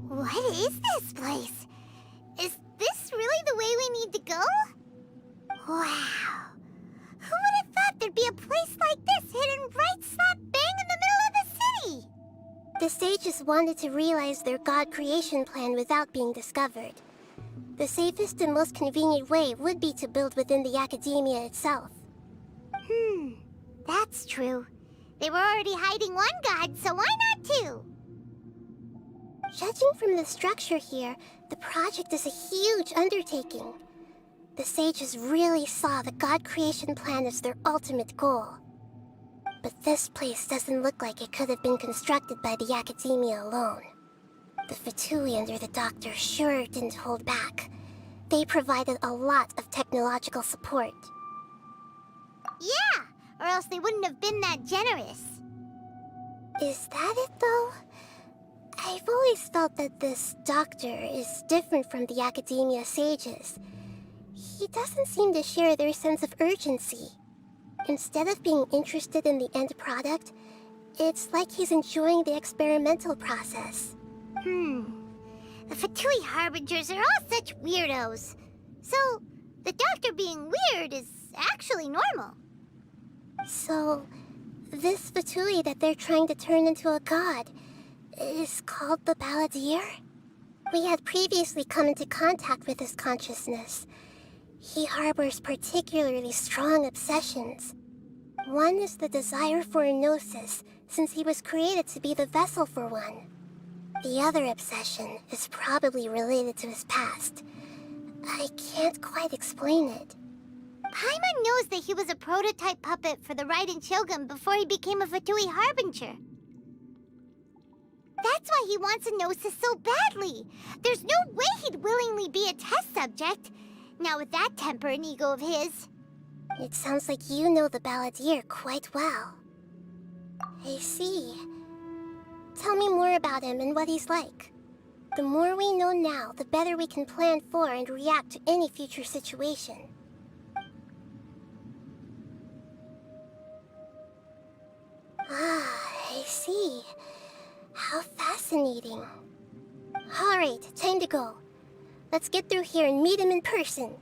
What is this place? Is this really the way we need to go? Wow. Who would have thought there'd be a place like this hidden right slap bang in the middle of the city? The sages wanted to realize their god creation plan without being discovered. The safest and most convenient way would be to build within the academia itself. That's true. They were already hiding one god, so why not two? Judging from the structure here, the project is a huge undertaking. The sages really saw the god creation plan as their ultimate goal. But this place doesn't look like it could have been constructed by the academia alone. The Fatui under the Doctor sure didn't hold back. They provided a lot of technological support. Yeah, or else they wouldn't have been that generous. Is that it, though? I've always felt that this Doctor is different from the Academia sages. He doesn't seem to share their sense of urgency. Instead of being interested in the end product, it's like he's enjoying the experimental process. The Fatui Harbingers are all such weirdos. So, the Doctor being weird is actually normal. So, this Fatui that they're trying to turn into a god is called the Balladeer? We had previously come into contact with his consciousness. He harbors particularly strong obsessions. One is the desire for a gnosis, since he was created to be the vessel for one. The other obsession is probably related to his past. I can't quite explain it. Paimon knows that he was a prototype puppet for the Raiden Shogun before he became a Fatui Harbinger. That's why he wants Gnosis so badly. There's no way he'd willingly be a test subject. Now with that temper and ego of his. It sounds like you know the Balladeer quite well. I see. Tell me more about him and what he's like. The more we know now, the better we can plan for and react to any future situation. Ah, I see. How fascinating. Alright, time to go. Let's get through here and meet him in person.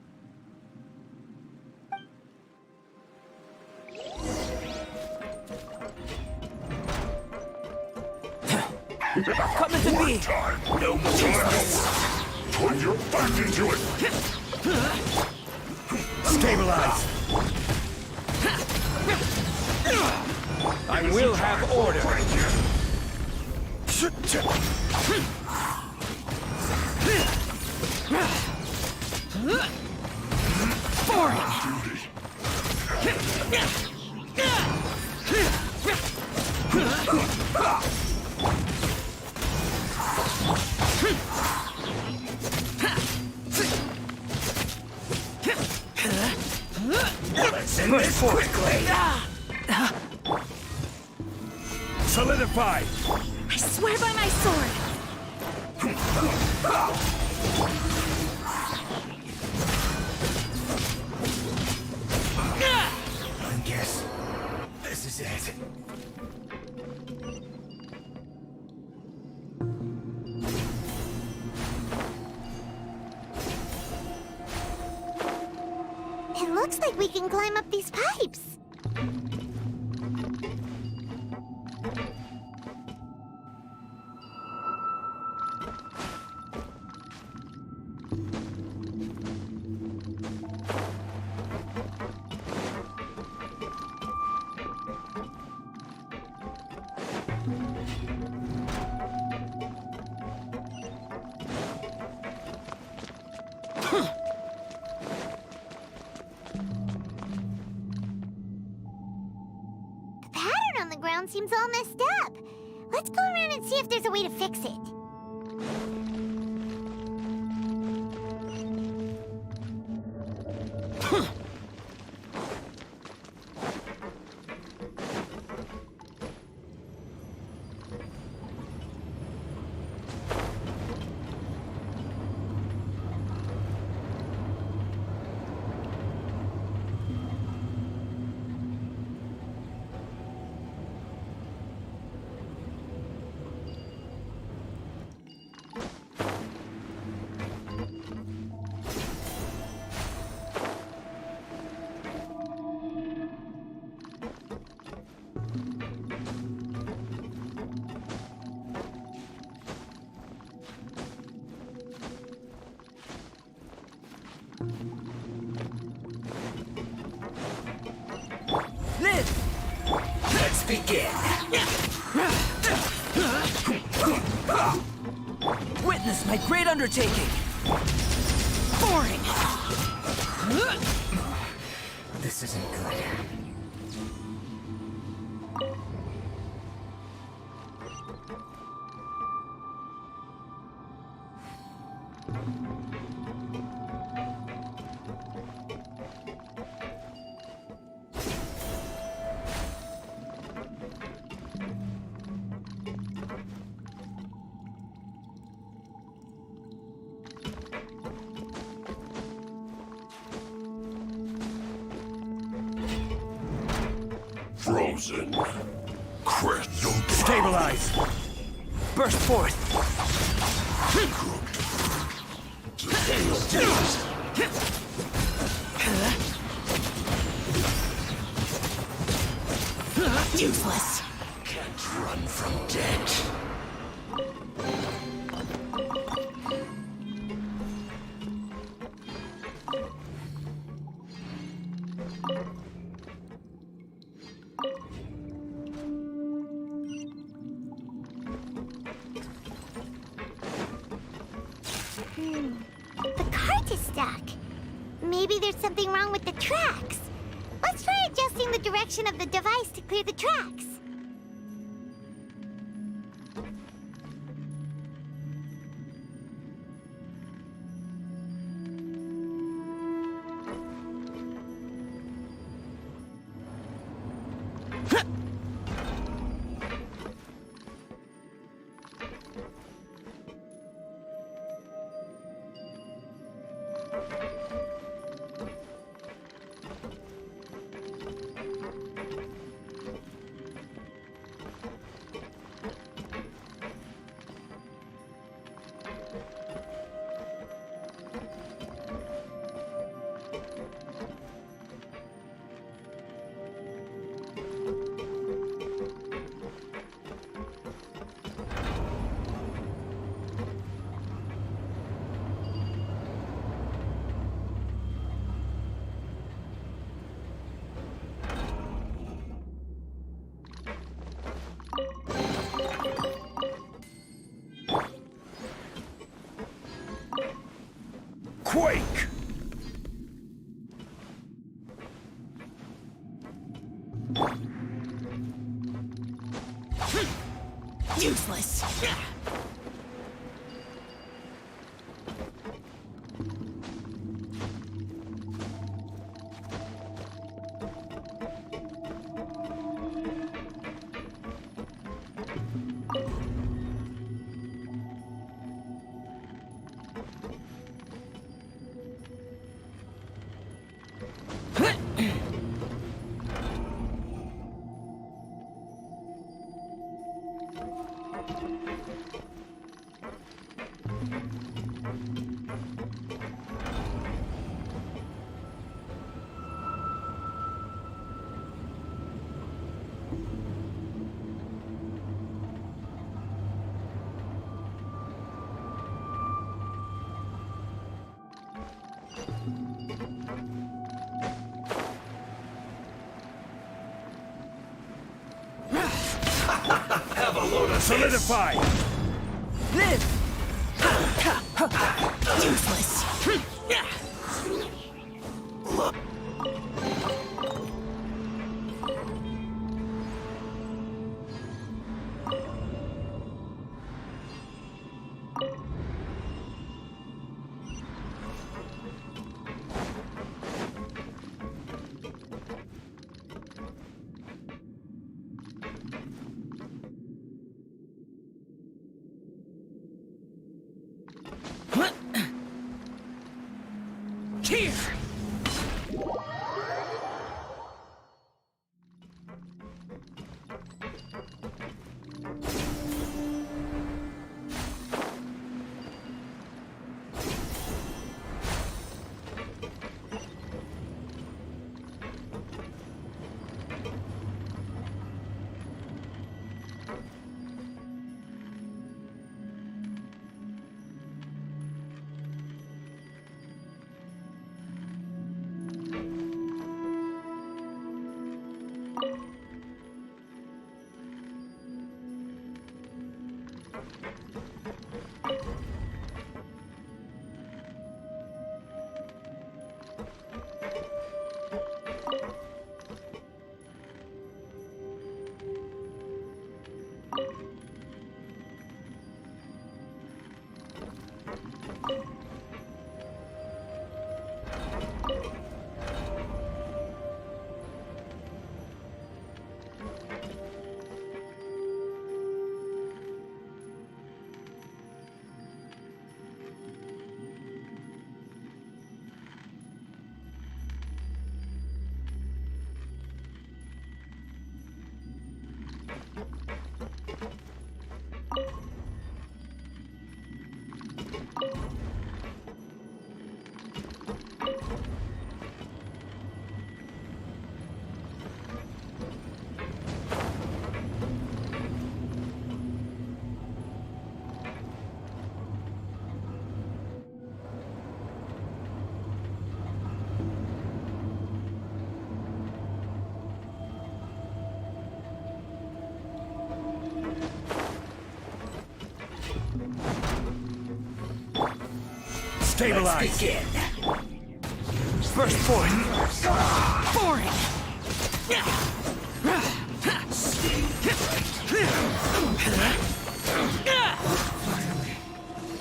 Coming to me! No more time! Put your back into it! Stabilize! I will have order! Let's end this quickly! Solidify! I swear by my sword! I guess this is it. It looks like we can climb up these pipes. Seems all messed up. Let's go around and see if there's a way to fix it. Let's begin. Witness my great undertaking. Boring. This isn't good. Frozen. Crystal. Stabilize. Burst forth. Useless. Can't run from death. The cart is stuck. Maybe there's something wrong with the tracks. Let's try adjusting the direction of the device to clear the tracks. Quake! Useless. Have a load of solidify! Live! Useless. Here! Stabilize! Let's begin. First point! Boring!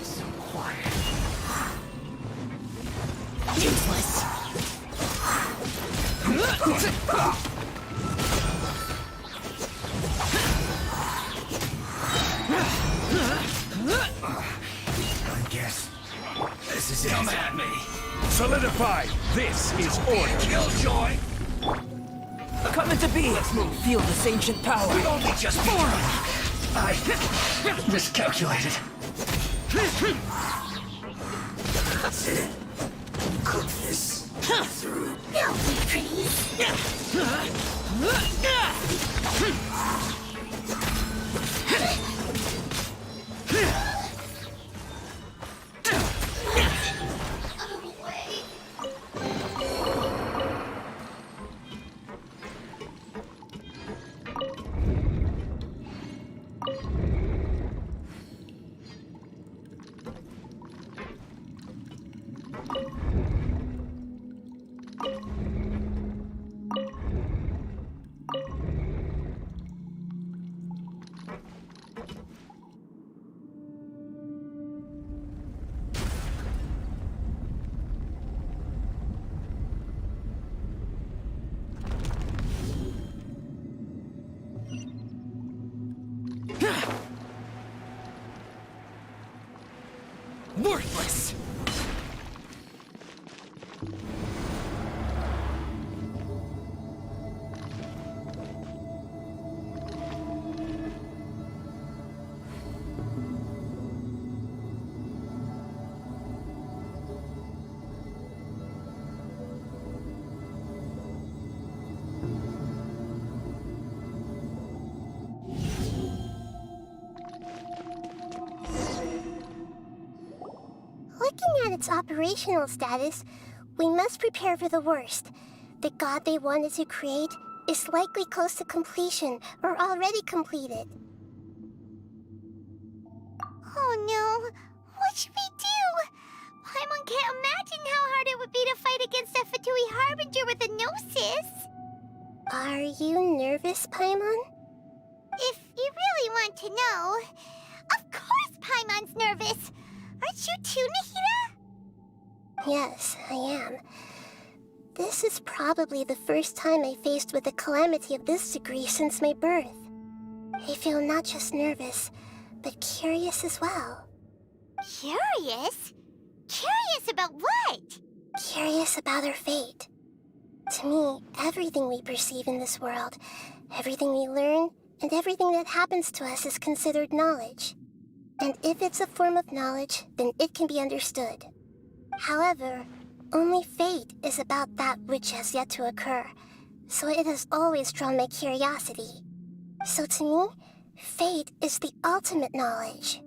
So quiet. Useless. I guess this is it. Come at me. Solidify! This is order! Killjoy! Coming to be! Let's move. Feel this ancient power. We've only just begun. I miscalculated. Cook this through. Help me, please. Worthless! Looking at its operational status, we must prepare for the worst. The god they wanted to create is likely close to completion or already completed. Oh no! What should we do? Paimon can't imagine how hard it would be to fight against a Fatui Harbinger with a Gnosis! Are you nervous, Paimon? If you really want to know, of course Paimon's nervous! Aren't you too, Nahida? Yes, I am. This is probably the first time I faced with a calamity of this degree since my birth. I feel not just nervous, but curious as well. Curious? Curious about what? Curious about our fate. To me, everything we perceive in this world, everything we learn, and everything that happens to us is considered knowledge. And if it's a form of knowledge, then it can be understood. However, only fate is about that which has yet to occur, so it has always drawn my curiosity. So to me, fate is the ultimate knowledge.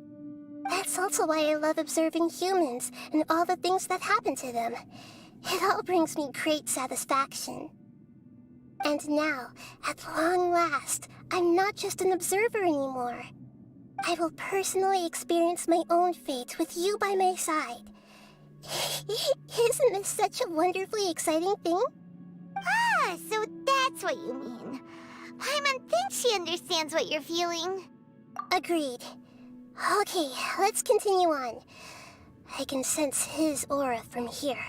That's also why I love observing humans and all the things that happen to them. It all brings me great satisfaction. And now, at long last, I'm not just an observer anymore. I will personally experience my own fate with you by my side. Isn't this such a wonderfully exciting thing? Ah, so that's what you mean. Paimon thinks she understands what you're feeling. Agreed. Okay, let's continue on. I can sense his aura from here.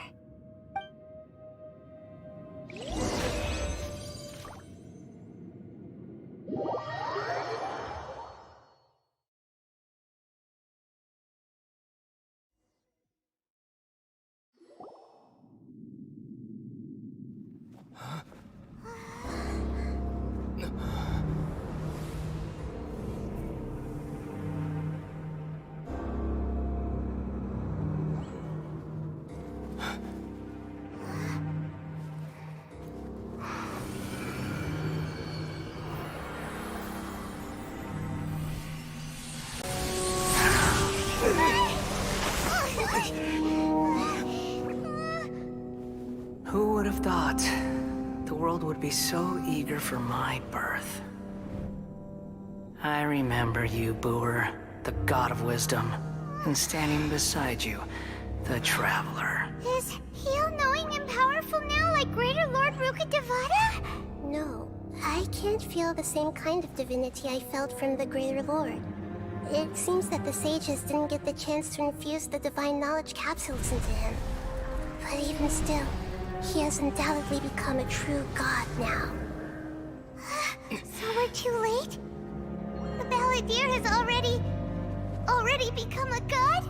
Who would have thought the world would be so eager for my birth? I remember you, Booer, the god of wisdom, and standing beside you, the traveler. Is he all-knowing and powerful now like Greater Lord Rukkhadevata? No, I can't feel the same kind of divinity I felt from the Greater Lord. It seems that the sages didn't get the chance to infuse the divine knowledge capsules into him. But even still, he has undoubtedly become a true god now. So we're too late? The Balladeer has already become a god?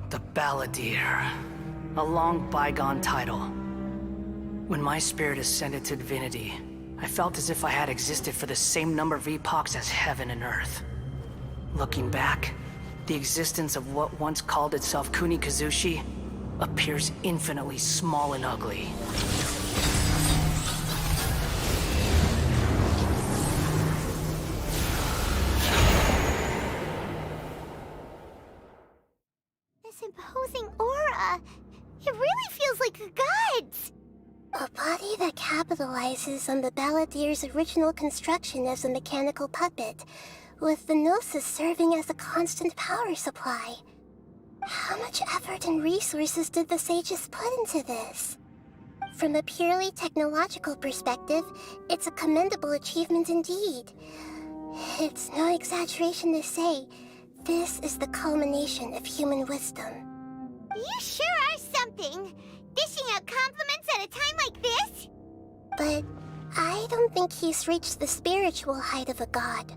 The Balladeer. A long bygone title. When my spirit ascended to divinity, I felt as if I had existed for the same number of epochs as heaven and earth. Looking back, the existence of what once called itself Kunikazushi appears infinitely small and ugly. This imposing aura, it really feels like the gods! A body that capitalizes on the Balladeer's original construction as a mechanical puppet, with the Gnosis serving as a constant power supply. How much effort and resources did the sages put into this? From a purely technological perspective, it's a commendable achievement indeed. It's no exaggeration to say, this is the culmination of human wisdom. You sure are something! Dishing out compliments at a time like this? But I don't think he's reached the spiritual height of a god.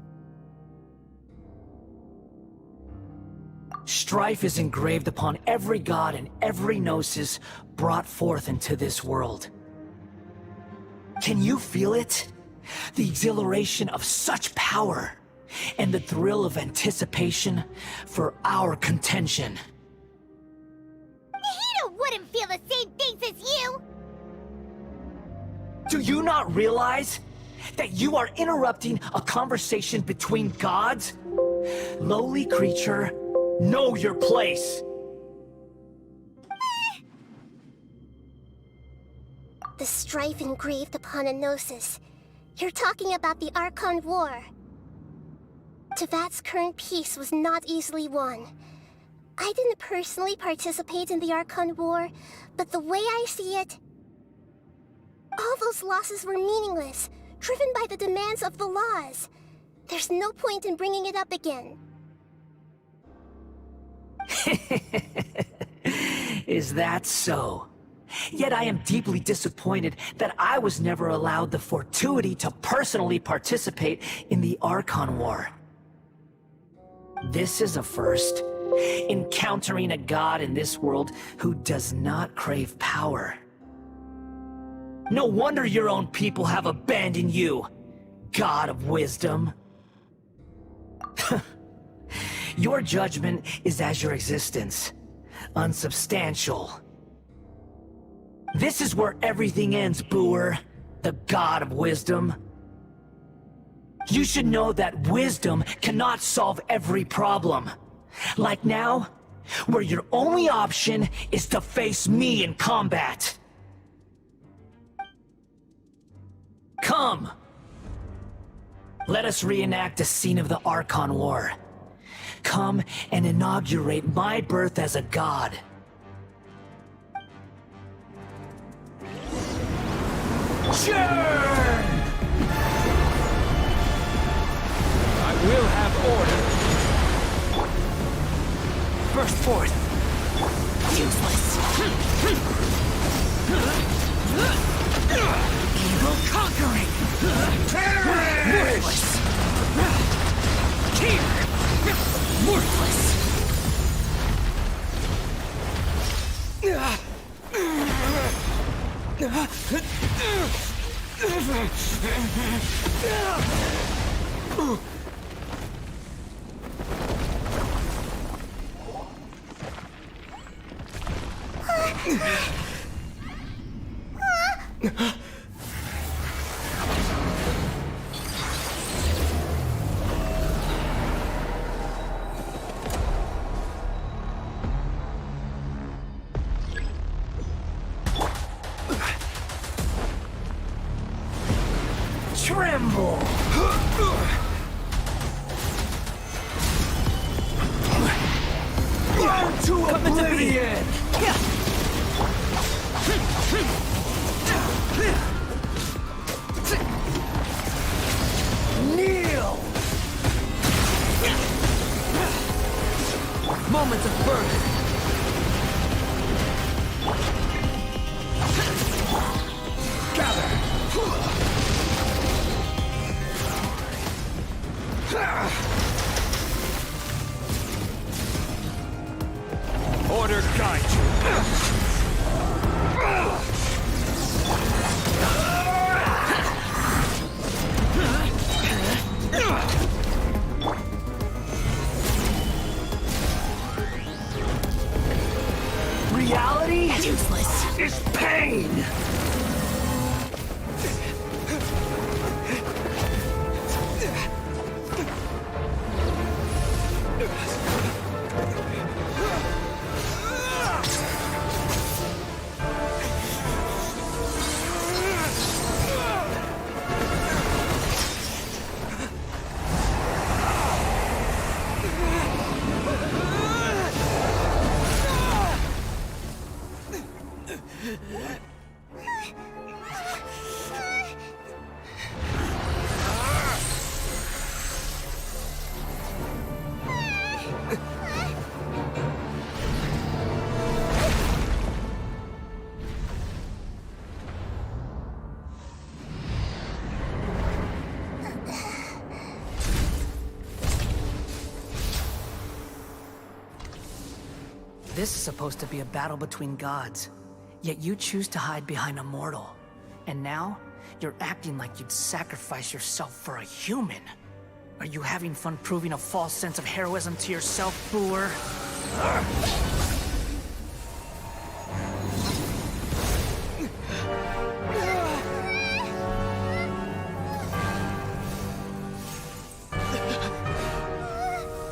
Strife is engraved upon every god and every gnosis brought forth into this world. Can you feel it? The exhilaration of such power, and the thrill of anticipation for our contention. Nahida wouldn't feel the same things as you! Do you not realize that you are interrupting a conversation between gods? Lowly creature, know your place! The strife engraved upon a gnosis. You're talking about the Archon War. Tevat's current peace was not easily won. I didn't personally participate in the Archon War, but the way I see it, all those losses were meaningless, driven by the demands of the laws. There's no point in bringing it up again. Is that so? Yet I am deeply disappointed that I was never allowed the fortuity to personally participate in the Archon War. This is a first, encountering a god in this world who does not crave power. No wonder your own people have abandoned you, god of wisdom. Your judgment is as your existence, unsubstantial. This is where everything ends, Booer, the god of wisdom. You should know that wisdom cannot solve every problem. Like now, where your only option is to face me in combat. Come! Let us reenact a scene of the Archon War. Come and inaugurate my birth as a god. Churn! I will have order. Burst forth. Useless. Evil conquering. Worthless. Here. Worthless. Tremble! Burn to oblivion! Kneel! Moments of birth! Gather! This is pain! This is supposed to be a battle between gods, yet you choose to hide behind a mortal. And now, you're acting like you'd sacrifice yourself for a human. Are you having fun proving a false sense of heroism to yourself, Boor?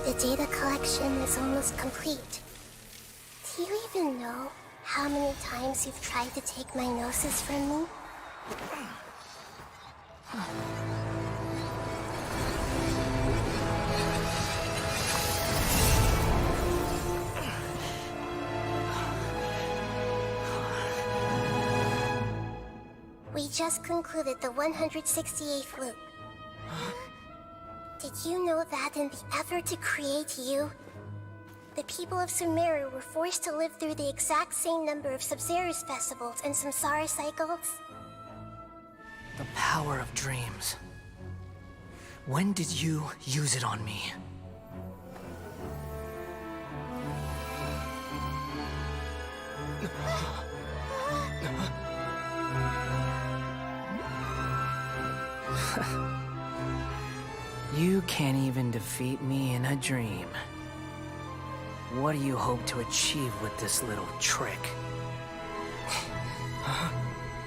The data collection is almost complete. Do you even know how many times you've tried to take my gnosis from me? We just concluded the 168th loop. Did you know that in the effort to create you, the people of Sumeru were forced to live through the exact same number of Sub-Zerus festivals and samsara cycles? The power of dreams. When did you use it on me? You can't even defeat me in a dream. What do you hope to achieve with this little trick?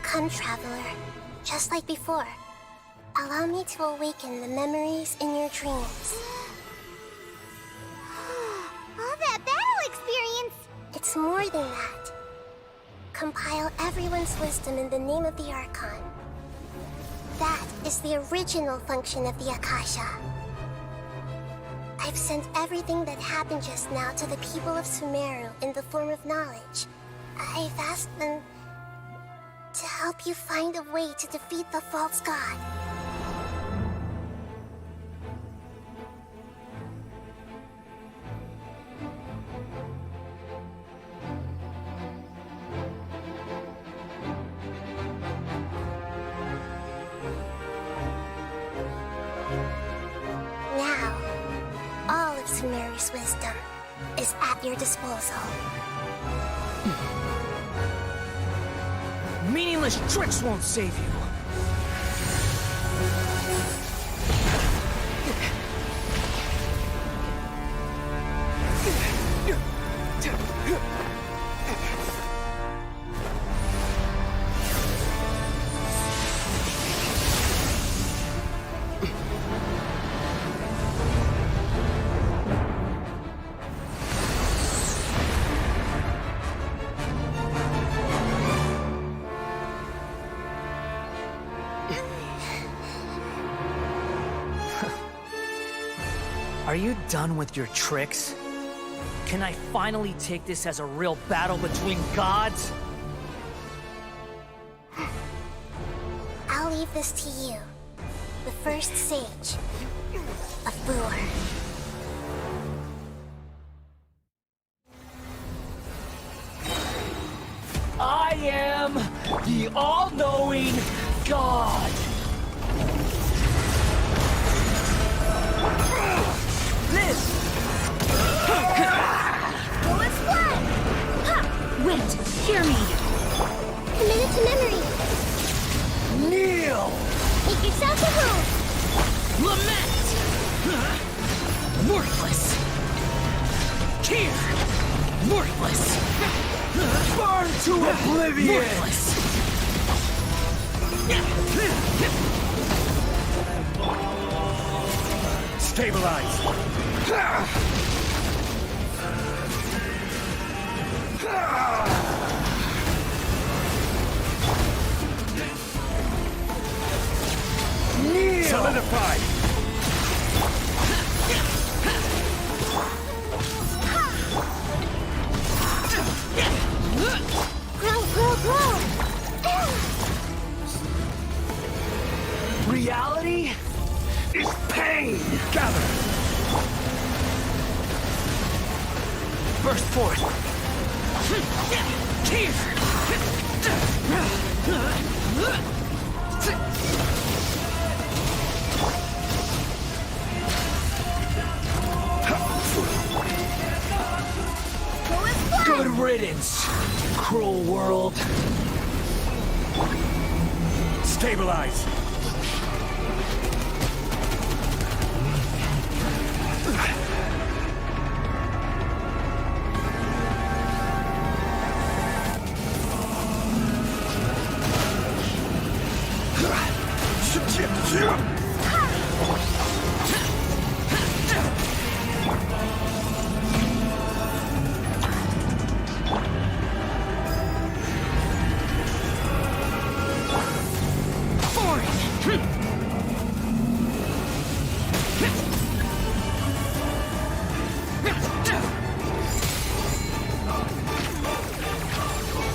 Come, Traveler. Just like before. Allow me to awaken the memories in your dreams. All that battle experience! It's more than that. Compile everyone's wisdom in the name of the Archon. That is the original function of the Akasha. I've sent everything that happened just now to the people of Sumeru in the form of knowledge. I've asked them to help you find a way to defeat the false god. Now, all of Sumeru's wisdom is at your disposal. Meaningless tricks won't save you. Are you done with your tricks? Can I finally take this as a real battle between gods? I'll leave this to you, the first sage of Boor. I am the all-knowing God! This! Go and splat! Ha! Wait, hear me! Commit it to memory! Kneel! Make yourself at home! Lament! Worthless! Here! Worthless! Burn to oblivion! Stabilize! Kneel! Solidify! Grow! Reality is pain! Gather! Burst forth! Good riddance, cruel world. Stabilize.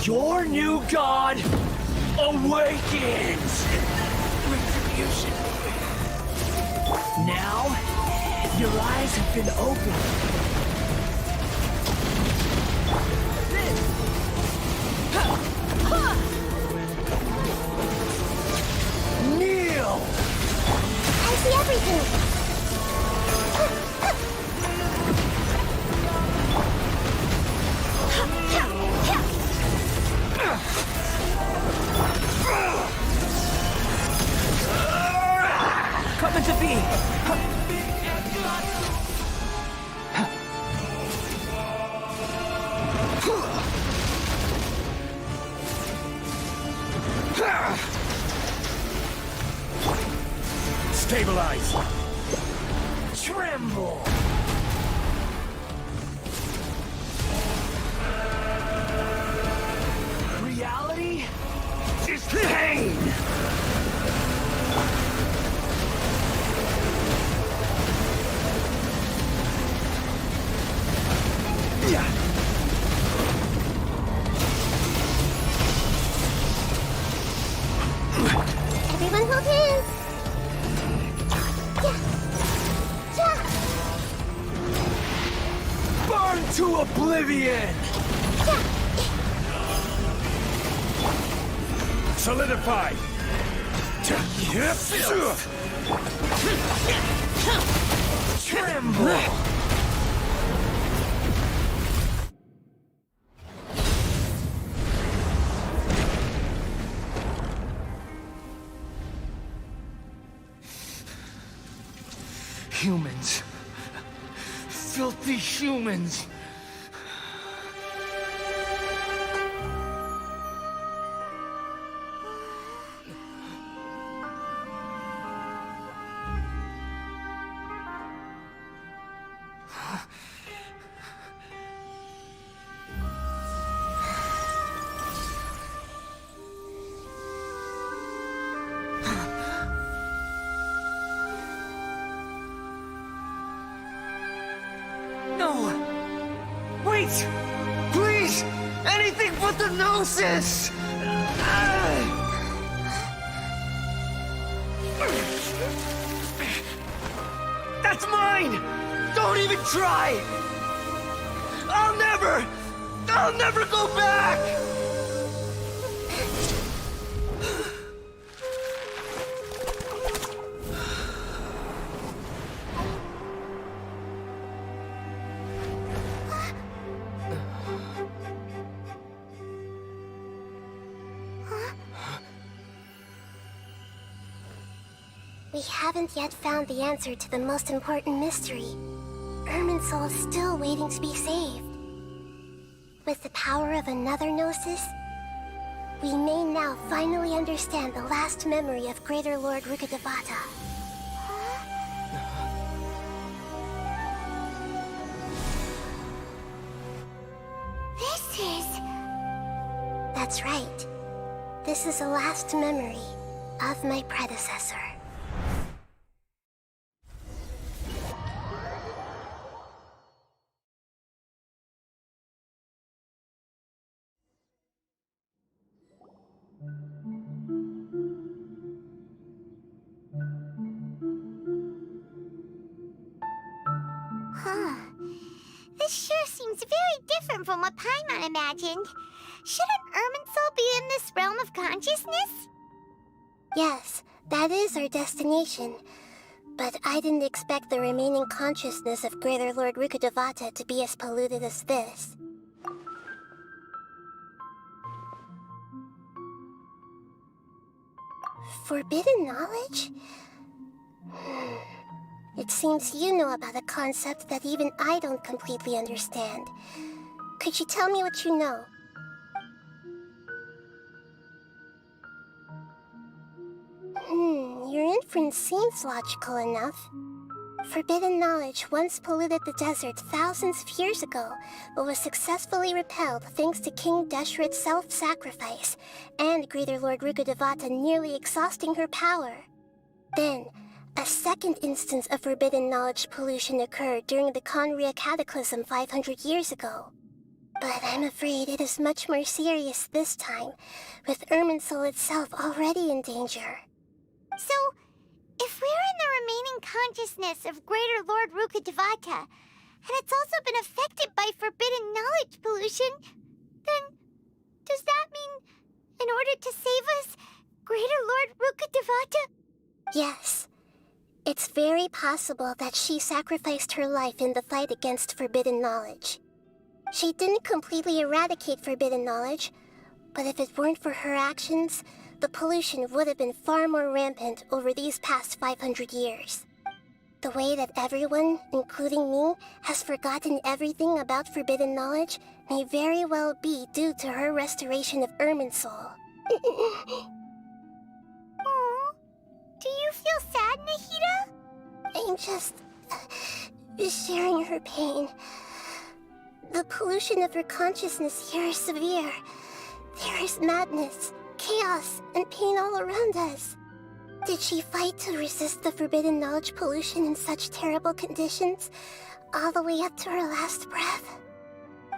Your new god awakens! Retribution. Now, your eyes have been opened. Kneel! I see everything! Coming to be! Stabilize! Tremble! Reality is pain! Everyone hold hands! Burn to oblivion! Solidify! Tremble! Humans. Filthy humans. No! Wait! Please! Anything but the gnosis! That's mine! Don't even try! I'll never go back! We haven't yet found the answer to the most important mystery. Irminsul is still waiting to be saved. with the power of another Gnosis, we may now finally understand the last memory of Greater Lord Rukkhadevata. This is... That's right. This is the last memory of my predecessor. This sure seems very different from what Paimon imagined. Shouldn't Irminsul be in this realm of consciousness? Yes, that is our destination. But I didn't expect the remaining consciousness of Greater Lord Rukkhadevata to be as polluted as this. Forbidden knowledge? It seems you know about a concept that even I don't completely understand. Could you tell me what you know? Your inference seems logical enough. Forbidden knowledge once polluted the desert thousands of years ago, but was successfully repelled thanks to King Deshret's self-sacrifice, and Greater Lord Rukkhadevata nearly exhausting her power. Then, a second instance of forbidden knowledge pollution occurred during the Conria Cataclysm 500 years ago. But I'm afraid it is much more serious this time, with Irminsul itself already in danger. So, if we're in the remaining consciousness of Greater Lord Rukkhadevata, and it's also been affected by forbidden knowledge pollution, then does that mean, in order to save us, Greater Lord Rukkhadevata? Yes. It's very possible that she sacrificed her life in the fight against forbidden knowledge. She didn't completely eradicate forbidden knowledge, but if it weren't for her actions, the pollution would have been far more rampant over these past 500 years. The way that everyone, including me, has forgotten everything about forbidden knowledge may very well be due to her restoration of Irminsul. Aww. Do you feel sad, Nahida? I'm just... sharing her pain. The pollution of her consciousness here is severe. There is madness, chaos, and pain all around us. Did she fight to resist the forbidden knowledge pollution in such terrible conditions, all the way up to her last breath?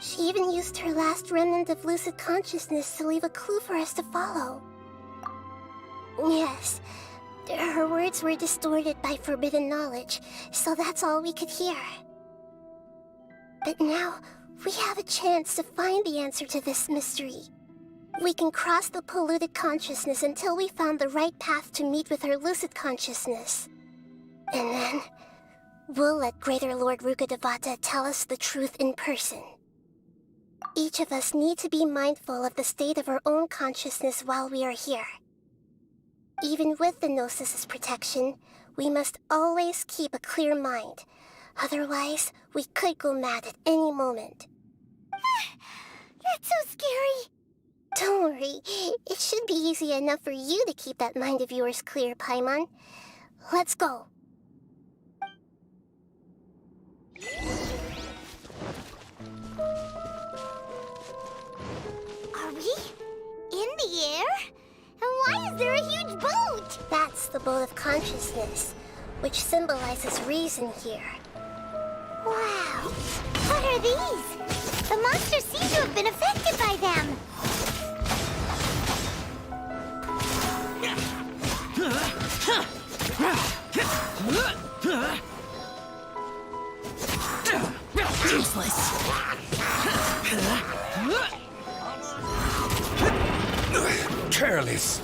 She even used her last remnant of lucid consciousness to leave a clue for us to follow. Yes, her words were distorted by forbidden knowledge, so that's all we could hear. But now, we have a chance to find the answer to this mystery. We can cross the polluted consciousness until we found the right path to meet with her lucid consciousness. And then, we'll let Greater Lord Rukkhadevata tell us the truth in person. Each of us need to be mindful of the state of our own consciousness while we are here. Even with the Gnosis' protection, we must always keep a clear mind. Otherwise, we could go mad at any moment. That's so scary. Don't worry, it should be easy enough for you to keep that mind of yours clear, Paimon. Let's go. Are we in the air? And why is there a huge boat? That's the boat of consciousness, which symbolizes reason here. Wow! What are these? The monsters seem to have been affected by them. Useless. Careless.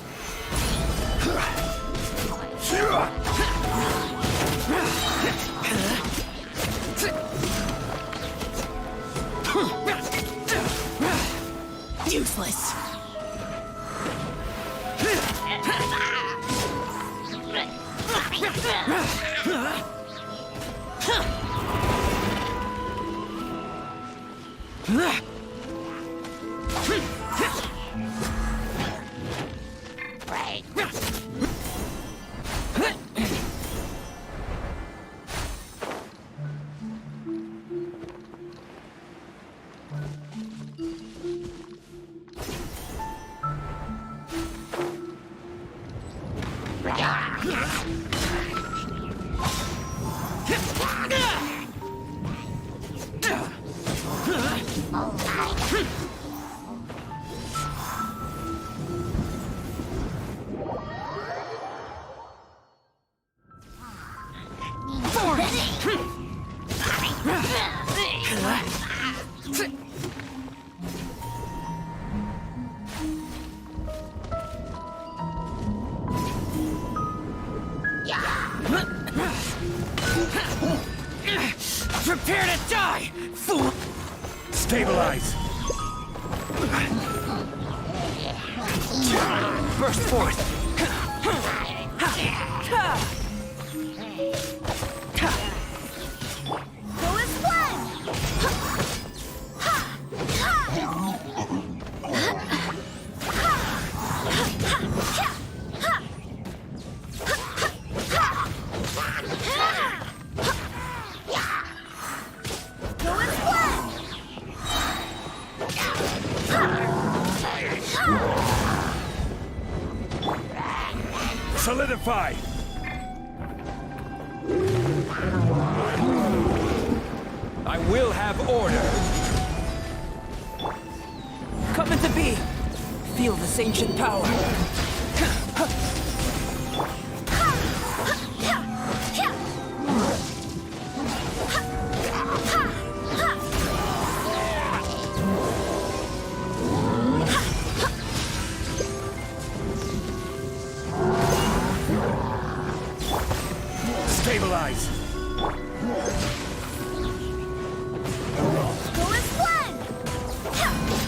Useless. Prepare to die, fool! Stabilize! Burst forth! Go as one! Solidify! I will have order! Come into being! Feel this ancient power! Stabilize! Go as one!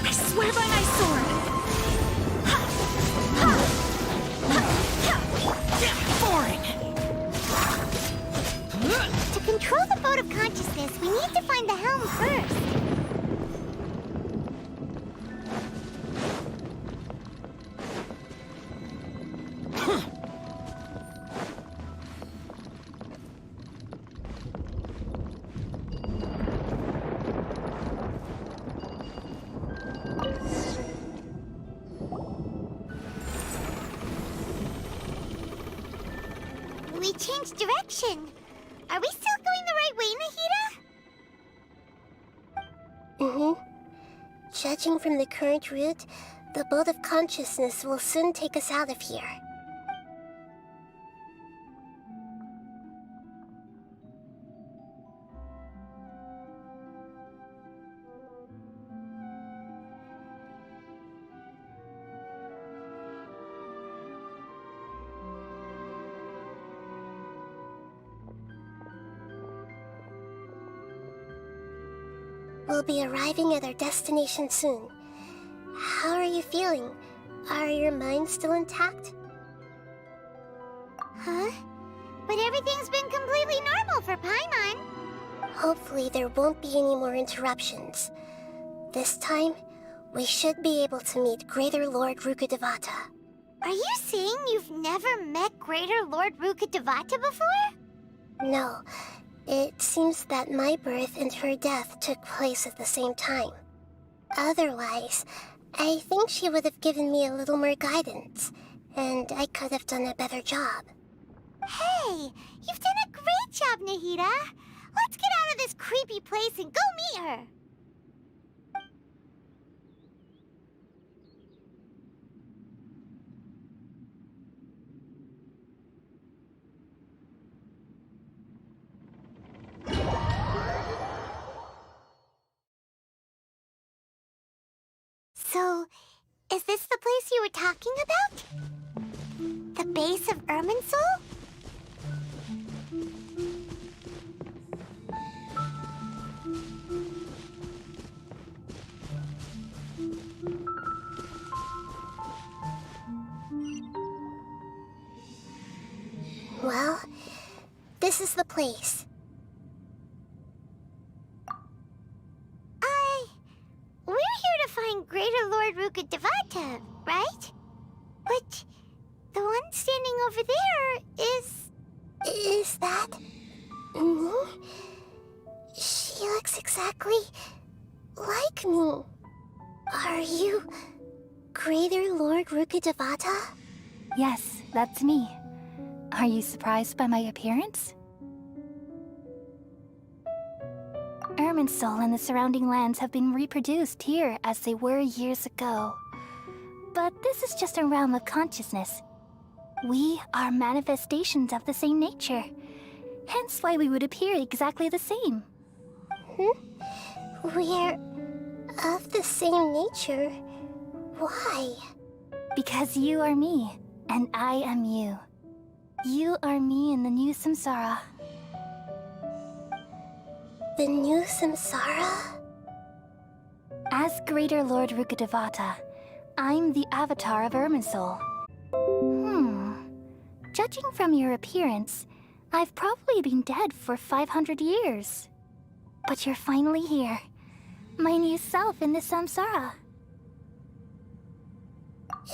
I swear by my sword! Boring! To control the boat of consciousness, we need to find the helm first. We changed direction. Are we still going the right way, Nahida? Mm-hmm. Judging from the current route, the boat of consciousness will soon take us out of here. We'll be arriving at our destination soon. How are you feeling? Are your minds still intact? Huh? But everything's been completely normal for Paimon. Hopefully there won't be any more interruptions. This time, we should be able to meet Greater Lord Rukkhadevata. Are you saying you've never met Greater Lord Rukkhadevata before? No. It seems that my birth and her death took place at the same time. Otherwise, I think she would have given me a little more guidance, and I could have done a better job. Hey, you've done a great job, Nahida. Let's get out of this creepy place and go meet her. So, is this the place you were talking about? The base of Irminsul? Well, this is the place. We're here to find Greater Lord Rukkhadevata, right? But the Rukadevata? Yes, that's me. Are you surprised by my appearance? Irminsul and the surrounding lands have been reproduced here as they were years ago. But this is just a realm of consciousness. We are manifestations of the same nature. Hence why we would appear exactly the same. We're of the same nature? Why? Because you are me, and I am you. You are me in the new samsara. The new samsara? As Greater Lord Rukadevata, I'm the avatar of Irminsul. Judging from your appearance, I've probably been dead for 500 years. But you're finally here. My new self in the samsara.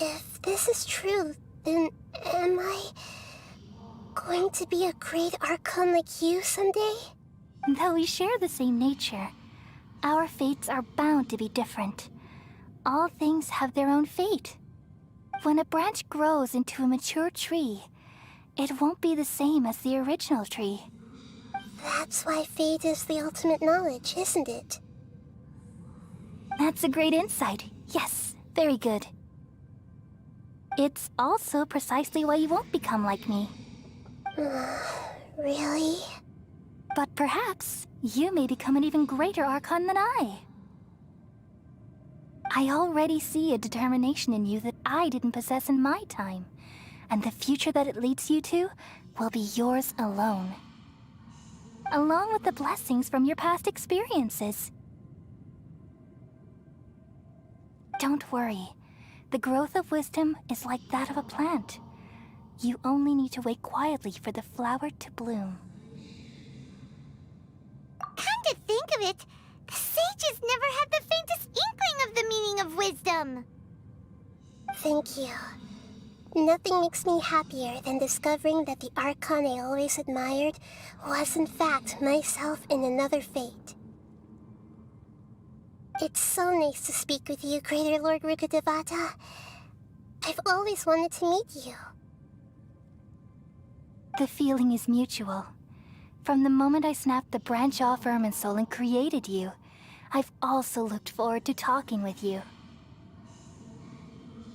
If this is true, then am I going to be a great Archon like you someday? Though we share the same nature, our fates are bound to be different. All things have their own fate. When a branch grows into a mature tree, it won't be the same as the original tree. That's why fate is the ultimate knowledge, isn't it? That's a great insight. Yes, very good. It's also precisely why you won't become like me. Really? But perhaps you may become an even greater Archon than I. I already see a determination in you that I didn't possess in my time. And the future that it leads you to will be yours alone. Along with the blessings from your past experiences. Don't worry. The growth of wisdom is like that of a plant. You only need to wait quietly for the flower to bloom. Come to think of it, the sages never had the faintest inkling of the meaning of wisdom. Thank you. Nothing makes me happier than discovering that the Archon I always admired was in fact myself in another fate. It's so nice to speak with you, Greater Lord Rukadevata. I've always wanted to meet you. The feeling is mutual. From the moment I snapped the branch off Irminsul and created you, I've also looked forward to talking with you.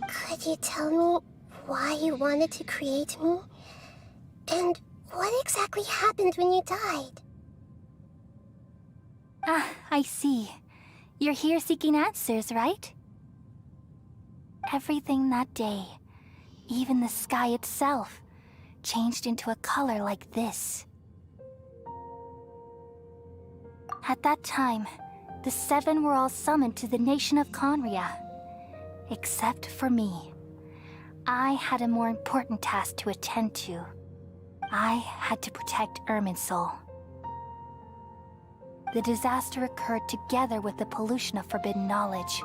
Could you tell me why you wanted to create me? And what exactly happened when you died? Ah, I see. You're here seeking answers, right? Everything that day, even the sky itself, changed into a color like this. At that time, the seven were all summoned to the nation of Conria. Except for me. I had a more important task to attend to. I had to protect Irminsul. The disaster occurred together with the pollution of forbidden knowledge.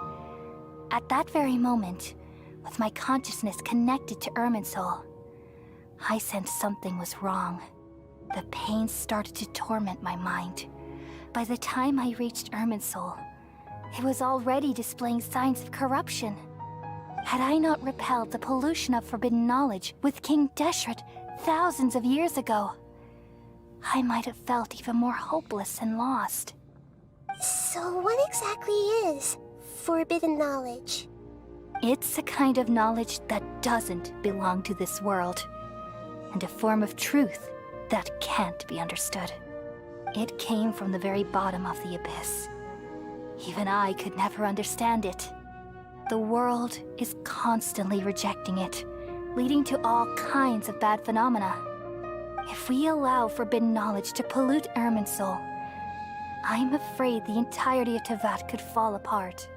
At that very moment, with my consciousness connected to Irminsul, I sensed something was wrong. The pain started to torment my mind. By the time I reached Irminsul, it was already displaying signs of corruption. Had I not repelled the pollution of forbidden knowledge with King Deshret thousands of years ago, I might have felt even more hopeless and lost. So what exactly is forbidden knowledge? It's a kind of knowledge that doesn't belong to this world, and a form of truth that can't be understood. It came from the very bottom of the abyss. Even I could never understand it. The world is constantly rejecting it, leading to all kinds of bad phenomena. If we allow forbidden knowledge to pollute Irminsul, I'm afraid the entirety of Tevat could fall apart.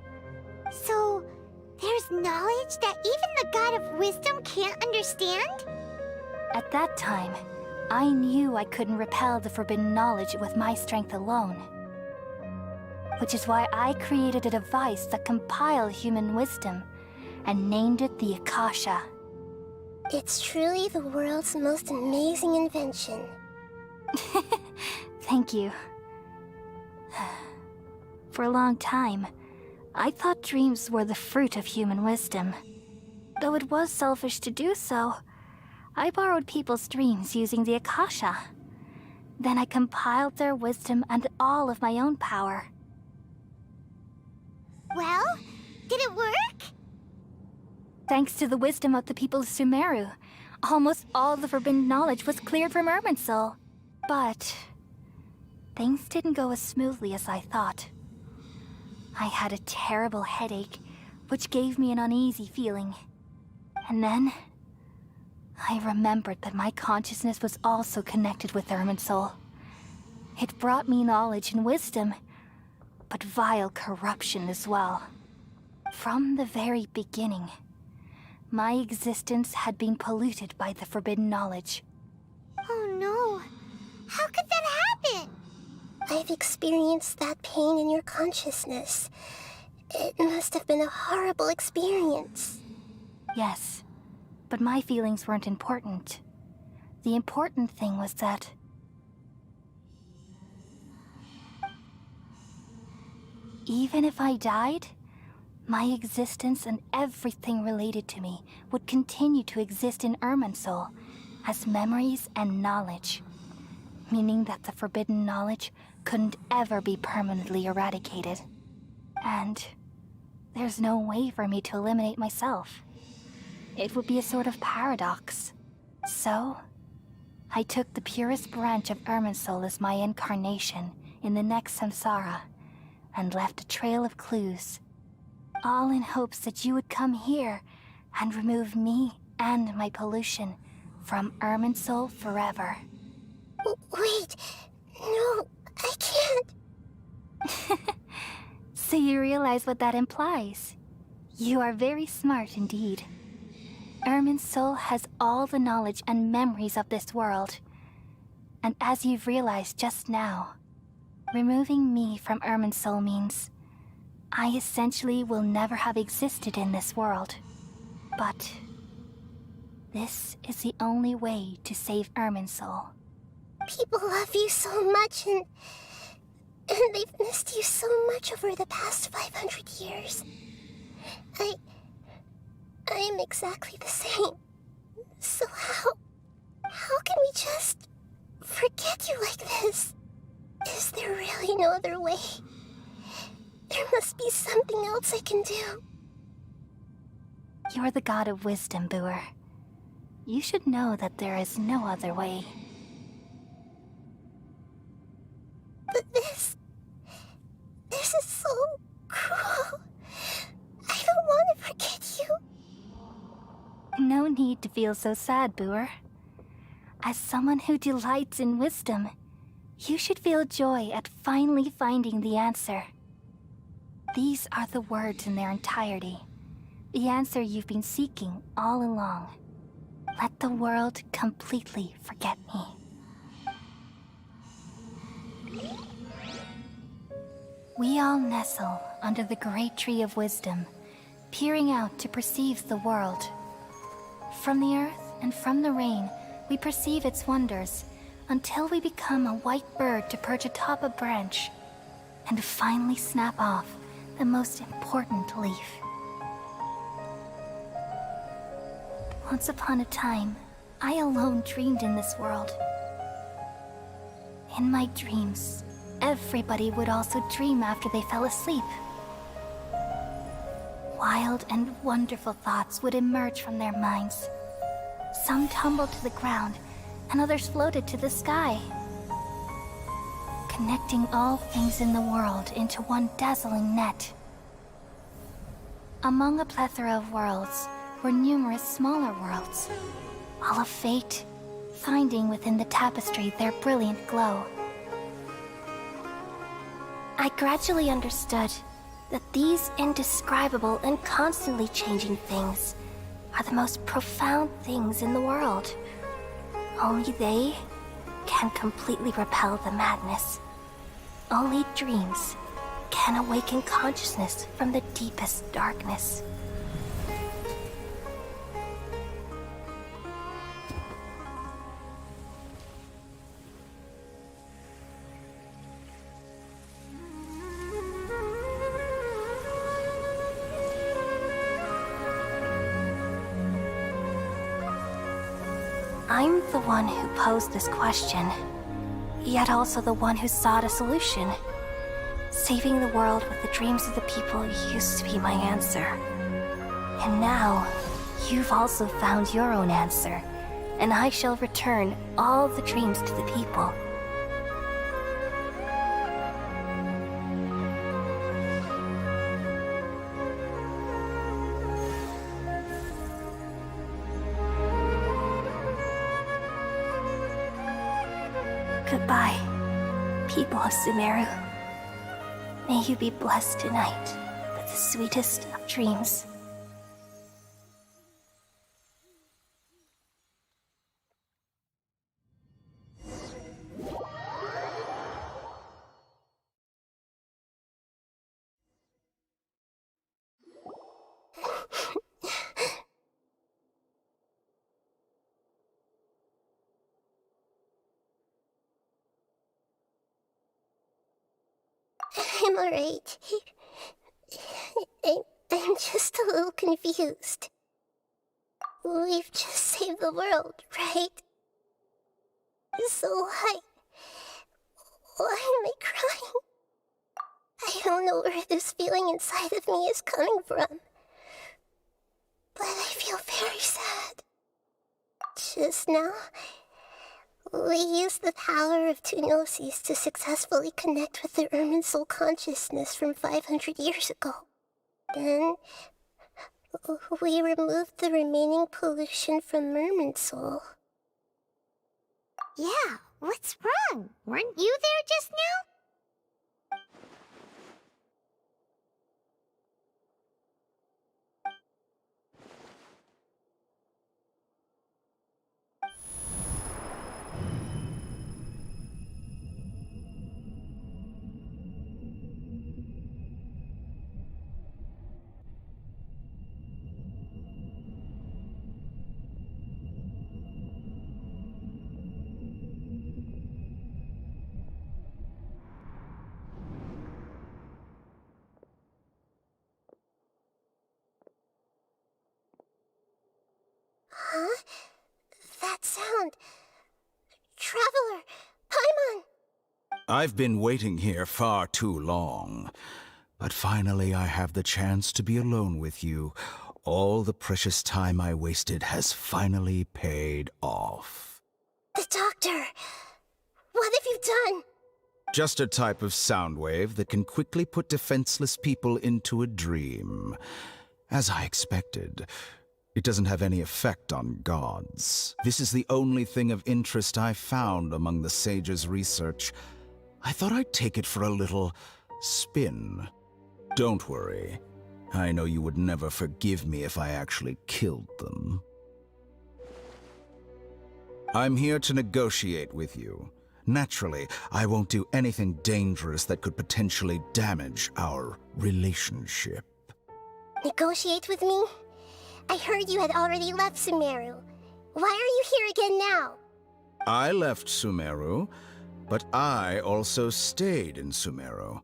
So, there's knowledge that even the God of Wisdom can't understand? At that time, I knew I couldn't repel the forbidden knowledge with my strength alone. Which is why I created a device that compiled human wisdom and named it the Akasha. It's truly the world's most amazing invention. Thank you. For a long time, I thought dreams were the fruit of human wisdom. though it was selfish to do so, I borrowed people's dreams using the Akasha. Then I compiled their wisdom and all of my own power. Well, did it work? Thanks to the wisdom of the people of Sumeru, almost all the forbidden knowledge was cleared from Irminsul. But things didn't go as smoothly as I thought. I had a terrible headache, which gave me an uneasy feeling. And then I remembered that my consciousness was also connected with Irminsul. It brought me knowledge and wisdom, but vile corruption as well. From the very beginning, my existence had been polluted by the forbidden knowledge. Oh no. How could that happen? I've experienced that pain in your consciousness. It must have been a horrible experience. Yes, but my feelings weren't important. The important thing was that even if I died, my existence and everything related to me would continue to exist in Irminsul as memories and knowledge, meaning that the forbidden knowledge couldn't ever be permanently eradicated. And there's no way for me to eliminate myself. It would be a sort of paradox. So, I took the purest branch of Irminsul as my incarnation in the next samsara and left a trail of clues, all in hopes that you would come here and remove me and my pollution from Irminsul forever. Wait, no, I can't. So you realize what that implies. You are very smart indeed. Irminsul has all the knowledge and memories of this world. And as you've realized just now, removing me from Irminsul means I essentially will never have existed in this world. But this is the only way to save Irminsul. People love you so much, and they've missed you so much over the past 500 years. I am exactly the same. So how can we just forget you like this? Is there really no other way? There must be something else I can do. You're the god of wisdom, Boer. You should know that there is no other way. But this is so cruel. I don't want to forget you. No need to feel so sad, Boer. As someone who delights in wisdom, you should feel joy at finally finding the answer. These are the words in their entirety. The answer you've been seeking all along. Let the world completely forget me. We all nestle under the great tree of wisdom, peering out to perceive the world. From the earth and from the rain, we perceive its wonders, until we become a white bird to perch atop a branch, and finally snap off the most important leaf. Once upon a time, I alone dreamed in this world. In my dreams, everybody would also dream after they fell asleep. Wild and wonderful thoughts would emerge from their minds. Some tumbled to the ground, and others floated to the sky, connecting all things in the world into one dazzling net. Among a plethora of worlds were numerous smaller worlds, all of fate, finding within the tapestry their brilliant glow. I gradually understood that these indescribable and constantly changing things are the most profound things in the world. Only they can completely repel the madness. Only dreams can awaken consciousness from the deepest darkness. I'm the one who posed this question, yet also the one who sought a solution. Saving the world with the dreams of the people used to be my answer. And now, you've also found your own answer, and I shall return all the dreams to the people. Goodbye, people of Sumeru. May you be blessed tonight with the sweetest of dreams. I'm alright. I'm just a little confused. We've just saved the world, right? So why am I crying? I don't know where this feeling inside of me is coming from, but I feel very sad. Just now, we used the power of two gnosis to successfully connect with the Ermin soul consciousness from 500 years ago. Then, we removed the remaining pollution from Merman soul. Yeah, what's wrong? Weren't you there just now? Huh? That sound. Traveler! Paimon! I've been waiting here far too long. But finally I have the chance to be alone with you. All the precious time I wasted has finally paid off. The doctor! What have you done? Just a type of sound wave that can quickly put defenseless people into a dream. As I expected. It doesn't have any effect on gods. This is the only thing of interest I found among the sage's research. I thought I'd take it for a little spin. Don't worry. I know you would never forgive me if I actually killed them. I'm here to negotiate with you. Naturally, I won't do anything dangerous that could potentially damage our relationship. Negotiate with me? I heard you had already left Sumeru. Why are you here again now? I left Sumeru, but I also stayed in Sumeru.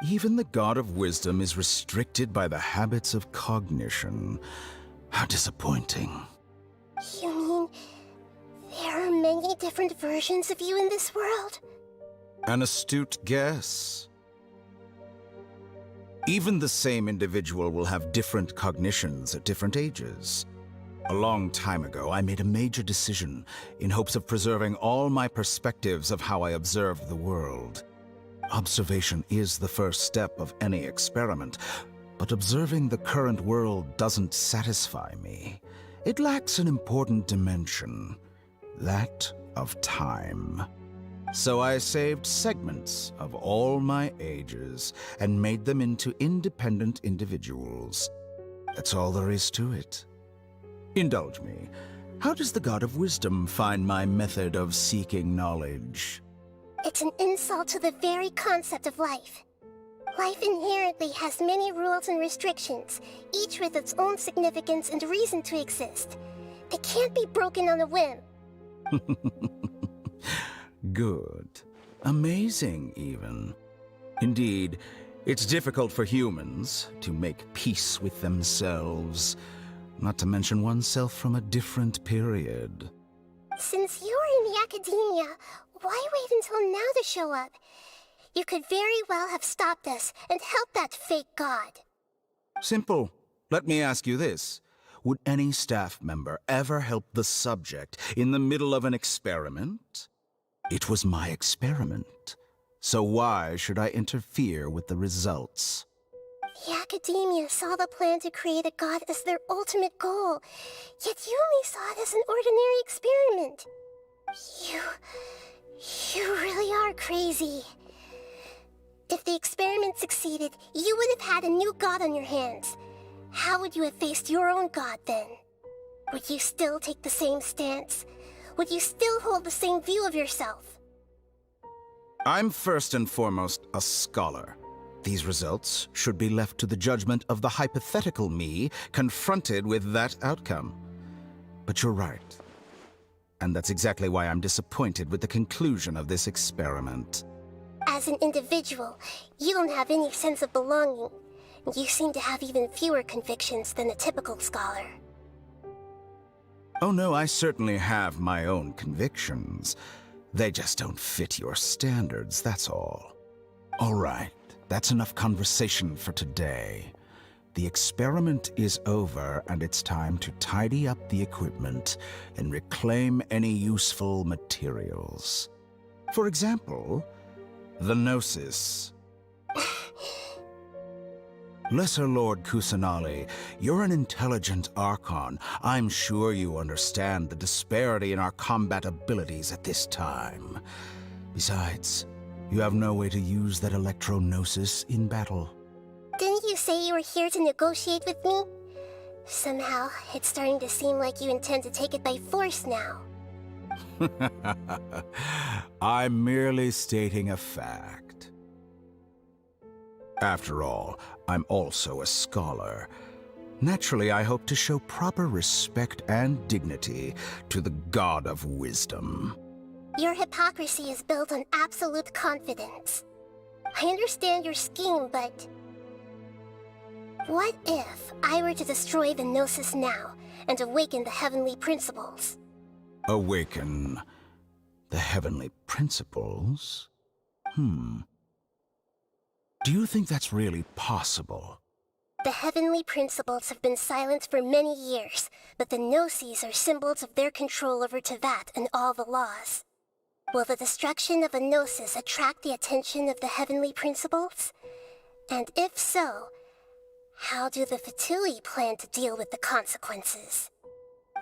Even the God of Wisdom is restricted by the habits of cognition. How disappointing. You mean there are many different versions of you in this world? An astute guess. Even the same individual will have different cognitions at different ages. A long time ago, I made a major decision in hopes of preserving all my perspectives of how I observed the world. Observation is the first step of any experiment, but observing the current world doesn't satisfy me. It lacks an important dimension, that of time. So I saved segments of all my ages and made them into independent individuals. That's all there is to it. Indulge me. How does the God of Wisdom find my method of seeking knowledge? It's an insult to the very concept of life. Life inherently has many rules and restrictions, each with its own significance and reason to exist. They can't be broken on a whim. Good. Amazing, even. Indeed, it's difficult for humans to make peace with themselves, not to mention oneself from a different period. Since you were in the academia, why wait until now to show up? You could very well have stopped us and helped that fake god. Simple. Let me ask you this. Would any staff member ever help the subject in the middle of an experiment? It was my experiment. So why should I interfere with the results? The academia saw the plan to create a god as their ultimate goal, yet you only saw it as an ordinary experiment. You really are crazy. If the experiment succeeded, you would have had a new god on your hands. How would you have faced your own god then? Would you still take the same stance? Would you still hold the same view of yourself? I'm first and foremost a scholar. These results should be left to the judgment of the hypothetical me confronted with that outcome. But you're right. And that's exactly why I'm disappointed with the conclusion of this experiment. As an individual, you don't have any sense of belonging. You seem to have even fewer convictions than a typical scholar. Oh no, I certainly have my own convictions. They just don't fit your standards, that's all. All right, that's enough conversation for today. The experiment is over, and it's time to tidy up the equipment and reclaim any useful materials. For example, the Gnosis. Lesser Lord Kusanali, you're an intelligent Archon. I'm sure you understand the disparity in our combat abilities at this time. Besides, you have no way to use that Electro-Gnosis in battle. Didn't you say you were here to negotiate with me? Somehow, it's starting to seem like you intend to take it by force now. I'm merely stating a fact. After all, I'm also a scholar. Naturally, I hope to show proper respect and dignity to the God of Wisdom. Your hypocrisy is built on absolute confidence. I understand your scheme, but... what if I were to destroy the Gnosis now and awaken the heavenly principles? Awaken the heavenly principles? Do you think that's really possible? The heavenly principles have been silent for many years, but the Gnosis are symbols of their control over Tevat and all the laws. Will the destruction of a Gnosis attract the attention of the heavenly principles? And if so, how do the Fatui plan to deal with the consequences?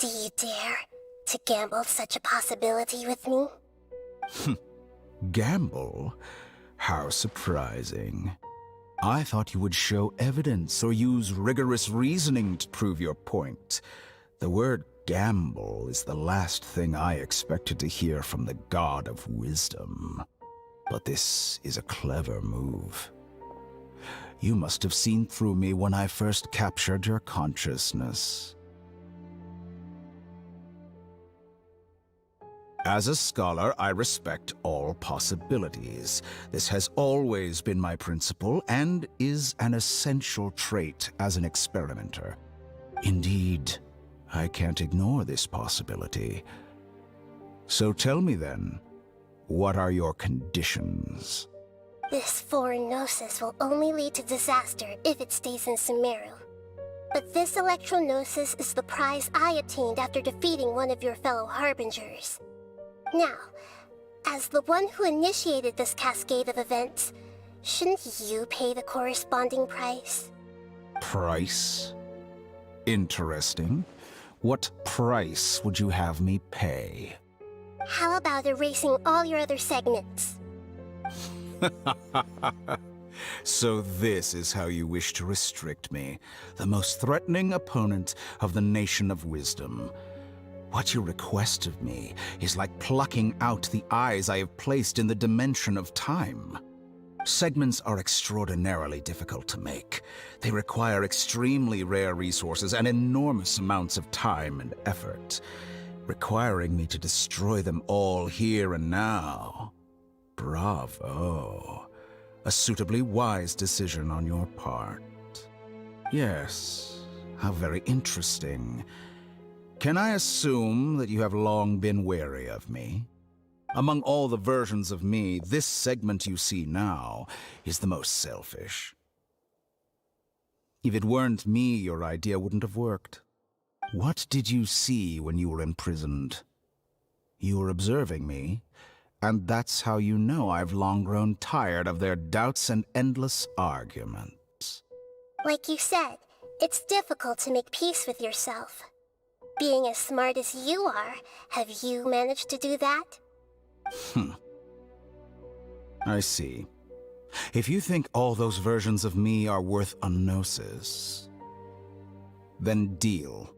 Do you dare to gamble such a possibility with me? Gamble? How surprising. I thought you would show evidence or use rigorous reasoning to prove your point. The word gamble is the last thing I expected to hear from the God of Wisdom. But this is a clever move. You must have seen through me when I first captured your consciousness. As a scholar, I respect all possibilities. This has always been my principle and is an essential trait as an experimenter. Indeed, I can't ignore this possibility. So tell me then, what are your conditions? This foreign Gnosis will only lead to disaster if it stays in Sumeru. But this Electro-Gnosis is the prize I obtained after defeating one of your fellow Harbingers. Now, as the one who initiated this cascade of events, shouldn't you pay the corresponding price? Price? Interesting. What price would you have me pay? How about erasing all your other segments? So this is how you wish to restrict me, the most threatening opponent of the Nation of Wisdom. What you request of me is like plucking out the eyes I have placed in the dimension of time. Segments are extraordinarily difficult to make. They require extremely rare resources and enormous amounts of time and effort, requiring me to destroy them all here and now. Bravo. A suitably wise decision on your part. Yes, how very interesting. Can I assume that you have long been wary of me? Among all the versions of me, this segment you see now is the most selfish. If it weren't me, your idea wouldn't have worked. What did you see when you were imprisoned? You were observing me, and that's how you know I've long grown tired of their doubts and endless arguments. Like you said, it's difficult to make peace with yourself. Being as smart as you are, have you managed to do that? I see. If you think all those versions of me are worth a gnosis, then deal.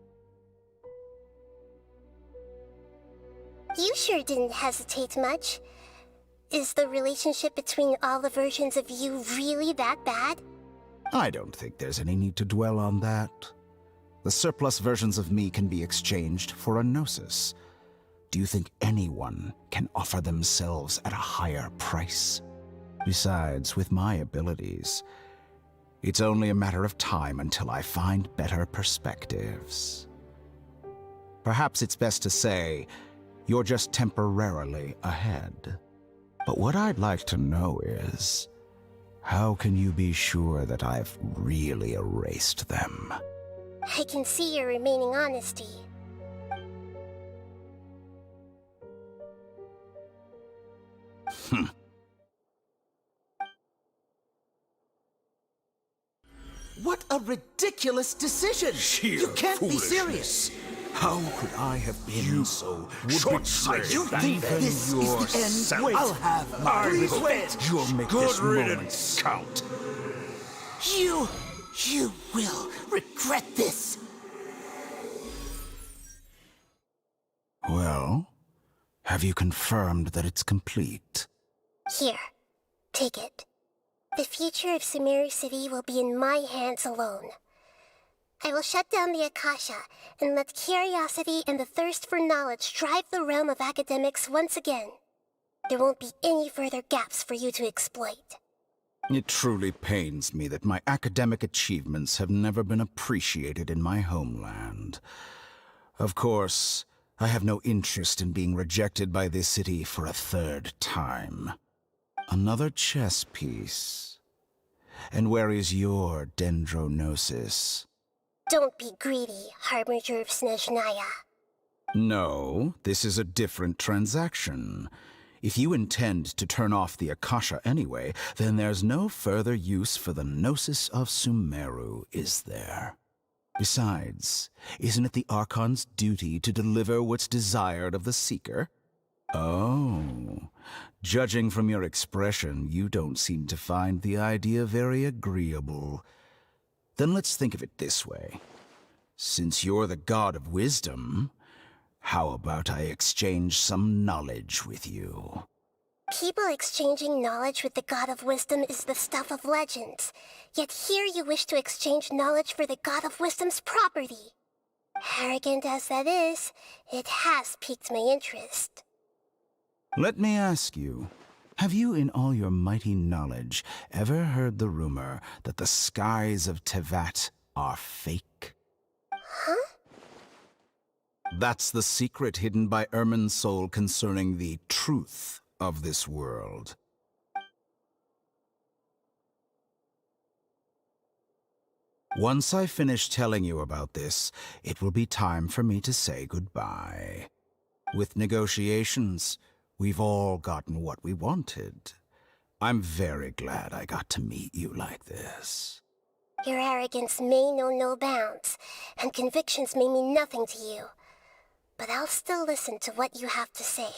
You sure didn't hesitate much. Is the relationship between all the versions of you really that bad? I don't think there's any need to dwell on that. The surplus versions of me can be exchanged for a gnosis. Do you think anyone can offer themselves at a higher price? Besides, with my abilities, it's only a matter of time until I find better perspectives. Perhaps it's best to say, you're just temporarily ahead. But what I'd like to know is, how can you be sure that I've really erased them? I can see your remaining honesty. What a ridiculous decision! You can't be serious! How could I have been so short-sighted? You think this is the end? Wait, I'll have my please wait! You'll make Good this moment count. You will regret this! Well, have you confirmed that it's complete? Here, take it. The future of Sumeru City will be in my hands alone. I will shut down the Akasha and let curiosity and the thirst for knowledge drive the realm of academics once again. There won't be any further gaps for you to exploit. It truly pains me that my academic achievements have never been appreciated in my homeland. Of course, I have no interest in being rejected by this city for a third time. Another chess piece. And where is your dendronosis? Don't be greedy, Harbinger of Snezhnaya. No, this is a different transaction. If you intend to turn off the Akasha anyway, then there's no further use for the Gnosis of Sumeru, is there? Besides, isn't it the Archon's duty to deliver what's desired of the Seeker? Oh, judging from your expression, you don't seem to find the idea very agreeable. Then let's think of it this way. Since you're the god of wisdom, how about I exchange some knowledge with you? People exchanging knowledge with the God of Wisdom is the stuff of legends. Yet here you wish to exchange knowledge for the God of Wisdom's property. Arrogant as that is, it has piqued my interest. Let me ask you, have you in all your mighty knowledge ever heard the rumor that the skies of Tevat are fake? Huh? That's the secret hidden by Irminsul concerning the truth of this world. Once I finish telling you about this, it will be time for me to say goodbye. With negotiations, we've all gotten what we wanted. I'm very glad I got to meet you like this. Your arrogance may know no bounds, and convictions may mean nothing to you. But I'll still listen to what you have to say.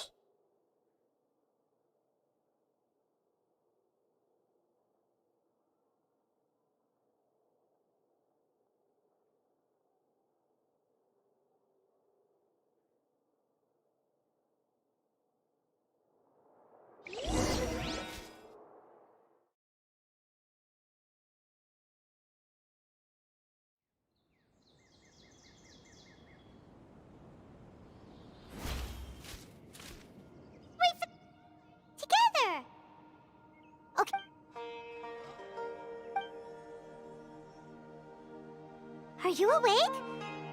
Together! Okay. Are you awake?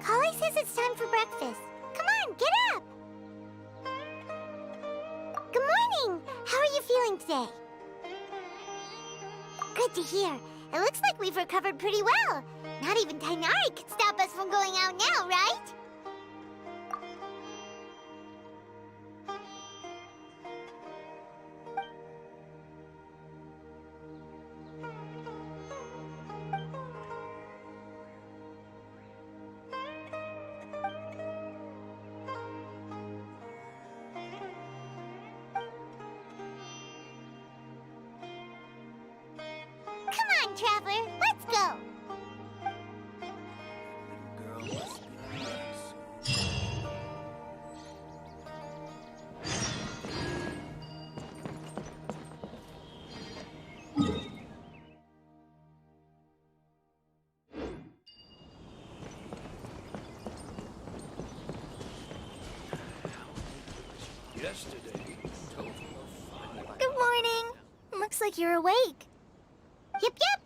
Kale says it's time for breakfast. Come on, get up! Good morning! How are you feeling today? Good to hear. It looks like we've recovered pretty well. Not even Tainari could stop us from going out now, right? Come on, Traveler, let's go! Good morning. Looks like you're awake. Yep, yep.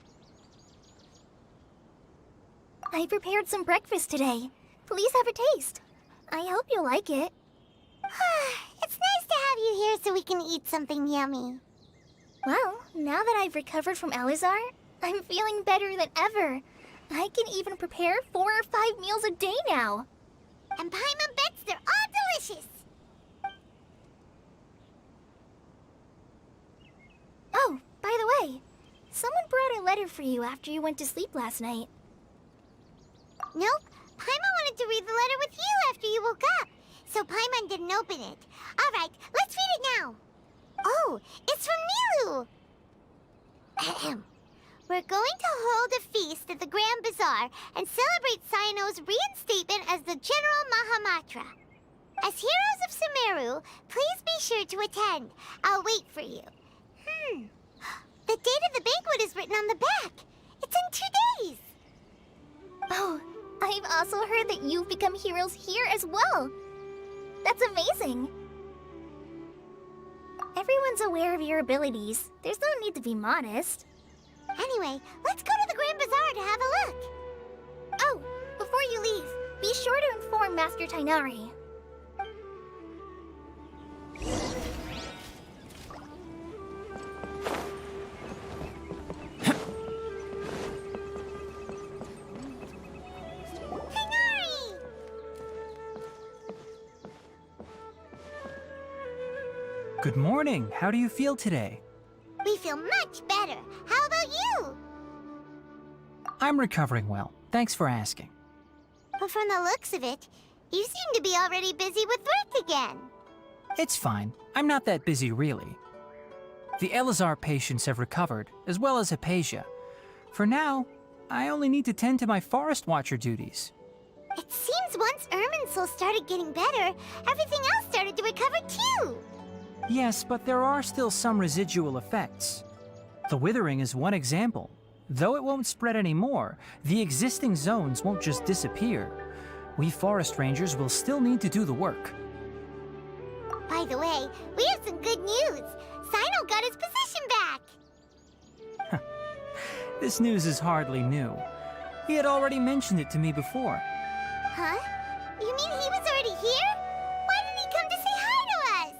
I prepared some breakfast today. Please have a taste. I hope you'll like it. It's nice to have you here so we can eat something yummy. Well, now that I've recovered from Elazar, I'm feeling better than ever. I can even prepare 4 or 5 meals a day now. And Paimon bets they're all delicious. Oh, by the way, someone brought a letter for you after you went to sleep last night. Nope. Paimon wanted to read the letter with you after you woke up, so Paimon didn't open it. All right, let's read it now. Oh, it's from Nilu. Ahem. We're going to hold a feast at the Grand Bazaar and celebrate Cyno's reinstatement as the General Mahamatra. As heroes of Sumeru, please be sure to attend. I'll wait for you. The date of the banquet is written on the back. It's in 2 days. Oh, I've also heard that you've become heroes here as well. That's amazing. Everyone's aware of your abilities. There's no need to be modest. Anyway, let's go to the Grand Bazaar to have a look. Oh, before you leave, be sure to inform Master Tainari. Good morning. How do you feel today? We feel much better. How about you? I'm recovering well. Thanks for asking. But from the looks of it, you seem to be already busy with work again. It's fine. I'm not that busy, really. The Elazar patients have recovered, as well as Hypatia. For now, I only need to tend to my Forest Watcher duties. It seems once Irminsul started getting better, everything else started to recover too. Yes, but there are still some residual effects. The withering is one example. Though it won't spread anymore, the existing zones won't just disappear. We forest rangers will still need to do the work. By the way, we have some good news. Cyno got his position back. This news is hardly new. He had already mentioned it to me before. Huh? You mean he was already here? Why didn't he come to say hi to us?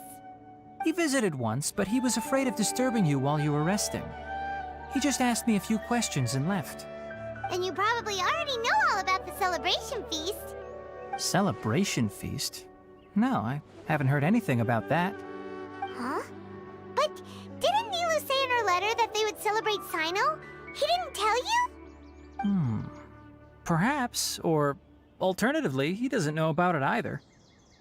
He visited once, but he was afraid of disturbing you while you were resting. He just asked me a few questions and left. And you probably already know all about the celebration feast. Celebration feast? No, I haven't heard anything about that. Huh? But didn't Nilu say in her letter that they would celebrate Cyno? He didn't tell you? Perhaps, or alternatively, he doesn't know about it either.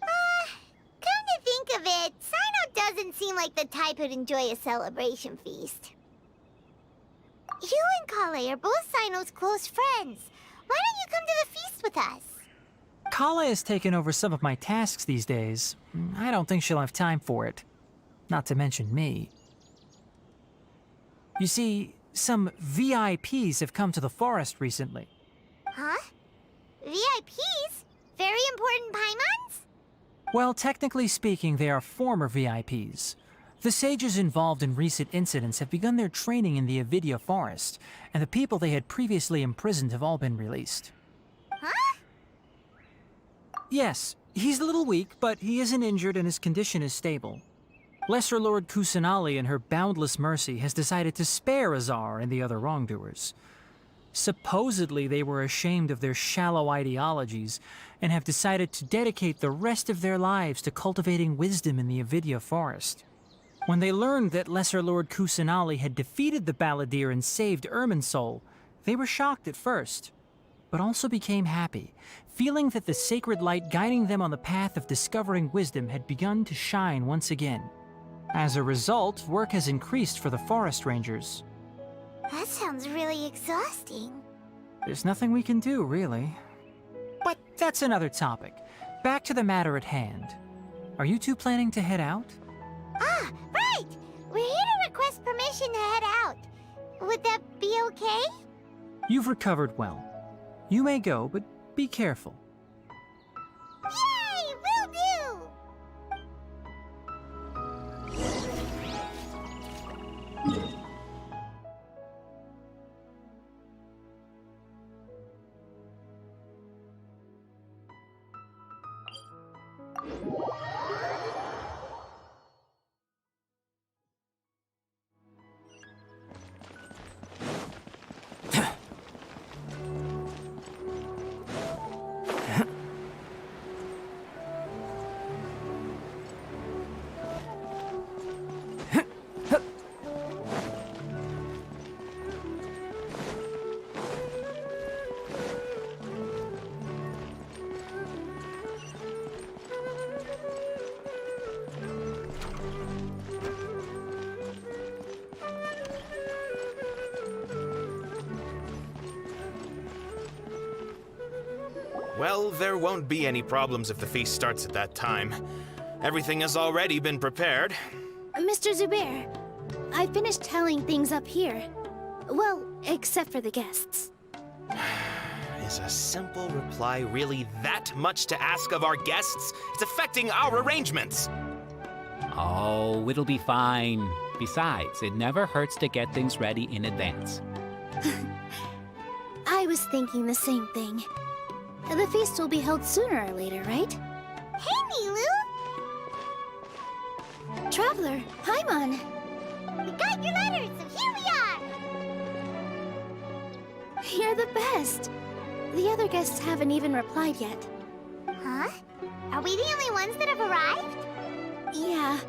Come to think of it, Cyno doesn't seem like the type who'd enjoy a celebration feast. You and Kale are both Cyno's close friends. Why don't you come to the feast with us? Kale has taken over some of my tasks these days. I don't think she'll have time for it. Not to mention me. You see, some VIPs have come to the forest recently. Huh? VIPs? Very important Paimons? Well, technically speaking, they are former VIPs. The sages involved in recent incidents have begun their training in the Avidya forest, and the people they had previously imprisoned have all been released. Huh? Yes, he's a little weak, but he isn't injured and his condition is stable. Lesser Lord Kusanali, in her boundless mercy, has decided to spare Azar and the other wrongdoers. Supposedly, they were ashamed of their shallow ideologies and have decided to dedicate the rest of their lives to cultivating wisdom in the Avidya forest. When they learned that Lesser Lord Kusanali had defeated the Balladeer and saved Irminsul, they were shocked at first, but also became happy, feeling that the sacred light guiding them on the path of discovering wisdom had begun to shine once again. As a result, work has increased for the forest rangers. That sounds really exhausting. There's nothing we can do, really. But that's another topic. Back to the matter at hand. Are you two planning to head out? Ah, right! We're here to request permission to head out. Would that be okay? You've recovered well. You may go, but be careful. Yay! Will do! Well, there won't be any problems if the feast starts at that time. Everything has already been prepared. Mr. Zubair, I finished tallying things up here. Well, except for the guests. Is a simple reply really that much to ask of our guests? It's affecting our arrangements. Oh, it'll be fine. Besides, it never hurts to get things ready in advance. I was thinking the same thing. The feast will be held sooner or later, right? Hey, Nilu! Traveler, Paimon! We got your letters, so here we are! You're the best! The other guests haven't even replied yet. Huh? Are we the only ones that have arrived? Yeah.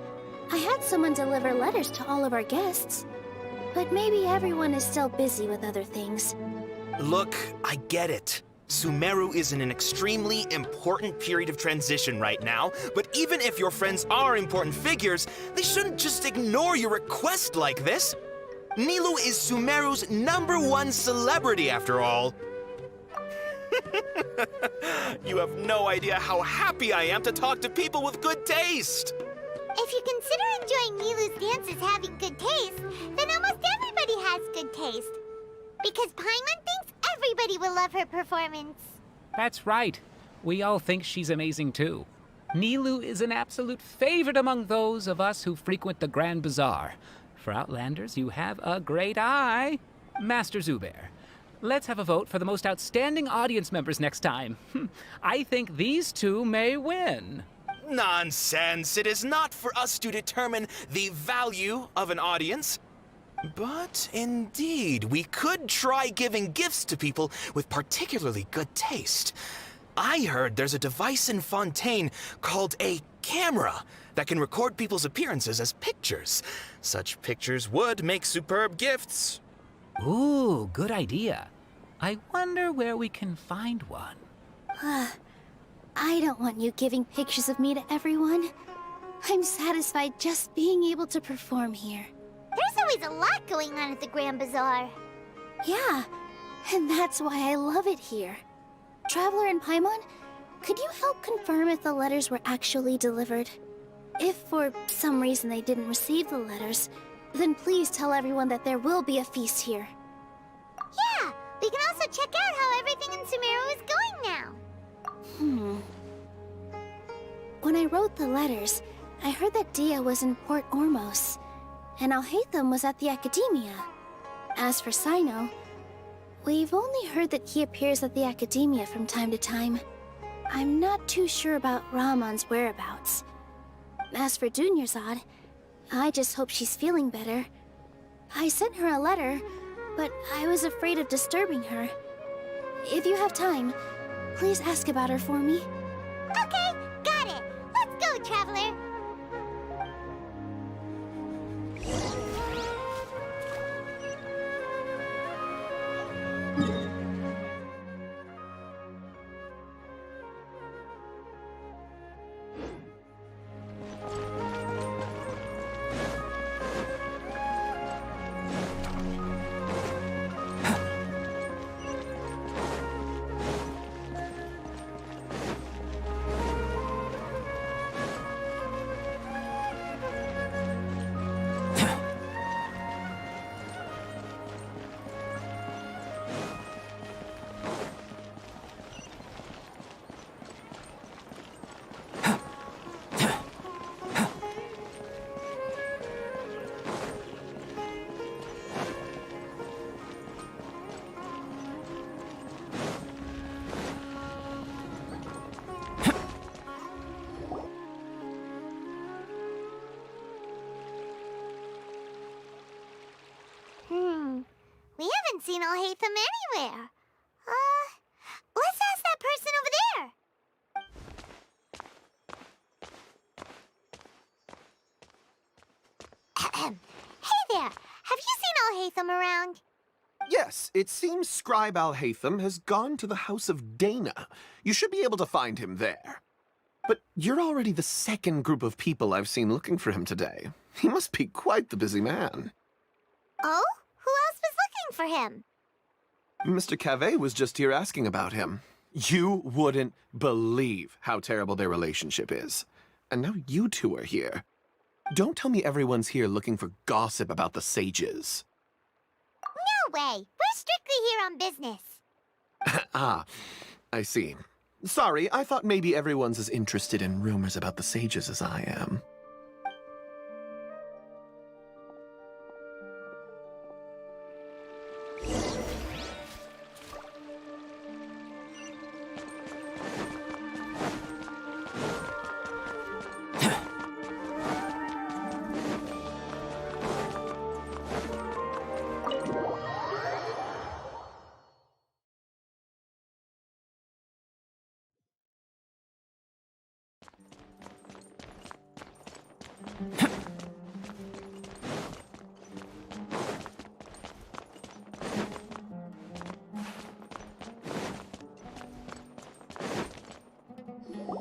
I had someone deliver letters to all of our guests. But maybe everyone is still busy with other things. Look, I get it. Sumeru is in an extremely important period of transition right now, but even if your friends are important figures, they shouldn't just ignore your request like this. Nilu is Sumeru's #1 celebrity, after all. You have no idea how happy I am to talk to people with good taste. If you consider enjoying Nilu's dances having good taste, then almost everybody has good taste. Because Paimon thinks everybody will love her performance. That's right. We all think she's amazing too. Nilu is an absolute favorite among those of us who frequent the Grand Bazaar. For Outlanders, you have a great eye. Master Zubair, let's have a vote for the most outstanding audience members next time. I think these two may win. Nonsense! It is not for us to determine the value of an audience. But indeed, we could try giving gifts to people with particularly good taste. I heard there's a device in Fontaine called a camera that can record people's appearances as pictures. Such pictures would make superb gifts. Ooh, good idea. I wonder where we can find one. I don't want you giving pictures of me to everyone. I'm satisfied just being able to perform here. There's always a lot going on at the Grand Bazaar. Yeah, and that's why I love it here. Traveler and Paimon, could you help confirm if the letters were actually delivered? If for some reason they didn't receive the letters, then please tell everyone that there will be a feast here. Yeah, we can also check out how everything in Sumeru is going now. When I wrote the letters, I heard that Dia was in Port Ormos, and Alhaitham was at the Academia. As for Sino, we've only heard that he appears at the Academia from time to time. I'm not too sure about Ramon's whereabouts. As for Dunyarzad, I just hope she's feeling better. I sent her a letter, but I was afraid of disturbing her. If you have time, please ask about her for me. Okay, got it. Let's go, Traveler. We haven't seen Alhaitham anywhere. Let's ask that person over there. Hey there, have you seen Alhaitham around? Yes, it seems Scribe Alhaitham has gone to the House of Dana. You should be able to find him there. But you're already the second group of people I've seen looking for him today. He must be quite the busy man. Oh? Who else was looking for him? Mr. Cavey was just here asking about him. You wouldn't believe how terrible their relationship is. And now you two are here. Don't tell me everyone's here looking for gossip about the sages. No way! We're strictly here on business. Ah, I see. Sorry, I thought maybe everyone's as interested in rumors about the sages as I am.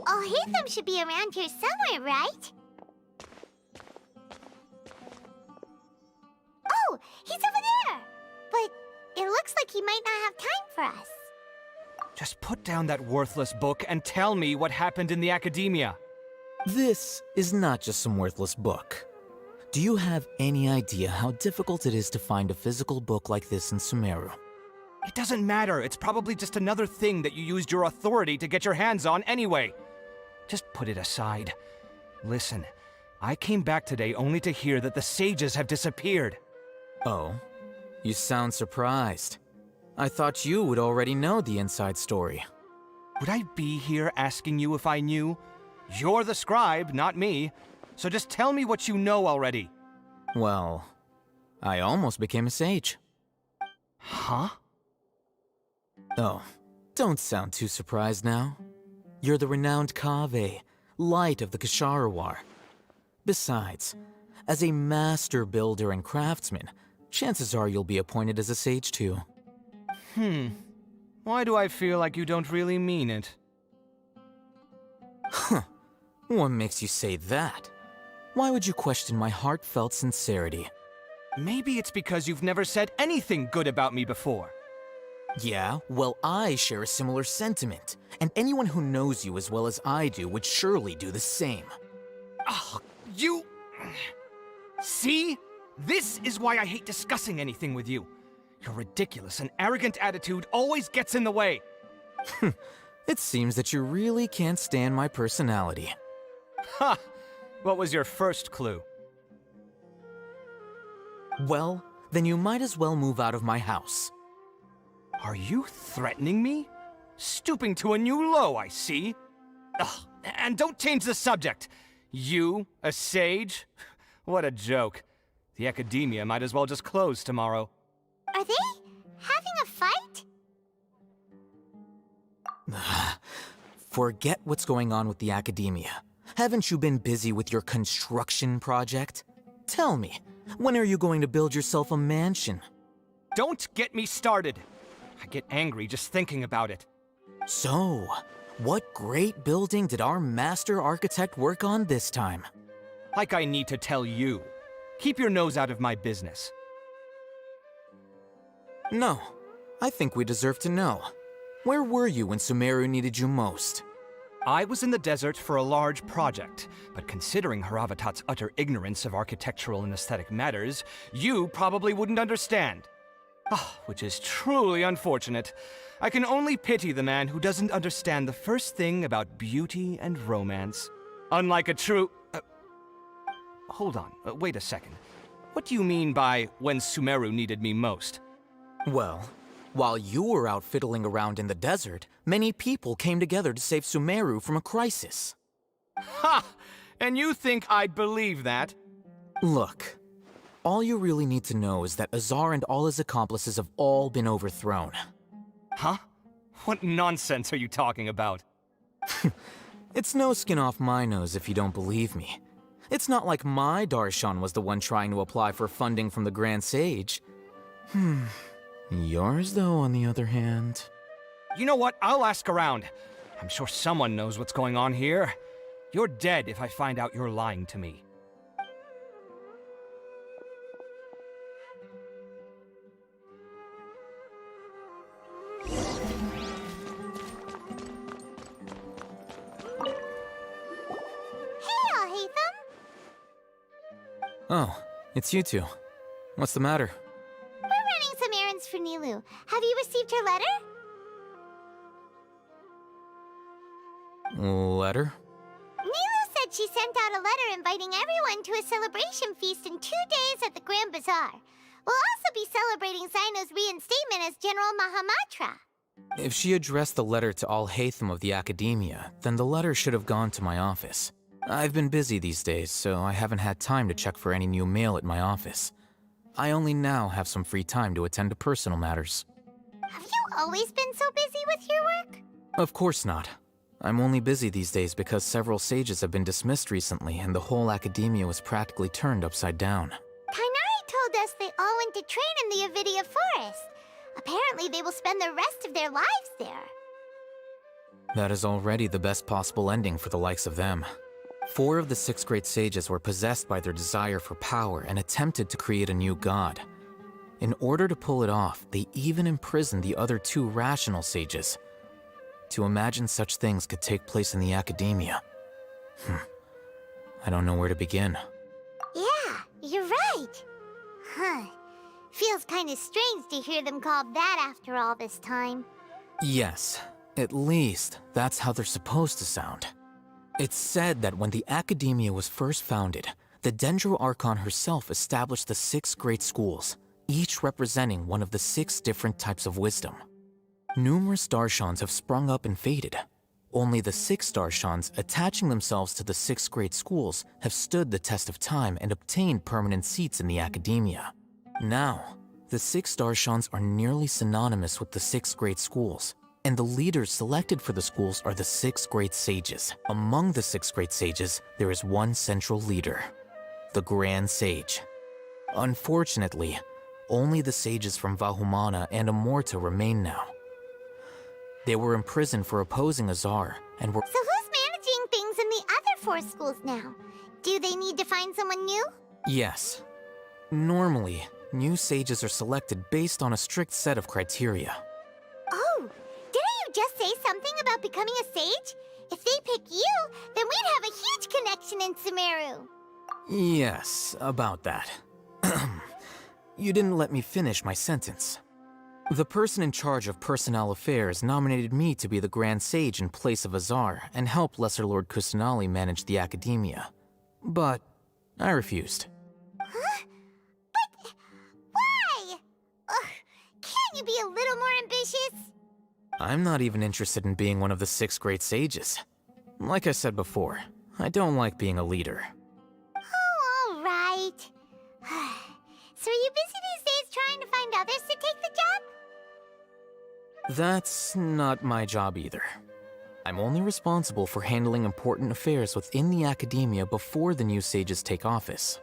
Alhaitham should be around here somewhere, right? Oh, he's over there! But it looks like he might not have time for us. Just put down that worthless book and tell me what happened in the academia. This is not just some worthless book. Do you have any idea how difficult it is to find a physical book like this in Sumeru? It doesn't matter. It's probably just another thing that you used your authority to get your hands on anyway. Just put it aside. Listen, I came back today only to hear that the sages have disappeared. Oh? You sound surprised. I thought you would already know the inside story. Would I be here asking you if I knew? You're the scribe, not me. So just tell me what you know already. Well, I almost became a sage. Huh? Oh, don't sound too surprised now. You're the renowned Kaveh, light of the Ksharawar. Besides, as a master builder and craftsman, chances are you'll be appointed as a sage too. Why do I feel like you don't really mean it? Huh. What makes you say that? Why would you question my heartfelt sincerity? Maybe it's because you've never said anything good about me before. Yeah, well, I share a similar sentiment, and anyone who knows you as well as I do would surely do the same. Oh, you... See? This is why I hate discussing anything with you. Your ridiculous and arrogant attitude always gets in the way. It seems that you really can't stand my personality. Ha! What was your first clue? Well, then you might as well move out of my house. Are you threatening me? Stooping to a new low, I see. Ugh, and don't change the subject. You, a sage? What a joke. The academia might as well just close tomorrow. Are they having a fight? Forget what's going on with the academia. Haven't you been busy with your construction project? Tell me, when are you going to build yourself a mansion? Don't get me started. I get angry just thinking about it. So, what great building did our master architect work on this time? Like I need to tell you. Keep your nose out of my business. No, I think we deserve to know. Where were you when Sumeru needed you most? I was in the desert for a large project, but considering Haravatat's utter ignorance of architectural and aesthetic matters, you probably wouldn't understand. Which is truly unfortunate. I can only pity the man who doesn't understand the first thing about beauty and romance. Unlike a true... hold on, wait a second. What do you mean by when Sumeru needed me most? Well, while you were out fiddling around in the desert, many people came together to save Sumeru from a crisis. Ha! And you think I'd believe that? Look, all you really need to know is that Azar and all his accomplices have all been overthrown. Huh? What nonsense are you talking about? It's no skin off my nose if you don't believe me. It's not like my Darshan was the one trying to apply for funding from the Grand Sage. Yours, though, on the other hand... You know what? I'll ask around. I'm sure someone knows what's going on here. You're dead if I find out you're lying to me. Oh, it's you two. What's the matter? We're running some errands for Nilou. Have you received her letter? Letter? Nilou said she sent out a letter inviting everyone to a celebration feast in 2 days at the Grand Bazaar. We'll also be celebrating Sino's reinstatement as General Mahamatra. If she addressed the letter to all Hatham of the Academia, then the letter should have gone to my office. I've been busy these days, so I haven't had time to check for any new mail at my office. I only now have some free time to attend to personal matters. Have you always been so busy with your work? Of course not. I'm only busy these days because several sages have been dismissed recently and the whole academia was practically turned upside down. Kainari told us they all went to train in the Avidia Forest. Apparently they will spend the rest of their lives there. That is already the best possible ending for the likes of them. 4 of the 6 great sages were possessed by their desire for power and attempted to create a new god. In order to pull it off, they even imprisoned the other 2 rational sages. To imagine such things could take place in the academia. I don't know where to begin. Yeah, you're right. Huh. Feels kind of strange to hear them called that after all this time. Yes, at least that's how they're supposed to sound. It's said that when the Academia was first founded, the Dendro Archon herself established the 6 great schools, each representing one of the 6 different types of wisdom. Numerous Darshans have sprung up and faded. Only the 6 Darshans attaching themselves to the 6 great schools have stood the test of time and obtained permanent seats in the Academia. Now, the 6 Darshans are nearly synonymous with the 6 great schools, and the leaders selected for the schools are the 6 great sages. Among the 6 great sages, there is one central leader, the Grand Sage. Unfortunately, only the sages from Vahumana and Amorta remain now. They were imprisoned for opposing Azar and were— So who's managing things in the other 4 schools now? Do they need to find someone new? Yes. Normally, new sages are selected based on a strict set of criteria. Oh, didn't you just say something about becoming a sage? If they pick you, then we'd have a huge connection in Sumeru. Yes, about that. You didn't let me finish my sentence. The person in charge of personnel affairs nominated me to be the Grand Sage in place of Azar and help Lesser Lord Kusanali manage the Academia. But I refused. Huh? But why? Ugh, can't you be a little more ambitious? I'm not even interested in being one of the 6 great sages. Like I said before, I don't like being a leader. Oh, all right. So are you busy these days trying to find others to take the job? That's not my job either. I'm only responsible for handling important affairs within the academia before the new sages take office.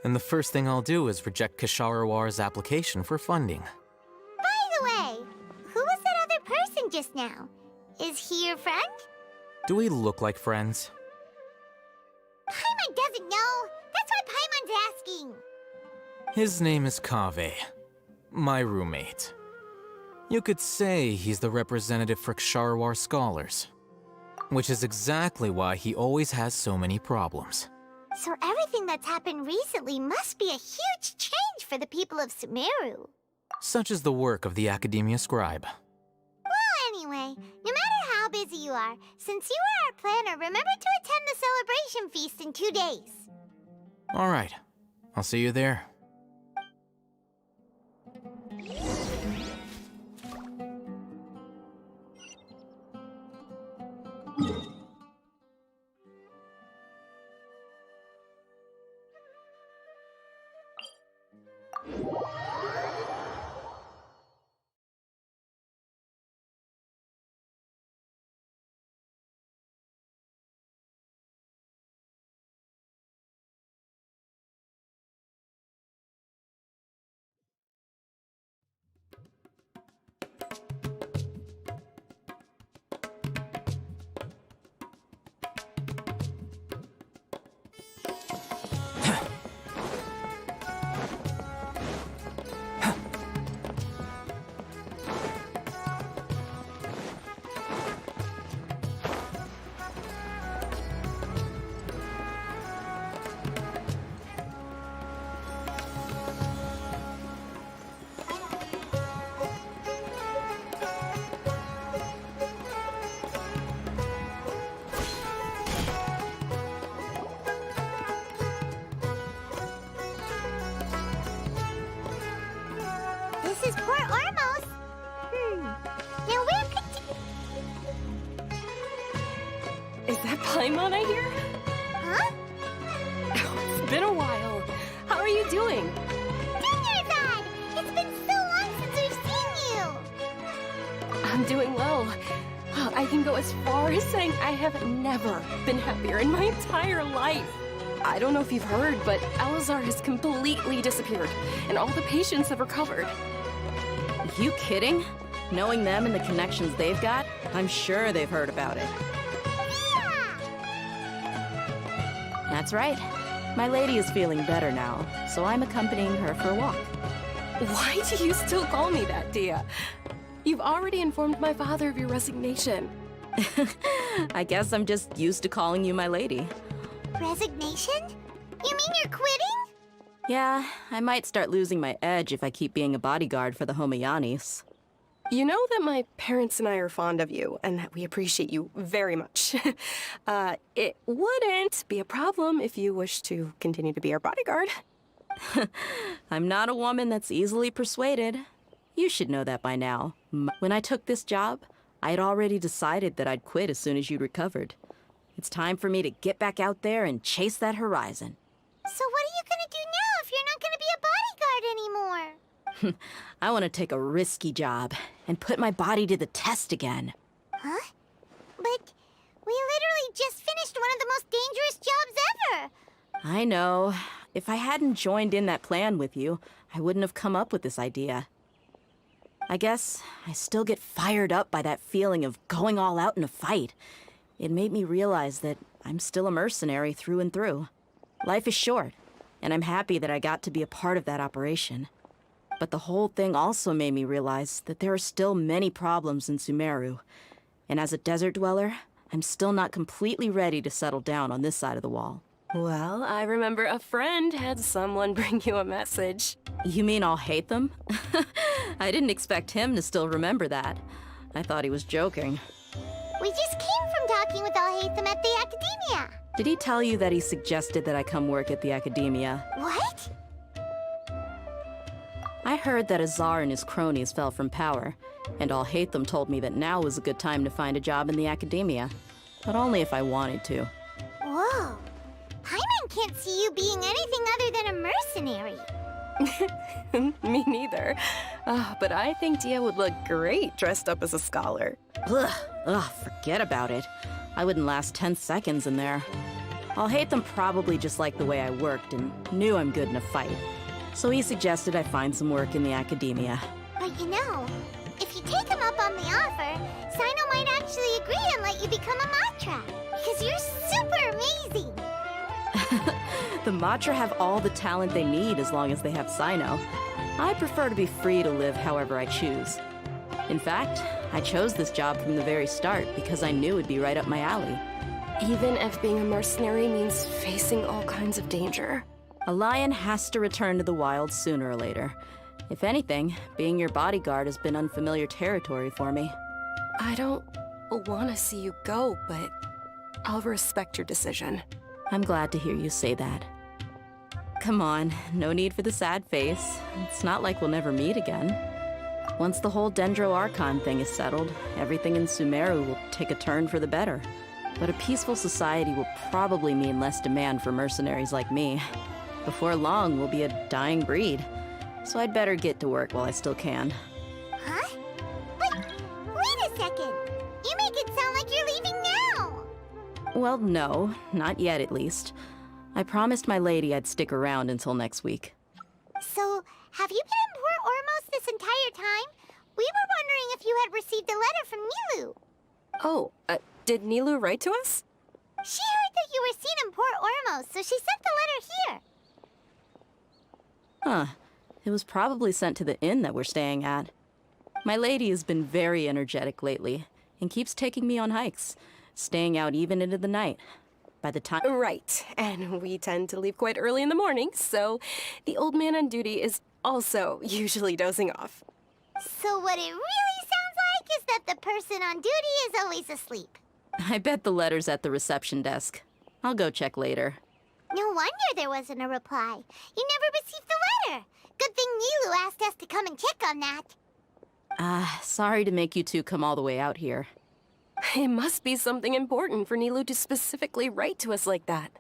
And the first thing I'll do is reject Kasharawar's application for funding. By the way, who was that other person just now? Is he your friend? Do we look like friends? Paimon doesn't know. That's why Paimon's asking. His name is Kaveh, my roommate. You could say he's the representative for Ksharawar scholars, which is exactly why he always has so many problems. So everything that's happened recently must be a huge change for the people of Sumeru. Such is the work of the Academia Scribe. Well, anyway, no matter how busy you are, since you are our planner, remember to attend the celebration feast in 2 days. All right, I'll see you there. This is Port Ormos. Now where could... Is that Paimon I hear? Huh? Oh, it's been a while. How are you doing? Dinnerzad! It's been so long since we've seen you! I'm doing well. I can go as far as saying I have never been happier in my entire life. I don't know if you've heard, but Elazar has completely disappeared, and all the patients have recovered. You kidding? Knowing them and the connections they've got, I'm sure they've heard about it. That's right. My lady is feeling better now, so I'm accompanying her for a walk. Why do you still call me that, Dia? You've already informed my father of your resignation. I guess I'm just used to calling you my lady. Resignation? You mean you're quitting? Yeah, I might start losing my edge if I keep being a bodyguard for the Homayanis. You know that my parents and I are fond of you, and that we appreciate you very much. It wouldn't be a problem if you wish to continue to be our bodyguard. I'm not a woman that's easily persuaded. You should know that by now. When I took this job, I had already decided that I'd quit as soon as you'd recovered. It's time for me to get back out there and chase that horizon. So what are you gonna do now if you're not gonna be a bodyguard anymore? I want to take a risky job and put my body to the test again. Huh? But we literally just finished one of the most dangerous jobs ever! I know. If I hadn't joined in that plan with you, I wouldn't have come up with this idea. I guess I still get fired up by that feeling of going all out in a fight. It made me realize that I'm still a mercenary through and through. Life is short, and I'm happy that I got to be a part of that operation. But the whole thing also made me realize that there are still many problems in Sumeru. And as a desert dweller, I'm still not completely ready to settle down on this side of the wall. Well, I remember a friend had someone bring you a message. You mean I'll hate them? I didn't expect him to still remember that. I thought he was joking. We just came from talking with Alhaitham at the Academia. Did he tell you that he suggested that I come work at the Academia? What? I heard that Azar and his cronies fell from power, and I'll hate them told me that now was a good time to find a job in the academia. But only if I wanted to. Whoa. Paimon can't see you being anything other than a mercenary. Me neither. But I think Dia would look great dressed up as a scholar. Ugh, forget about it. I wouldn't last 10 seconds in there. I'll hate them probably just like the way I worked and knew I'm good in a fight. So he suggested I find some work in the academia. But you know, if you take him up on the offer, Sino might actually agree and let you become a Matra. Because you're super amazing. The Matra have all the talent they need as long as they have Sino. I prefer to be free to live however I choose. In fact, I chose this job from the very start because I knew it'd be right up my alley. Even if being a mercenary means facing all kinds of danger. A lion has to return to the wild sooner or later. If anything, being your bodyguard has been unfamiliar territory for me. I don't want to see you go, but I'll respect your decision. I'm glad to hear you say that. Come on, no need for the sad face. It's not like we'll never meet again. Once the whole Dendro Archon thing is settled, everything in Sumeru will take a turn for the better. But a peaceful society will probably mean less demand for mercenaries like me. Before long, we'll be a dying breed. So I'd better get to work while I still can. Huh? But wait a second. You make it sound like you're leaving now. Well, no, not yet at least. I promised my lady I'd stick around until next week. So, have you been in Port Ormos this entire time? We were wondering if you had received a letter from Nilou. Oh, did Nilou write to us? She heard that you were seen in Port Ormos, so she sent the letter here. Huh. It was probably sent to the inn that we're staying at. My lady has been very energetic lately, and keeps taking me on hikes, staying out even into the night. By the time— Right, and we tend to leave quite early in the morning, so the old man on duty is also usually dozing off. So what it really sounds like is that the person on duty is always asleep. I bet the letter's at the reception desk. I'll go check later. No wonder there wasn't a reply. You never received the letter. Good thing Nilou asked us to come and check on that. Sorry to make you two come all the way out here. It must be something important for Nilou to specifically write to us like that.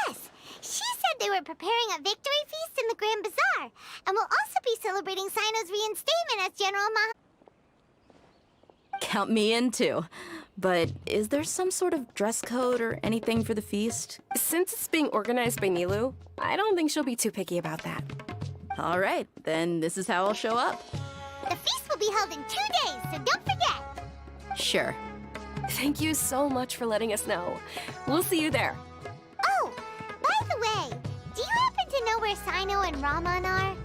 Yes, she said they were preparing a victory feast in the Grand Bazaar, and will also be celebrating Sino's reinstatement as General Mahon. Count me in too. But is there some sort of dress code or anything for the feast? Since it's being organized by Nilou, I don't think she'll be too picky about that. All right, then this is how I'll show up. The feast will be held in 2 days, so don't forget. Sure. Thank you so much for letting us know. We'll see you there. Oh, by the way, do you happen to know where Sino and Raman are?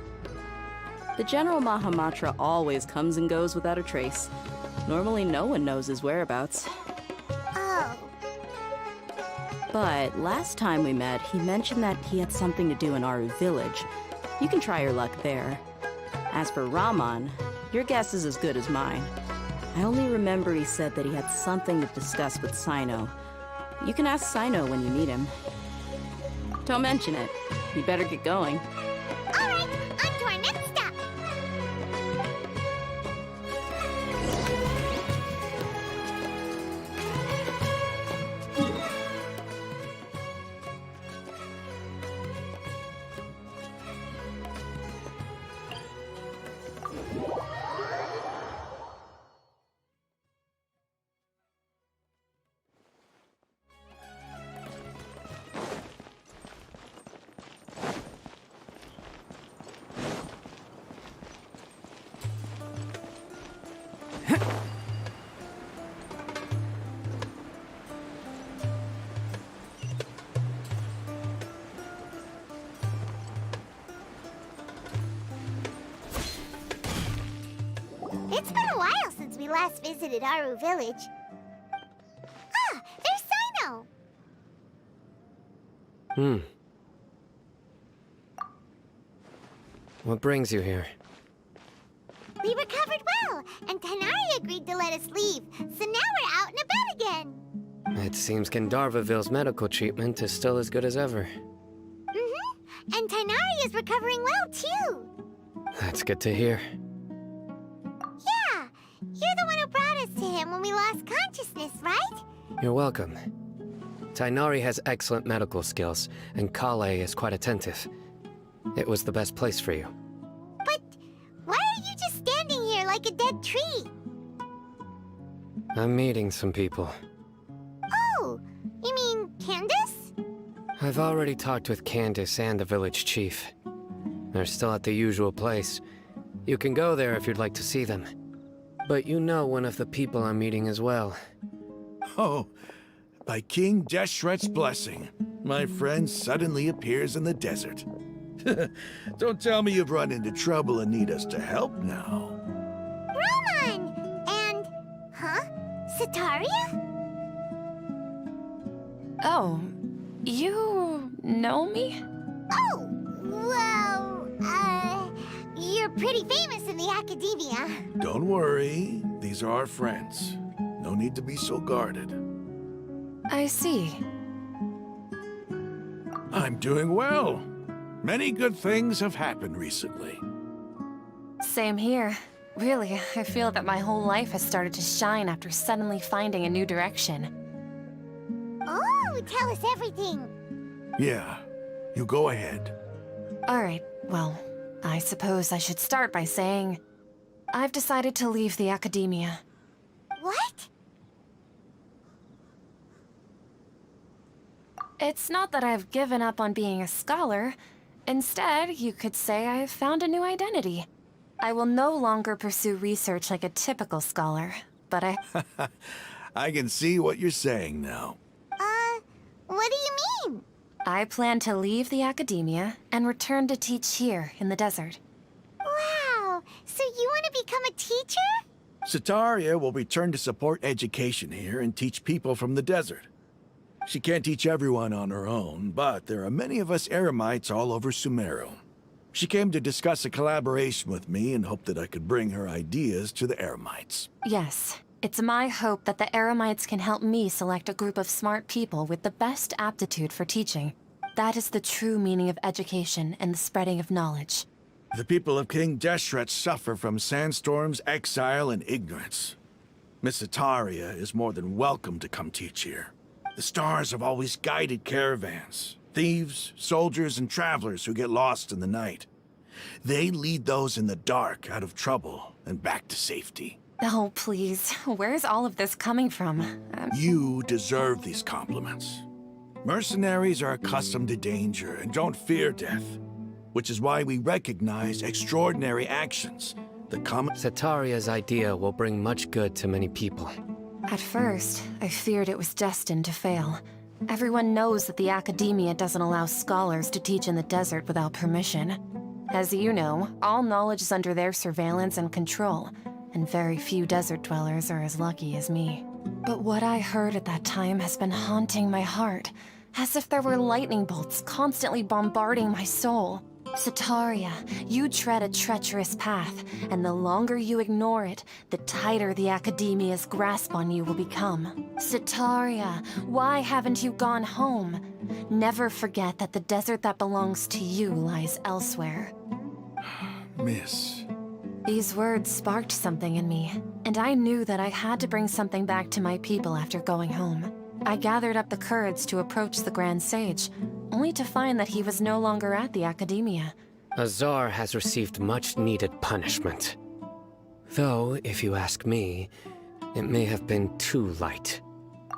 The General Mahamatra always comes and goes without a trace. Normally no one knows his whereabouts. Oh. But last time we met, he mentioned that he had something to do in Aru village. You can try your luck there. As for Raman, your guess is as good as mine. I only remember he said that he had something to discuss with Sino. You can ask Sino when you meet him. Don't mention it. You better get going. All right, on to our next stop. It's been a while since we last visited Aru village. Ah, there's Sino! What brings you here? We recovered well, and Tanari agreed to let us leave, so now we're out and about again. It seems Gandharvaville's medical treatment is still as good as ever. And Tanari is recovering well, too. That's good to hear. Yeah, you're the one who brought us to him when we lost consciousness, right? You're welcome. Tainari has excellent medical skills, and Kale is quite attentive. It was the best place for you. But why are you just standing here like a dead tree? I'm meeting some people. Oh, you mean Candace? I've already talked with Candace and the village chief. They're still at the usual place. You can go there if you'd like to see them. But you know one of the people I'm meeting as well. Oh, by King Deshret's blessing, my friend suddenly appears in the desert. Don't tell me you've run into trouble and need us to help now. Roman! And... huh? Sataria? Oh, you know me? Oh, well, you're pretty famous in the academia. Don't worry, these are our friends. No need to be so guarded. I see. I'm doing well. Many good things have happened recently. Same here. Really, I feel that my whole life has started to shine after suddenly finding a new direction. Oh, tell us everything. Yeah, you go ahead. Alright, well, I suppose I should start by saying I've decided to leave the academia. What? It's not that I've given up on being a scholar. Instead, you could say I've found a new identity. I will no longer pursue research like a typical scholar, but I can see what you're saying now. What do you mean? I plan to leave the academia and return to teach here in the desert. Wow, so you want to become a teacher? Sataria will return to support education here and teach people from the desert. She can't teach everyone on her own, but there are many of us Eremites all over Sumeru. She came to discuss a collaboration with me and hoped that I could bring her ideas to the Eremites. Yes, it's my hope that the Eremites can help me select a group of smart people with the best aptitude for teaching. That is the true meaning of education and the spreading of knowledge. The people of King Deshret suffer from sandstorms, exile, and ignorance. Miss Sataria is more than welcome to come teach here. The stars have always guided caravans, thieves, soldiers, and travelers who get lost in the night. They lead those in the dark out of trouble and back to safety. Oh, please. Where's all of this coming from? You deserve these compliments. Mercenaries are accustomed to danger and don't fear death, which is why we recognize extraordinary actions that come. Sataria's idea will bring much good to many people. At first, I feared it was destined to fail. Everyone knows that the academia doesn't allow scholars to teach in the desert without permission. As you know, all knowledge is under their surveillance and control, and very few desert dwellers are as lucky as me. But what I heard at that time has been haunting my heart, as if there were lightning bolts constantly bombarding my soul. Sataria, you tread a treacherous path, and the longer you ignore it, the tighter the academia's grasp on you will become. Sataria, why haven't you gone home? Never forget that the desert that belongs to you lies elsewhere. Miss. These words sparked something in me, and I knew that I had to bring something back to my people after going home. I gathered up the courage to approach the Grand Sage, only to find that he was no longer at the academia. Azar has received much-needed punishment. Though, if you ask me, it may have been too light.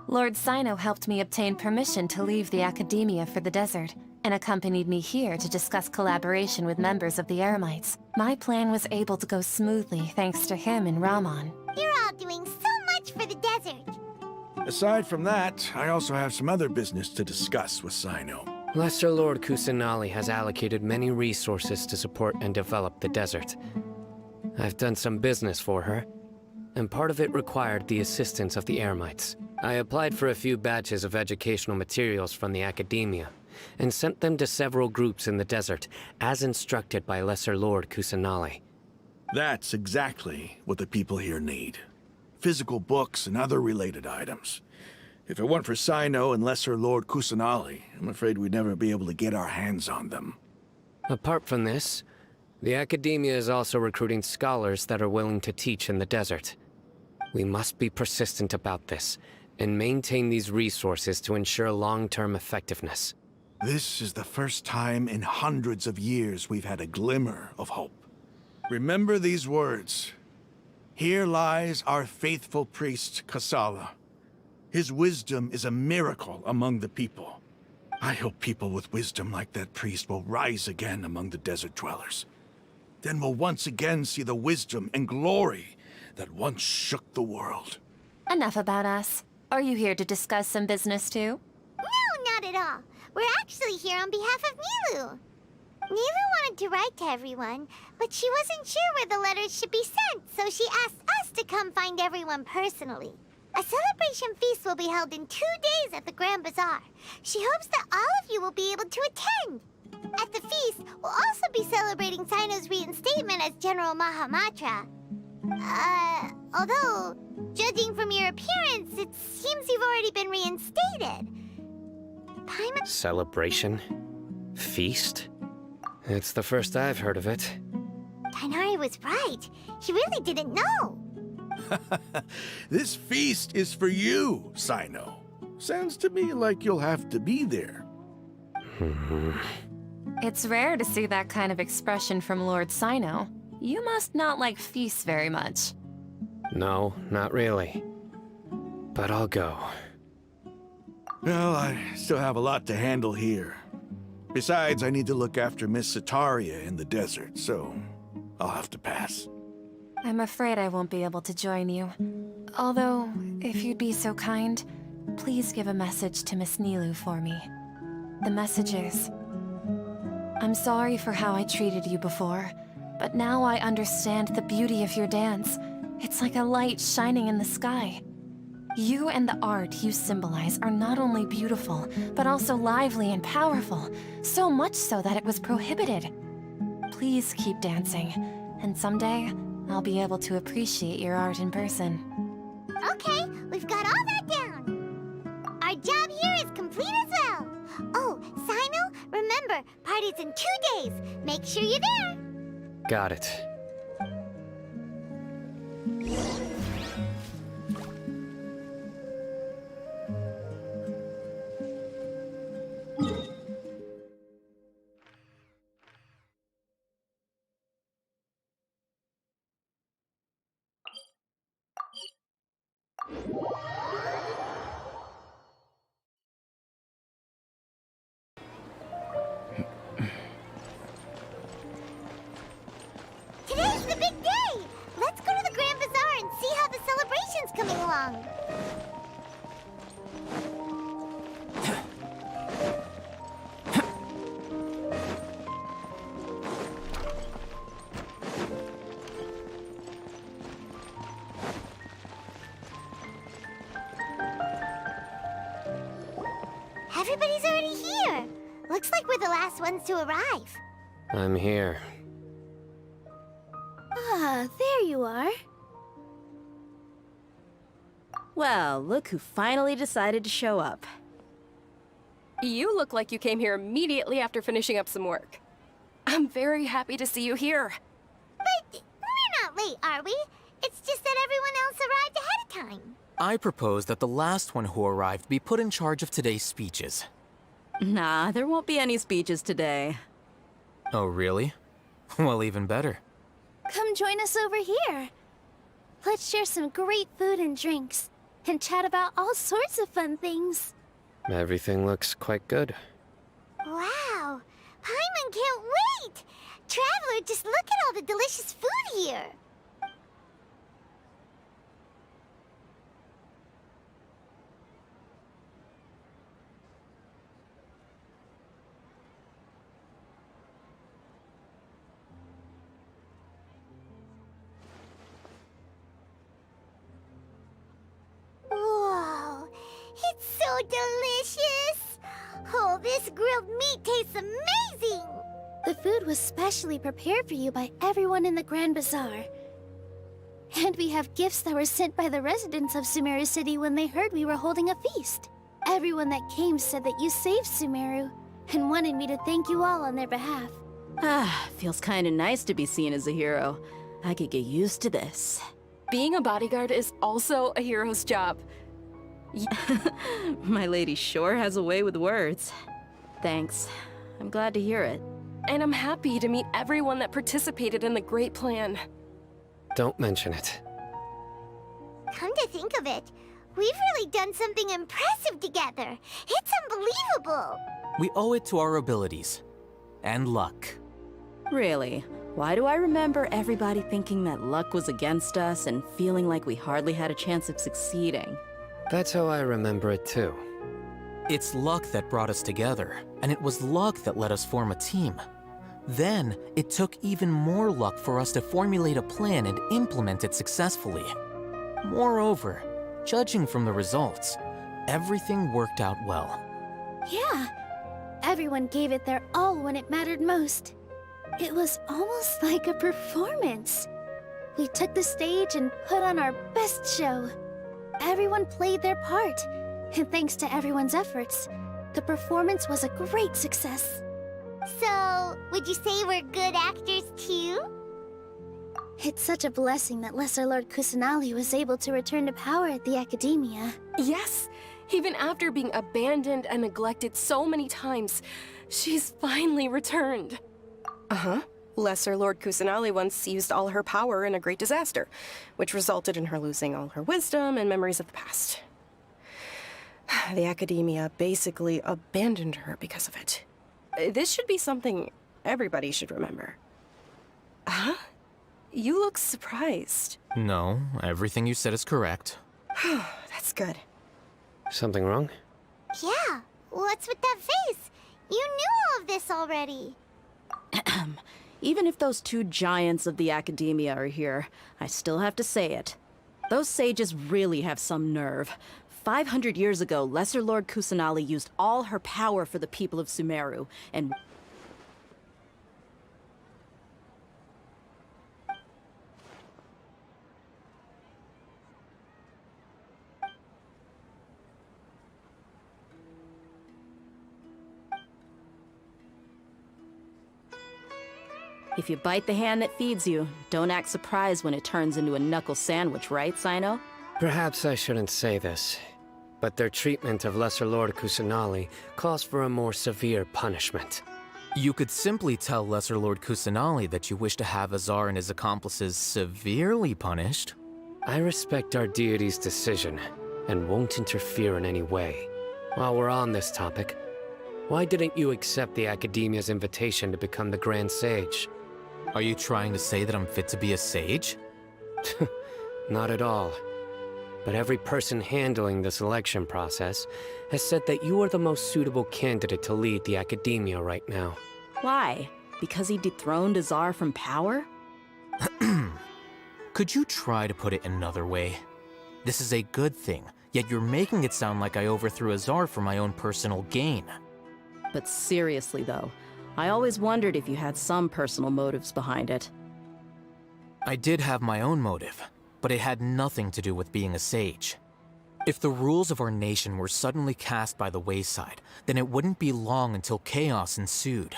Lord Sino helped me obtain permission to leave the academia for the desert, and accompanied me here to discuss collaboration with members of the Eremites. My plan was able to go smoothly thanks to him and Rahman. You're all doing so much for the desert. Aside from that, I also have some other business to discuss with Sino. Lesser Lord Kusanali has allocated many resources to support and develop the desert. I've done some business for her, and part of it required the assistance of the Eremites. I applied for a few batches of educational materials from the academia, and sent them to several groups in the desert, as instructed by Lesser Lord Kusanali. That's exactly what the people here need. Physical books and other related items. If it weren't for Sino and Lesser Lord Kusanali, I'm afraid we'd never be able to get our hands on them. Apart from this, The academia is also recruiting scholars that are willing to teach in the desert. We must be persistent about this, and maintain these resources to ensure long-term effectiveness. This is the first time in hundreds of years we've had a glimmer of hope. Remember these words. Here lies our faithful priest, Kasala. His wisdom is a miracle among the people. I hope people with wisdom like that priest will rise again among the desert dwellers. Then we'll once again see the wisdom and glory that once shook the world. Enough about us. Are you here to discuss some business too? No, not at all. We're actually here on behalf of Nilou. Nilou wanted to write to everyone, but she wasn't sure where the letters should be sent, so she asked us to come find everyone personally. A celebration feast will be held in 2 days at the Grand Bazaar. She hopes that all of you will be able to attend. At the feast, we'll also be celebrating Sino's reinstatement as General Mahamatra. Although, judging from your appearance, it seems you've already been reinstated. Paimon... Celebration? Feast? It's the first I've heard of it. Tighnari was right. He really didn't know. This feast is for you, Sino. Sounds to me like you'll have to be there. It's rare to see that kind of expression from Lord Sino. You must not like feasts very much. No, not really. But I'll go. Well, I still have a lot to handle here. Besides, I need to look after Miss Sataria in the desert, so I'll have to pass. I'm afraid I won't be able to join you. Although, if you'd be so kind, please give a message to Miss Nilou for me. The message is... I'm sorry for how I treated you before, but now I understand the beauty of your dance. It's like a light shining in the sky. You and the art you symbolize are not only beautiful, but also lively and powerful, so much so that it was prohibited. Please keep dancing, and someday, I'll be able to appreciate your art in person. Okay, we've got all that down. Our job here is complete as well. Oh, Sino, remember, party's in 2 days. Make sure you're there. Got it. Today's the big day! Let's go to the Grand Bazaar and see how the celebration's coming along. Everybody's already here. Looks like we're the last ones to arrive. I'm here. Ah, there you are. Well, look who finally decided to show up. You look like you came here immediately after finishing up some work. I'm very happy to see you here. But we're not late, are we? It's just that everyone else arrived ahead of time. I propose that the last one who arrived be put in charge of today's speeches. Nah, there won't be any speeches today. Oh, really? Well, even better. Come join us over here. Let's share some great food and drinks, and chat about all sorts of fun things. Everything looks quite good. Wow! Paimon can't wait! Traveler, just look at all the delicious food here! Whoa! It's so delicious! Oh, this grilled meat tastes amazing! The food was specially prepared for you by everyone in the Grand Bazaar. And we have gifts that were sent by the residents of Sumeru City when they heard we were holding a feast. Everyone that came said that you saved Sumeru, and wanted me to thank you all on their behalf. Feels kinda nice to be seen as a hero. I could get used to this. Being a bodyguard is also a hero's job. My lady sure has a way with words. Thanks. I'm glad to hear it. And I'm happy to meet everyone that participated in the great plan. Don't mention it. Come to think of it, we've really done something impressive together. It's unbelievable. We owe it to our abilities. And luck. Really? Why do I remember everybody thinking that luck was against us and feeling like we hardly had a chance of succeeding? That's how I remember it too. It's luck that brought us together, and it was luck that let us form a team. Then, it took even more luck for us to formulate a plan and implement it successfully. Moreover, judging from the results, everything worked out well. Yeah. Everyone gave it their all when it mattered most. It was almost like a performance. We took the stage and put on our best show. Everyone played their part, and thanks to everyone's efforts, the performance was a great success. So, would you say we're good actors too? It's such a blessing that Lesser Lord Kusanali was able to return to power at the Academia. Yes, even after being abandoned and neglected so many times, she's finally returned. Uh-huh. Lesser Lord Kusanali once used all her power in a great disaster, which resulted in her losing all her wisdom and memories of the past. The Academia basically abandoned her because of it. This should be something everybody should remember. Huh? You look surprised. No, everything you said is correct. That's good. Something wrong? Yeah, what's with that face? You knew all of this already. Even if those two giants of the Academia are here, I still have to say it. Those sages really have some nerve. 500 years ago, Lesser Lord Kusanali used all her power for the people of Sumeru, and... If you bite the hand that feeds you, don't act surprised when it turns into a knuckle sandwich, right, Sino? Perhaps I shouldn't say this, but their treatment of Lesser Lord Kusanali calls for a more severe punishment. You could simply tell Lesser Lord Kusanali that you wish to have Azar and his accomplices severely punished. I respect our deity's decision, and won't interfere in any way. While we're on this topic, why didn't you accept the Academia's invitation to become the Grand Sage? Are you trying to say that I'm fit to be a sage? Not at all. But every person handling the selection process has said that you are the most suitable candidate to lead the Academia right now. Why? Because he dethroned Azar from power? Could you try to put it another way? This is a good thing, yet you're making it sound like I overthrew Azar for my own personal gain. But seriously though, I always wondered if you had some personal motives behind it. I did have my own motive, but it had nothing to do with being a sage. If the rules of our nation were suddenly cast by the wayside, then it wouldn't be long until chaos ensued.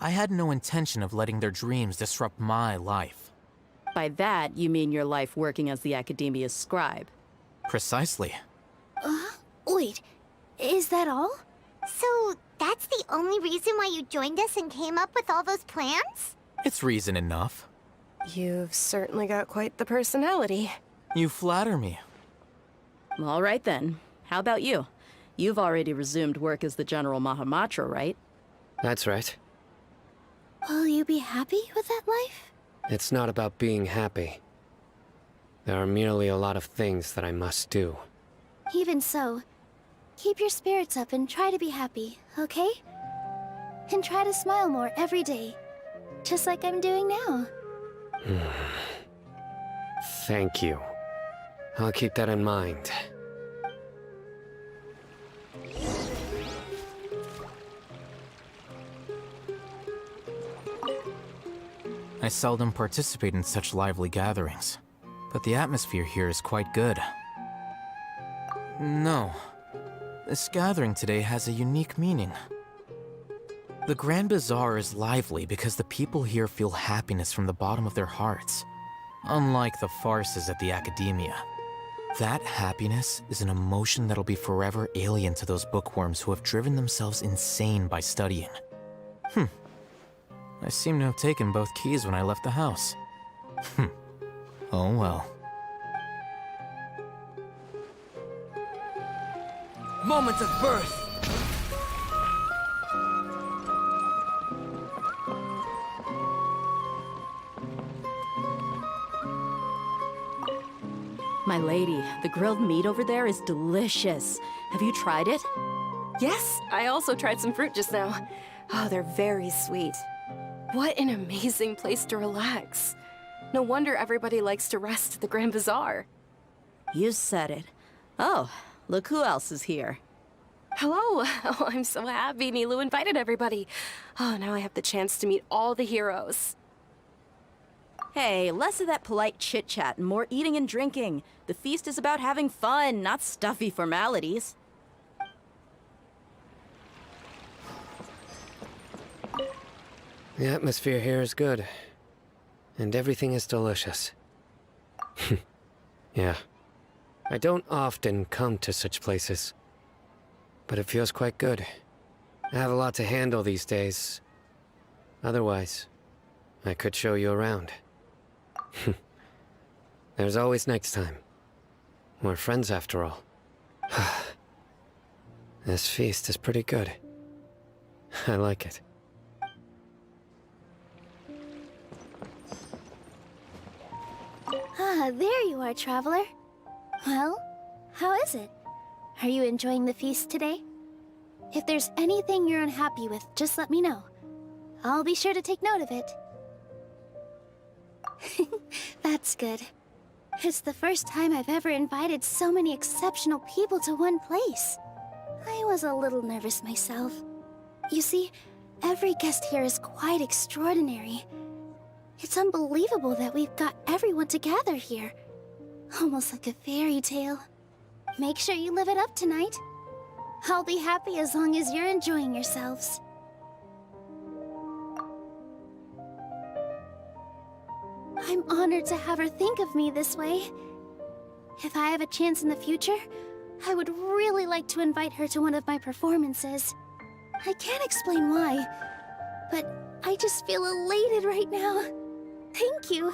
I had no intention of letting their dreams disrupt my life. By that, you mean your life working as the Academia's scribe? Precisely. Wait, is that all? So, that's the only reason why you joined us and came up with all those plans? It's reason enough. You've certainly got quite the personality. You flatter me. All right then. How about you? You've already resumed work as the General Mahamatra, right? That's right. Will you be happy with that life? It's not about being happy. There are merely a lot of things that I must do. Even so, keep your spirits up and try to be happy, okay? And try to smile more every day, just like I'm doing now. Thank you. I'll keep that in mind. I seldom participate in such lively gatherings, but the atmosphere here is quite good. No, this gathering today has a unique meaning. The Grand Bazaar is lively because the people here feel happiness from the bottom of their hearts, unlike the farces at the Academia. That happiness is an emotion that'll be forever alien to those bookworms who have driven themselves insane by studying. I seem to have taken both keys when I left the house. Oh well. Moment of birth! My lady, the grilled meat over there is delicious. Have you tried it? Yes, I also tried some fruit just now. Oh, they're very sweet. What an amazing place to relax. No wonder everybody likes to rest at the Grand Bazaar. You said it. Oh, look who else is here. Hello. Oh, I'm so happy Nilou invited everybody. Oh, now I have the chance to meet all the heroes. Hey, less of that polite chit-chat and more eating and drinking. The feast is about having fun, not stuffy formalities. The atmosphere here is good. And everything is delicious. Yeah. I don't often come to such places. But it feels quite good. I have a lot to handle these days. Otherwise, I could show you around. There's always next time. We're friends after all. This feast is pretty good. I like it. Ah, there you are, traveler. Well, how is it? Are you enjoying the feast today? If there's anything you're unhappy with, just let me know. I'll be sure to take note of it. That's good. It's the first time I've ever invited so many exceptional people to one place. I was a little nervous myself. You see, every guest here is quite extraordinary. It's unbelievable that we've got everyone together here. Almost like a fairy tale. Make sure you live it up tonight. I'll be happy as long as you're enjoying yourselves. I'm honored to have her think of me this way. If I have a chance in the future, I would really like to invite her to one of my performances. I can't explain why, but I just feel elated right now. Thank you.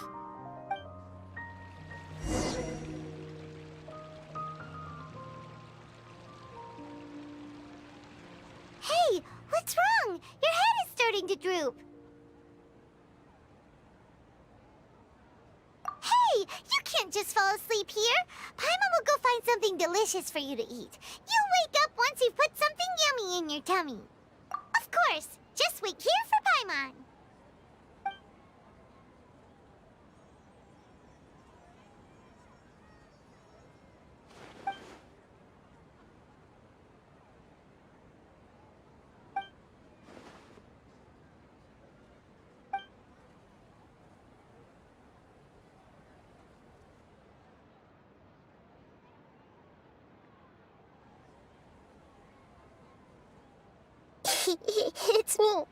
Hey, what's wrong? Your head is starting to droop. Hey, you can't just fall asleep here. Paimon will go find something delicious for you to eat. You'll wake up once you've put something yummy in your tummy. Of course, just wait here for Paimon. It's me.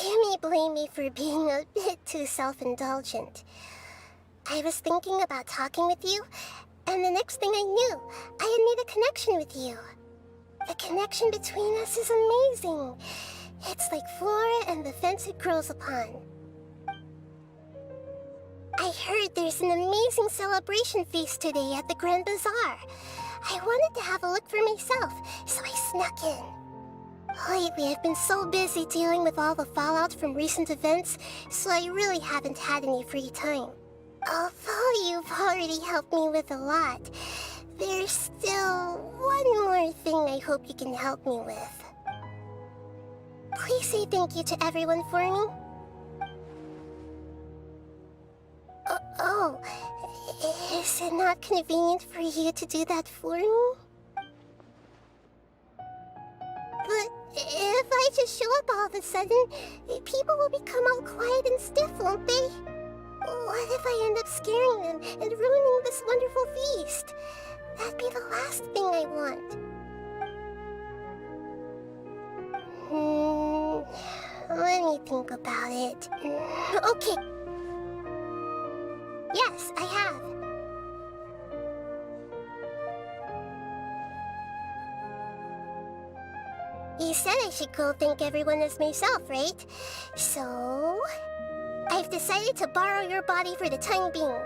You may blame me for being a bit too self-indulgent. I was thinking about talking with you, and the next thing I knew, I had made a connection with you. The connection between us is amazing. It's like flora and the fence it grows upon. I heard there's an amazing celebration feast today at the Grand Bazaar. I wanted to have a look for myself, so I snuck in. Lately, I've been so busy dealing with all the fallout from recent events, so I really haven't had any free time. Although you've already helped me with a lot, there's still one more thing I hope you can help me with. Please say thank you to everyone for me. Oh, is it not convenient for you to do that for me? But if I just show up all of a sudden, people will become all quiet and stiff, won't they? What if I end up scaring them and ruining this wonderful feast? That'd be the last thing I want. Let me think about it. Okay. Yes, I have. You said I should go thank everyone as myself, right? So... I've decided to borrow your body for the time being.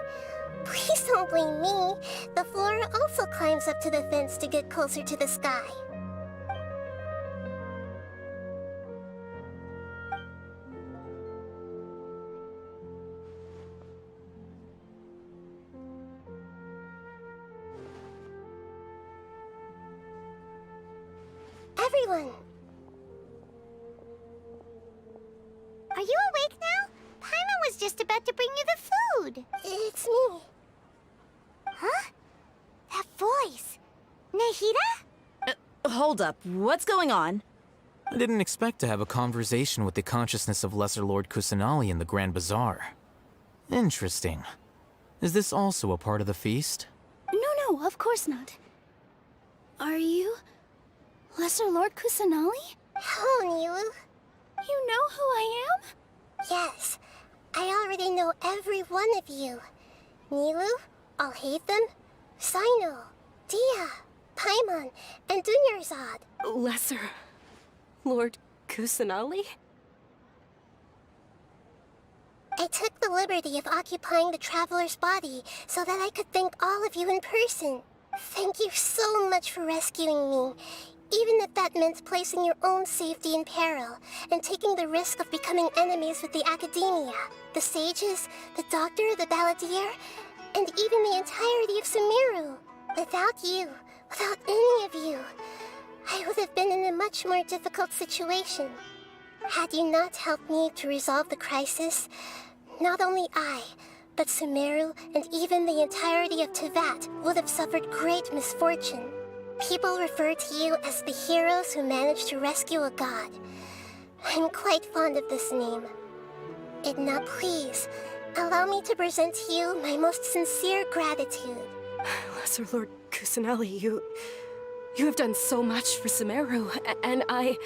Please don't blame me. The floor also climbs up to the fence to get closer to the sky. Everyone! Are you awake now? Paimon was just about to bring you the food. It's me. Huh? That voice. Nahida? Hold up. What's going on? I didn't expect to have a conversation with the consciousness of Lesser Lord Kusanali in the Grand Bazaar. Interesting. Is this also a part of the feast? No, of course not. Are you... Lesser Lord Kusanali? Hello, Nilu. You know who I am? Yes. I already know every one of you. Nilu, Alhaitham, Sino, Dia, Paimon, and Dunyarzad. Lesser Lord Kusanali? I took the liberty of occupying the Traveler's body so that I could thank all of you in person. Thank you so much for rescuing me, even if that meant placing your own safety in peril and taking the risk of becoming enemies with the Academia, the sages, the doctor, the balladeer, and even the entirety of Sumeru. Without you, without any of you, I would have been in a much more difficult situation. Had you not helped me to resolve the crisis, not only I, but Sumeru and even the entirety of Tevat would have suffered great misfortune. People refer to you as the heroes who managed to rescue a god. I'm quite fond of this name. Edna, please, allow me to present to you my most sincere gratitude. Lesser Lord Kusanali, you have done so much for Sumeru, and I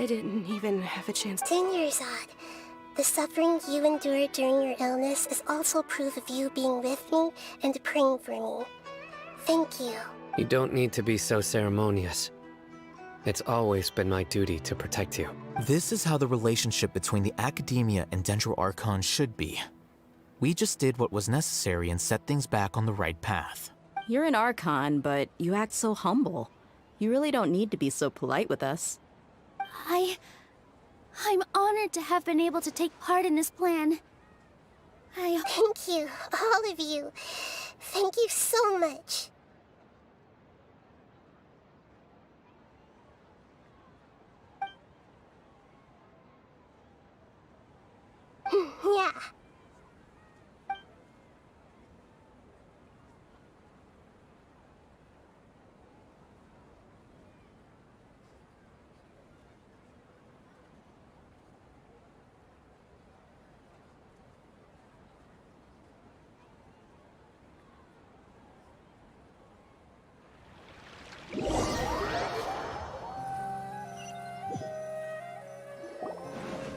didn't even have a chance to... Dunyarzad, the suffering you endured during your illness is also proof of you being with me and praying for me. Thank you. You don't need to be so ceremonious. It's always been my duty to protect you. This is how the relationship between the Academia and Dendro Archon should be. We just did what was necessary and set things back on the right path. You're an Archon, but you act so humble. You really don't need to be so polite with us. I'm honored to have been able to take part in this plan. Thank you, all of you. Thank you so much. Yeah.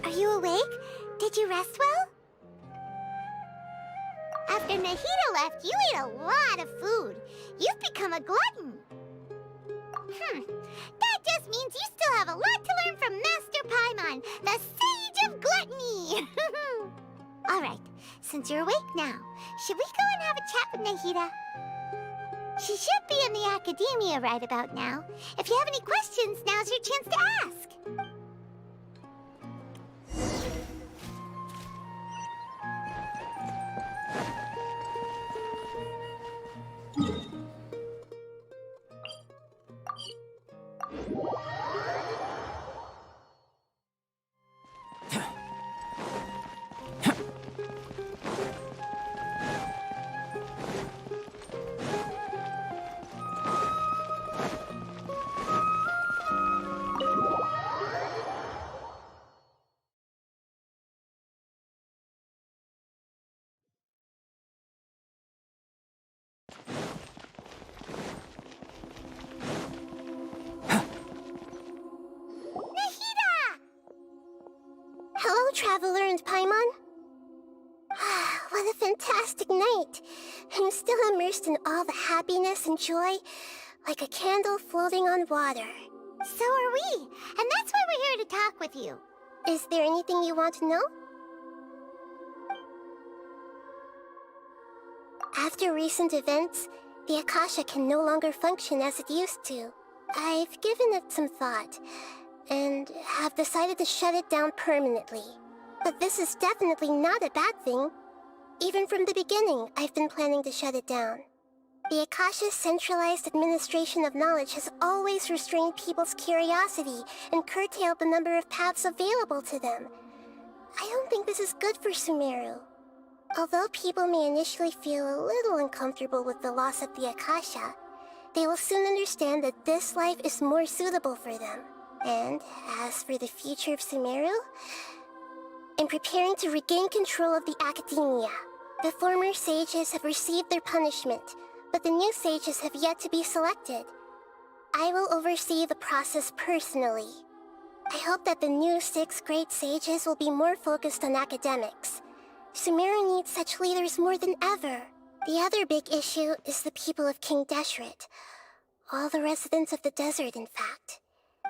Are you awake? Did you rest well? After Nahida left, you ate a lot of food. You've become a glutton. That just means you still have a lot to learn from Master Paimon, the Sage of Gluttony. All right, since you're awake now, should we go and have a chat with Nahida? She should be in the Academia right about now. If you have any questions, now's your chance to ask. Traveler and Paimon? What a fantastic night! I'm still immersed in all the happiness and joy, like a candle floating on water. So are we, and that's why we're here to talk with you. Is there anything you want to know? After recent events, the Akasha can no longer function as it used to. I've given it some thought, and have decided to shut it down permanently. But this is definitely not a bad thing. Even from the beginning, I've been planning to shut it down. The Akasha's centralized administration of knowledge has always restrained people's curiosity and curtailed the number of paths available to them. I don't think this is good for Sumeru. Although people may initially feel a little uncomfortable with the loss of the Akasha, they will soon understand that this life is more suitable for them. And as for the future of Sumeru, I'm preparing to regain control of the academia. The former sages have received their punishment, but the new sages have yet to be selected. I will oversee the process personally. I hope that the new 6 great sages will be more focused on academics. Sumeru needs such leaders more than ever. The other big issue is the people of King Deshret. All the residents of the desert, in fact.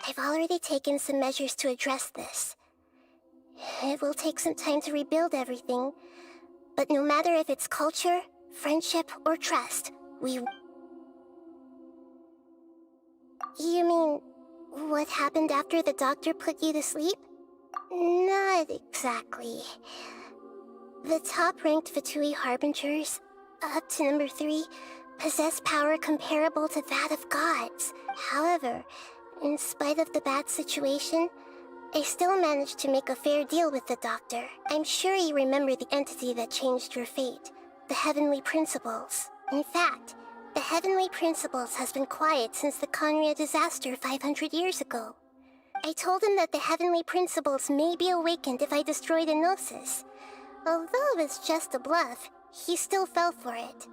I've already taken some measures to address this. It will take some time to rebuild everything, but no matter if it's culture, friendship, or trust, we... You mean, what happened after the doctor put you to sleep? Not exactly. The top-ranked Fatui Harbingers, up to number 3, possess power comparable to that of gods. However, in spite of the bad situation, I still managed to make a fair deal with the doctor. I'm sure you remember the entity that changed your fate, the Heavenly Principles. In fact, the Heavenly Principles has been quiet since the Conria disaster 500 years ago. I told him that the Heavenly Principles may be awakened if I destroy the Gnosis. Although it's just a bluff, he still fell for it.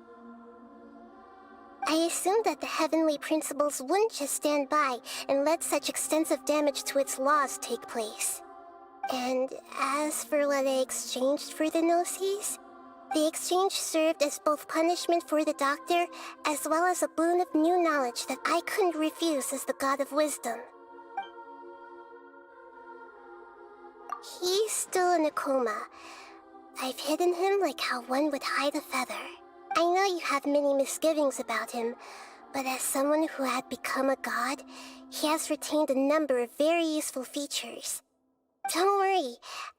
I assumed that the Heavenly Principles wouldn't just stand by and let such extensive damage to its laws take place. And as for what I exchanged for the Gnosis, the exchange served as both punishment for the doctor, as well as a boon of new knowledge that I couldn't refuse as the God of Wisdom. He's still in a coma. I've hidden him like how one would hide a feather. I know you have many misgivings about him, but as someone who had become a god, he has retained a number of very useful features. Don't worry,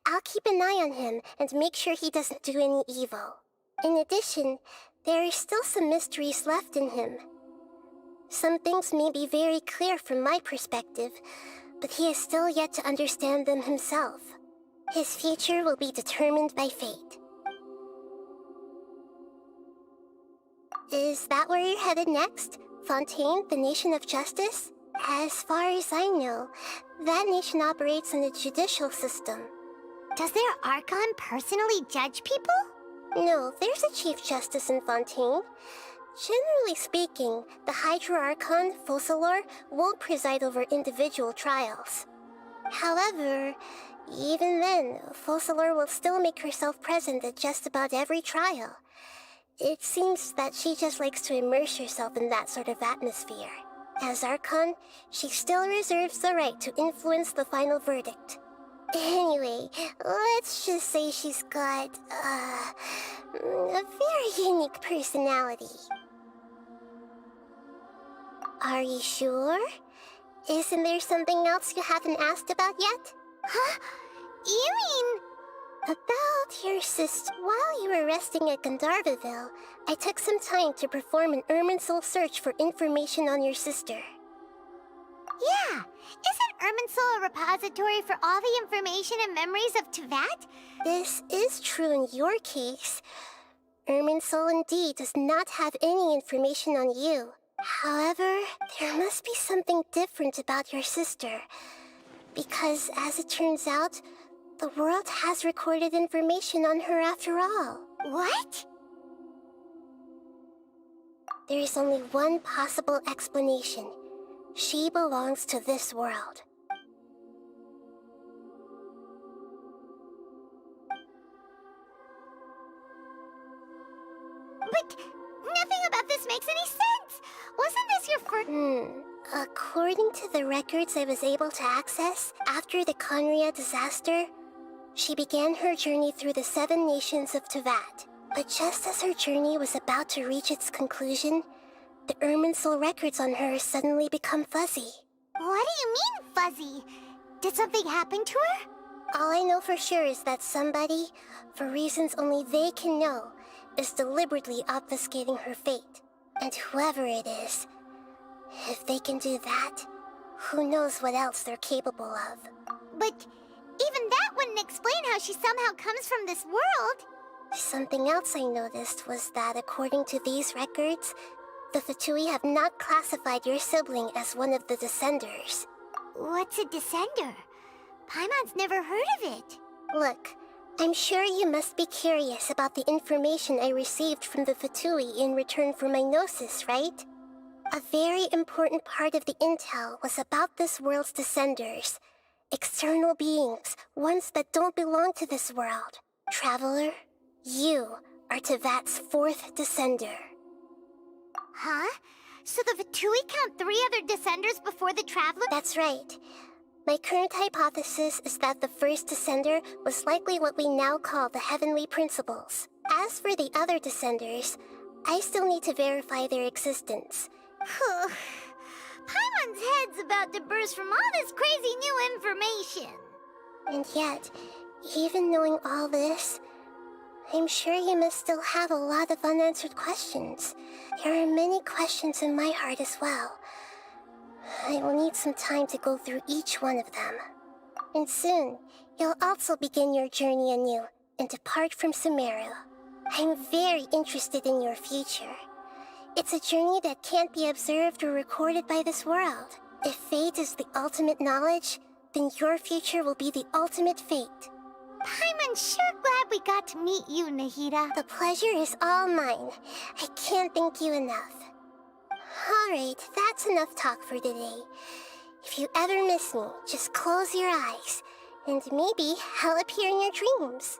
I'll keep an eye on him and make sure he doesn't do any evil. In addition, there are still some mysteries left in him. Some things may be very clear from my perspective, but he is still yet to understand them himself. His future will be determined by fate. Is that where you're headed next? Fontaine, the Nation of Justice? As far as I know, that nation operates in a judicial system. Does their Archon personally judge people? No, there's a Chief Justice in Fontaine. Generally speaking, the Hydra Archon, Focalor, won't preside over individual trials. However, even then, Focalor will still make herself present at just about every trial. It seems that she just likes to immerse herself in that sort of atmosphere. As Archon, she still reserves the right to influence the final verdict. Anyway, let's just say she's got, a very unique personality. Are you sure? Isn't there something else you haven't asked about yet? Huh? You mean... About your sister. While you were resting at Gandharvaville, I took some time to perform an Irminsul search for information on your sister. Yeah! Isn't Irminsul a repository for all the information and memories of Tevat? This is true in your case. Irminsul indeed does not have any information on you. However, there must be something different about your sister. Because, as it turns out, the world has recorded information on her after all. What? There is only one possible explanation. She belongs to this world. makes any sense. Wasn't this your first... According to the records I was able to access after the Conria disaster, she began her journey through the 7 nations of Tevat. But just as her journey was about to reach its conclusion, the Irminsul records on her suddenly become fuzzy. What do you mean, fuzzy? Did something happen to her? All I know for sure is that somebody, for reasons only they can know, is deliberately obfuscating her fate. And whoever it is, if they can do that, who knows what else they're capable of. But even that wouldn't explain how she somehow comes from this world. Something else I noticed was that according to these records, the Fatui have not classified your sibling as one of the Descenders. What's a Descender? Paimon's never heard of it. Look, I'm sure you must be curious about the information I received from the Fatui in return for my gnosis, right? A very important part of the intel was about this world's Descenders. External beings, ones that don't belong to this world. Traveler, you are Tevat's 4th Descender. Huh? So the Fatui count 3 other Descenders before the Traveler? That's right. My current hypothesis is that the first Descender was likely what we now call the Heavenly Principles. As for the other Descenders, I still need to verify their existence. Paimon's head's about to burst from all this crazy new information. And yet, even knowing all this, I'm sure you must still have a lot of unanswered questions. There are many questions in my heart as well. I will need some time to go through each one of them. And soon, you'll also begin your journey anew and depart from Sumeru. I'm very interested in your future. It's a journey that can't be observed or recorded by this world. If fate is the ultimate knowledge, then your future will be the ultimate fate. Paimon's sure glad we got to meet you, Nahida. The pleasure is all mine. I can't thank you enough. Alright, that's enough talk for today. If you ever miss me, just close your eyes, and maybe I'll appear in your dreams.